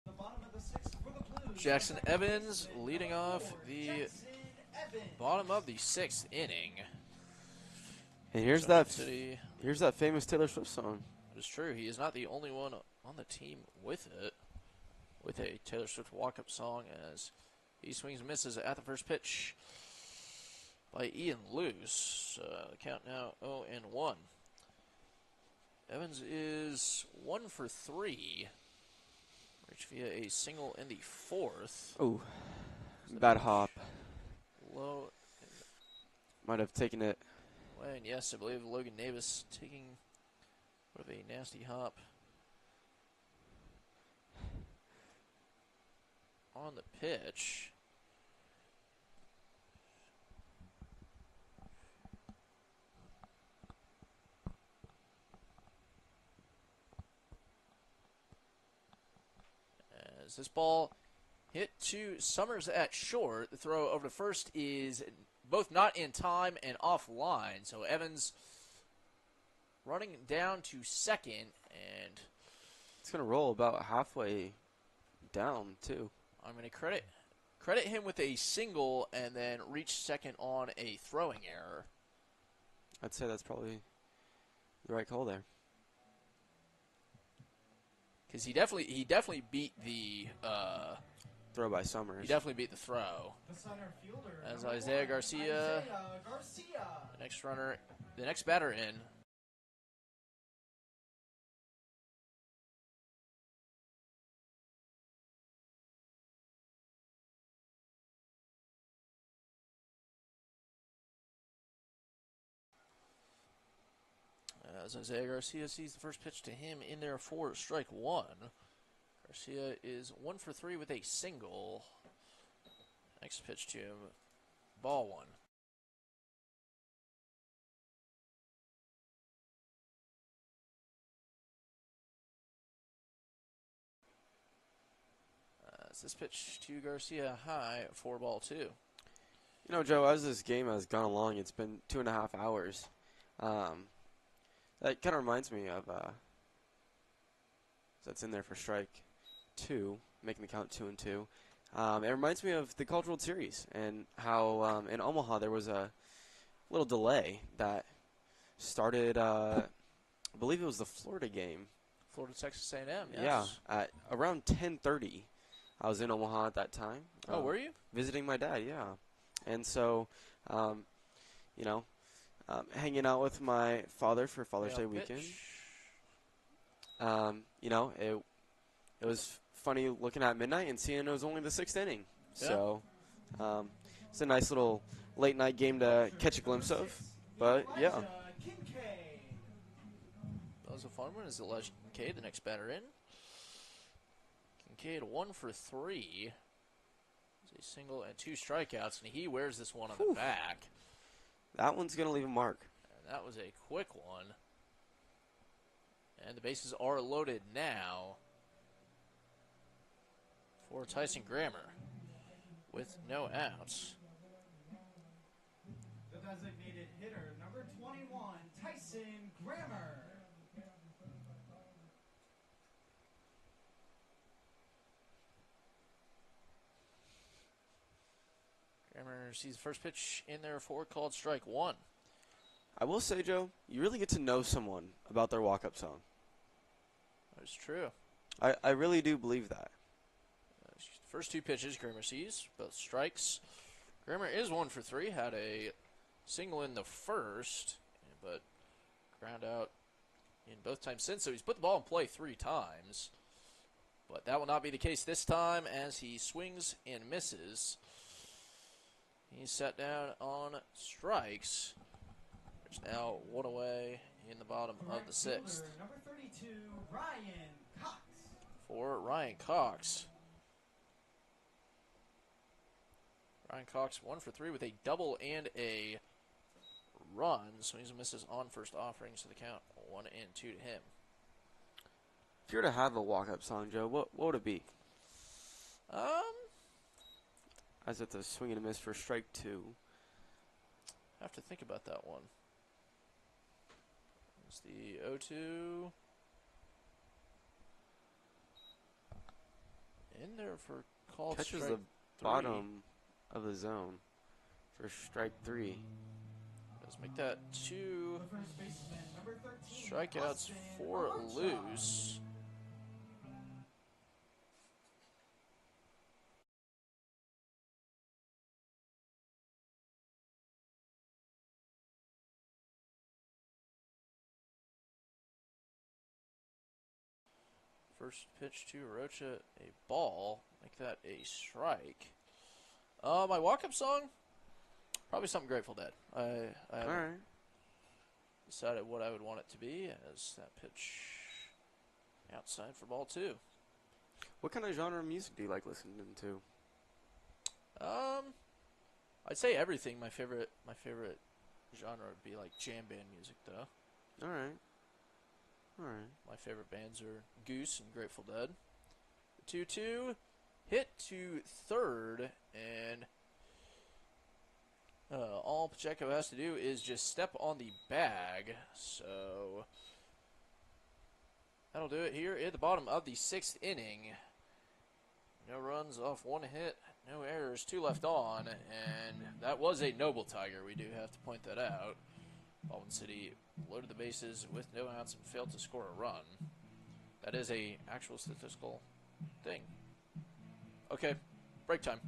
The bottom of the 6th for the Blues. Jackson Evans leading off the Jackson Evans. bottom of the 6th inning. And here's Junction that famous Taylor Swift song. It is true. He is not the only one on the team with it, with a Taylor Swift walk-up song, as he swings and misses at the first pitch by Ian Luce. The count now 0-1. Evans is 1 for 3. Reached via a single in the 4th. Oh, bad hop. Low Might have taken it. away, and yes, I believe Logan Davis taking what of a nasty hop on the pitch. As this ball hit to Summers at short, the throw over to first is both not in time and offline. So Evans running down to second, and It's going to roll about halfway down too. I'm going to credit him with a single and then reach second on a throwing error. I'd say that's probably the right call there. Because he definitely beat the throw by Summers. He definitely beat the throw. The center fielder. As number Isaiah one, Garcia, Isaiah Garcia. the next batter in. As Isaiah Garcia sees the first pitch to him in there for strike one. Garcia is 1 for 3 with a single. Next pitch to him, ball one. This pitch to Garcia high, 4-2. You know, Joe, as this game has gone along, it's been 2.5 hours. That kind of reminds me of, that's in there for strike 2, making the count 2-2. It reminds me of the College World Series and how in Omaha there was a little delay that started, I believe it was the Florida game. Florida, Texas A&M, yes. Yeah, at around 10:30. I was in Omaha at that time. Oh, were you? Visiting my dad, yeah. And so, hanging out with my father for Father's Day weekend. It was funny looking at midnight and seeing it was only the 6th inning. Yeah. So, it's a nice little late night game to catch a glimpse of. But, yeah. That was a fun one. Is Elijah Kincaid, the next batter in. Kincaid 1 for 3. It's a single and 2 strikeouts, and he wears this one on the back. That one's going to leave a mark. And that was a quick one. And the bases are loaded now for Tyson Grammer with no outs. The designated hitter, number 21, Tyson Grammer. Grammer sees the first pitch in there for called strike one. I will say, Joe, you really get to know someone about their walk-up song. That's true. I really do believe that. First 2 pitches, Grammer sees, both strikes. Grammer is 1 for 3, had a single in the first, but ground out in both times since. So he's put the ball in play 3 times. But that will not be the case this time as he swings and misses. He's set down on strikes. There's now 1 away in the bottom of the 6th. Number 32, Ryan Cox. For Ryan Cox. Ryan Cox 1 for 3 with a double and a run. Swings and misses on first offering, so the count 1-2 to him. If you were to have a walk-up song, Joe, what would it be? As it's a swing and a miss for strike 2. I have to think about that one. It's the 0-2. In there for called Catches strike the 3. bottom of the zone for strike 3. Let's make that 2 The first baseman, number 13, strikeouts Austin for Rocha. loose. First pitch to Rocha, a ball. Make that a strike. My walk-up song, probably something Grateful Dead. I All right. decided what I would want it to be as that pitch outside for ball 2. What kind of genre of music do you like listening to? I'd say everything. My favorite genre would be like jam band music, though. All right. All right. My favorite bands are Goose and Grateful Dead. The 2-2 hit to third, and all Pacheco has to do is just step on the bag. So that'll do it here at the bottom of the 6th inning. No runs off one hit, no errors, 2 left on, and that was a noble Tiger. We do have to point that out. Baldwin City loaded the bases with no outs and failed to score a run. That is a actual statistical thing. Okay, break time.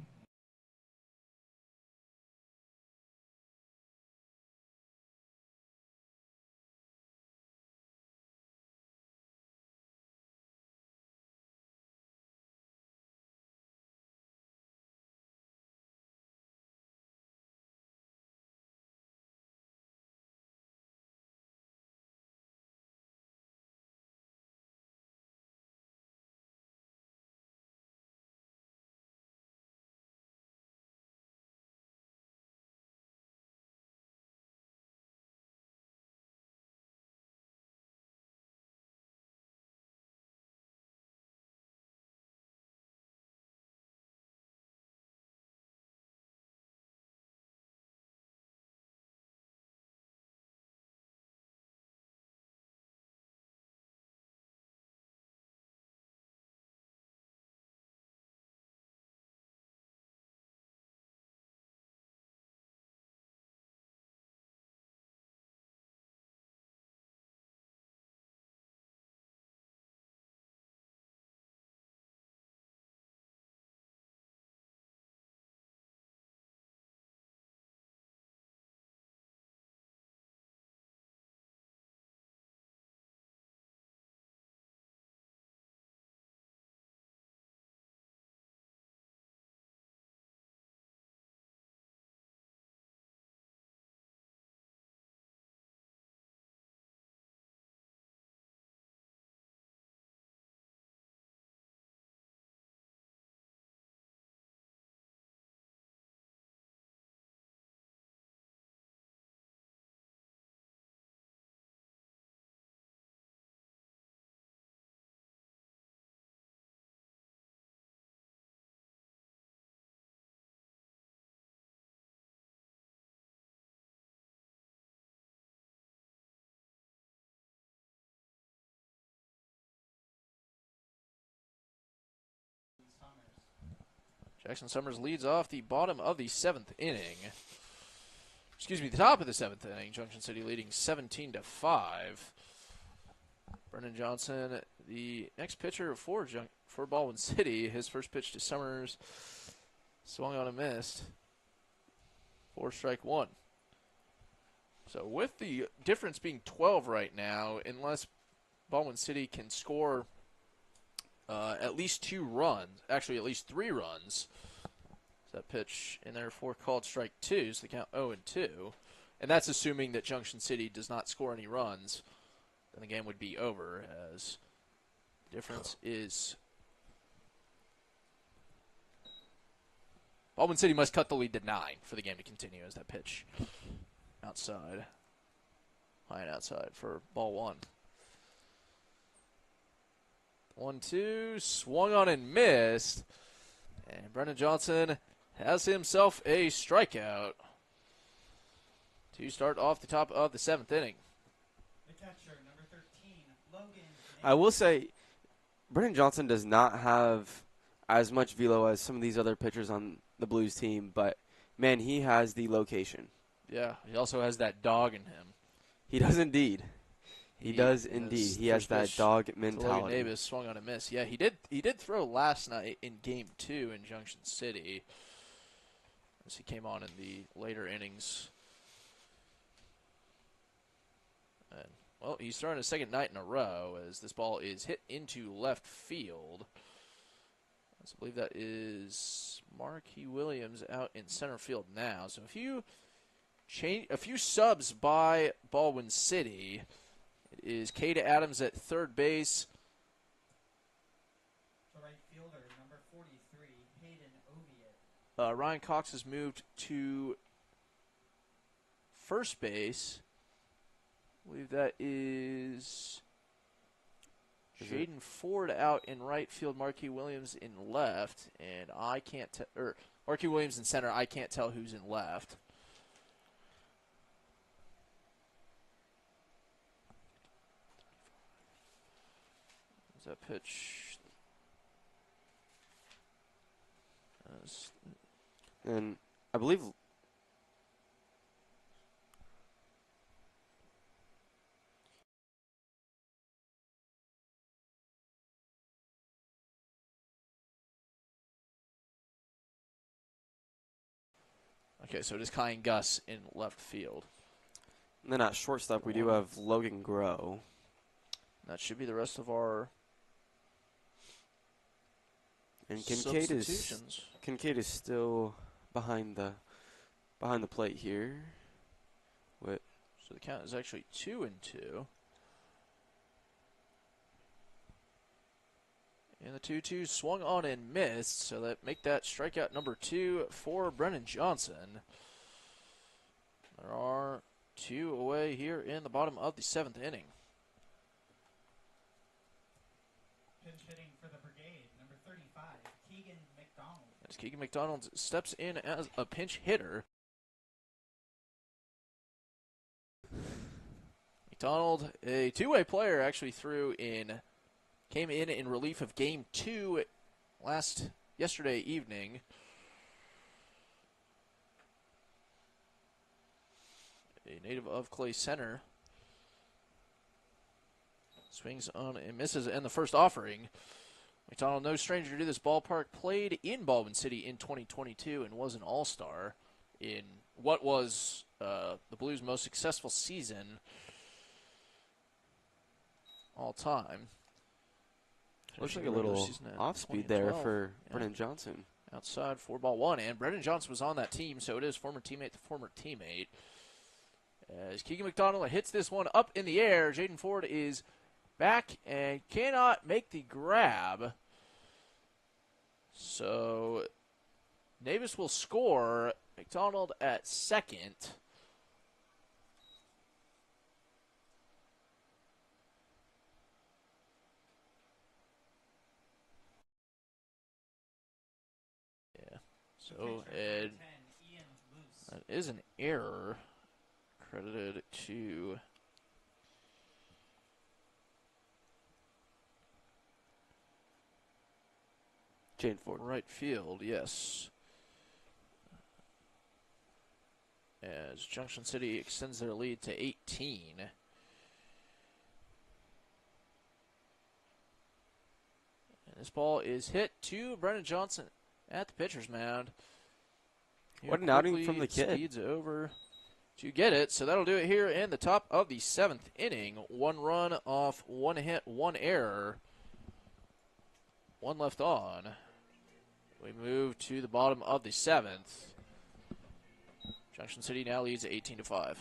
Jackson Summers leads off the bottom of the 7th inning. Excuse me, the top of the 7th inning. Junction City leading 17-5. Brennan Johnson, the next pitcher for Baldwin City. His first pitch to Summers swung on and missed. 4 strike 1. So with the difference being 12 right now, unless Baldwin City can score at least 2 runs, actually at least 3 runs. That pitch in there for called strike 2, so the count 0-2. And that's assuming that Junction City does not score any runs. Then the game would be over, as the difference is Baldwin City must cut the lead to 9 for the game to continue, as that pitch outside, high and outside for ball 1. 1-2, swung on and missed. And Brennan Johnson has himself a strikeout to start off the top of the 7th inning. The catcher, number 13, Logan. I will say, Brennan Johnson does not have as much velo as some of these other pitchers on the Blues team, but, man, he has the location. Yeah, he also has that dog in him. He does indeed. He does indeed. He has that dog mentality. Logan Davis swung on a miss. Yeah, he did throw last night in Game 2 in Junction City, as he came on in the later innings. And, well, he's throwing his second night in a row, as this ball is hit into left field. I believe that is Marquis Williams out in center field now. So a few subs by Baldwin City. It is Cade Adams at third base. The right fielder, number 43, Hayden Oviatt. Ryan Cox has moved to first base. I believe that is Jaden Ford out in right field, Marquis Williams in left, and I can't tell, or Marquis Williams in center. I can't tell who's in left. That pitch And I believe Okay, so it is Kai and Gus in left field. and then at shortstop we do have Logan Grow. That should be the rest of our And substitutions. Kincaid is still behind the plate here. So the count is actually 2-2. And the 2-2 swung on and missed, so that make that strikeout number 2 for Brennan Johnson. There are 2 away here in the bottom of the 7th inning. Pinch hitting for the Brigade, number 35, Keegan McDonald. As Keegan McDonald steps in as a pinch hitter. McDonald, a two-way player, actually came in relief of Game 2 yesterday evening. A native of Clay Center. Swings on and misses in the first offering. McDonald, no stranger to this ballpark, played in Baldwin City in 2022 and was an all-star in what was the Blues' most successful season all time. Looks like a little off-speed there for Brennan Johnson. Outside 4-1, and Brennan Johnson was on that team, so it is former teammate to former teammate. As Keegan McDonald hits this one up in the air, Jaden Ford is back and cannot make the grab. So Davis will score. McDonald at second. Yeah. So Ed, that is an error credited to Jane Ford. Right field, yes. As Junction City extends their lead to 18. And this ball is hit to Brennan Johnson at the pitcher's mound. What an outing from the kid. Speeds over to get it. So that'll do it here in the top of the 7th inning. 1 run off, 1 hit, 1 error. 1 left on. We move to the bottom of the 7th. Junction City now leads 18-5.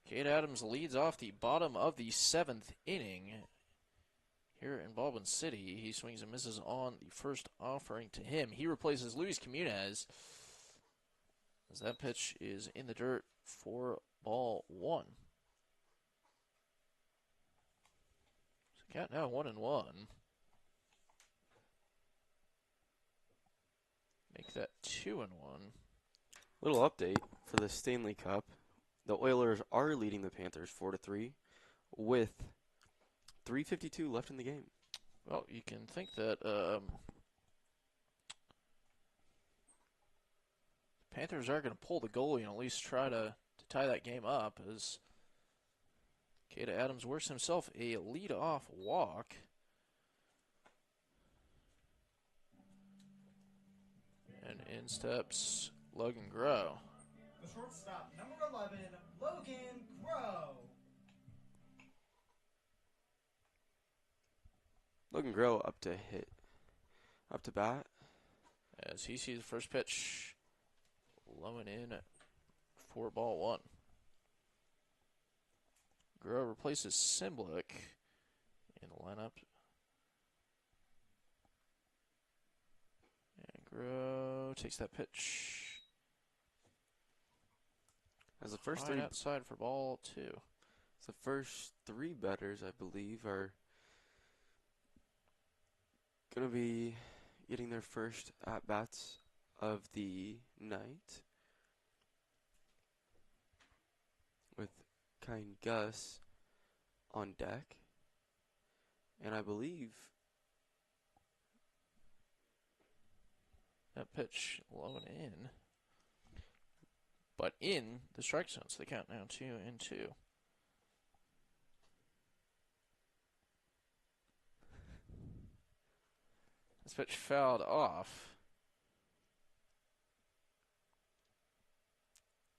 Cade Adams leads off the bottom of the 7th inning here in Baldwin City. He swings and misses on the first offering to him. He replaces Luis Comunez. as that pitch is in the dirt for ball 1. So count now 1-1. Make that 2-1. Little update for the Stanley Cup. The Oilers are leading the Panthers 4-3 with 3:52 left in the game. Well, you can think that Panthers are going to pull the goalie and at least try to tie that game up, as Kata Adams works himself a lead-off walk. And in steps Logan Grow. The shortstop, number 11, Logan Grow. Logan Grow up to bat. As he sees the first pitch, low and in for ball 1. Grow replaces Simblick in the lineup. And Grow takes that pitch. As the first Right three, outside for ball 2. the first 3 batters, I believe, are going to be getting their first at-bats of the night, with Kai and Gus on deck. And I believe That pitch low and in. But in the strike zone, so they count now 2-2. This pitch fouled off.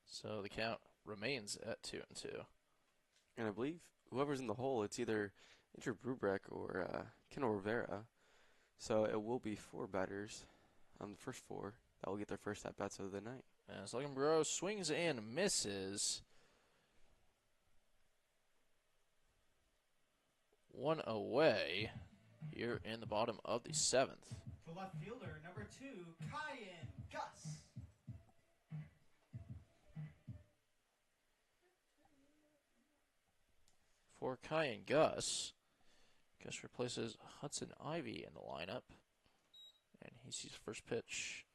So the count remains at 2-2. And I believe whoever's in the hole, it's either Andrew Brubeck or Kendall Rivera. So it will be 4 batters on the first 4 that will get their first at-bats of the night. As Logan Grow swings and misses. 1 away here in the bottom of the 7th. The left fielder, number 2, Kyan Gus. For Kai and Gus. Gus replaces Hudson Ivy in the lineup. And he sees first pitch.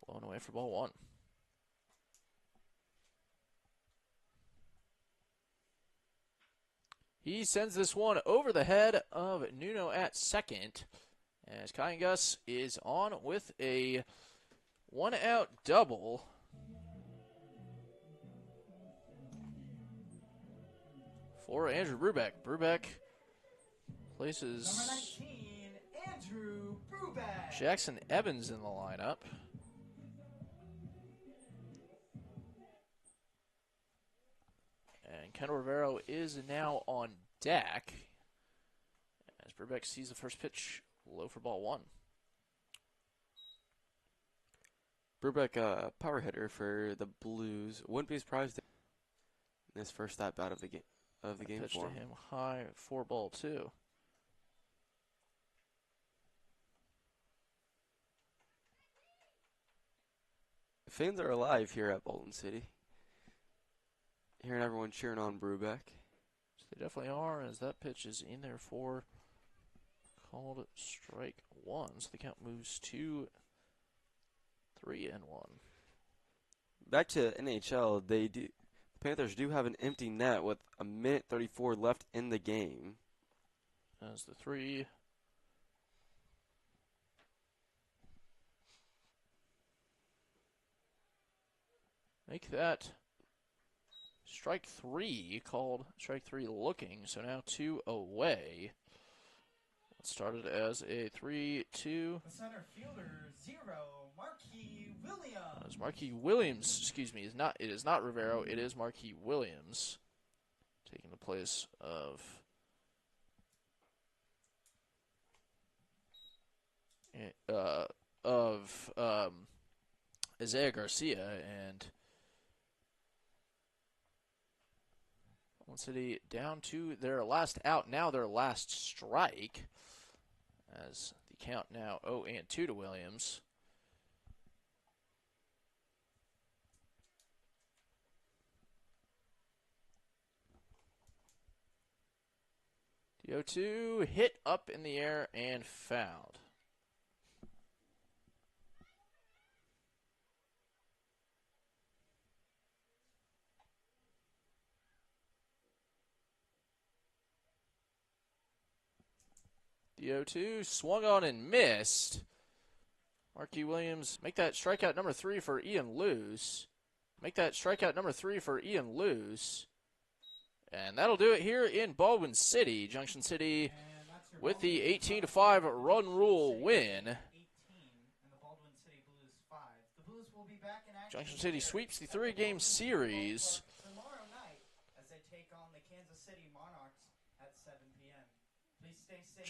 Low and away for ball 1. He sends this one over the head of Nuno at second. As Kai and Gus is on with a 1-out double. For Andrew Brubeck. Brubeck places Number 19, Andrew Brubeck. Jackson Evans in the lineup. And Kendall Rivera is now on deck. As Brubeck sees the first pitch, low for ball 1. Brubeck, power hitter for the Blues, wouldn't be surprised in this first at-bat of the game. Pitch For to him high for ball 2. Fans are alive here at Baldwin City. Hearing everyone cheering on Brubeck. So they definitely are, as that pitch is in there for called strike 1. So the count moves to 3-1. Back to NHL, the Panthers do have an empty net with 1:34 left in the game. As the 3. Make that strike 3, called strike 3 looking. So now 2 away. It started as a 3-2. The center fielder, 0, Marquis Williams. As Marquis Williams, excuse me, it is not Rivero, it is Marquis Williams taking the place of Isaiah Garcia, and Baldwin City down to their last out, now their last strike, as the count now 0-2 to Williams. The 0-2 hit up in the air and fouled. The 0-2 swung on and missed. Marquis Williams make that strikeout number 3 for Ian Luce. Make that strikeout number 3 for Ian Luce. And that'll do it here in Baldwin City. Junction City with the 18-5 run rule win. 18 and the Baldwin City Blues 5. The Blues will be back in action. Junction City sweeps the 3-game series. Tomorrow night as they take on the Kansas City Monarchs at 7 p.m. Please stay safe.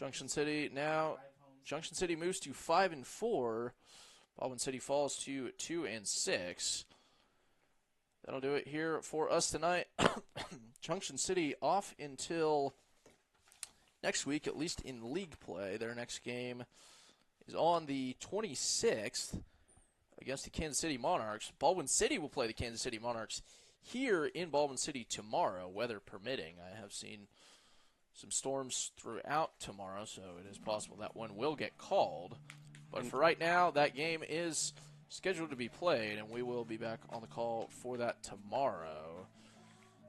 Junction City moves to 5-4. Baldwin City falls to 2-6. That'll do it here for us tonight. Junction City off until next week, at least in league play. Their next game is on the 26th against the Kansas City Monarchs. Baldwin City will play the Kansas City Monarchs here in Baldwin City tomorrow, weather permitting. I have seen some storms throughout tomorrow, so it is possible that one will get called. But for right now, that game is scheduled to be played, and we will be back on the call for that tomorrow.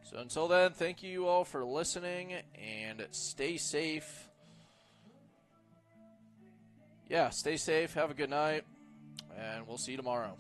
So until then, thank you all for listening, and stay safe. Yeah, stay safe, have a good night, and we'll see you tomorrow.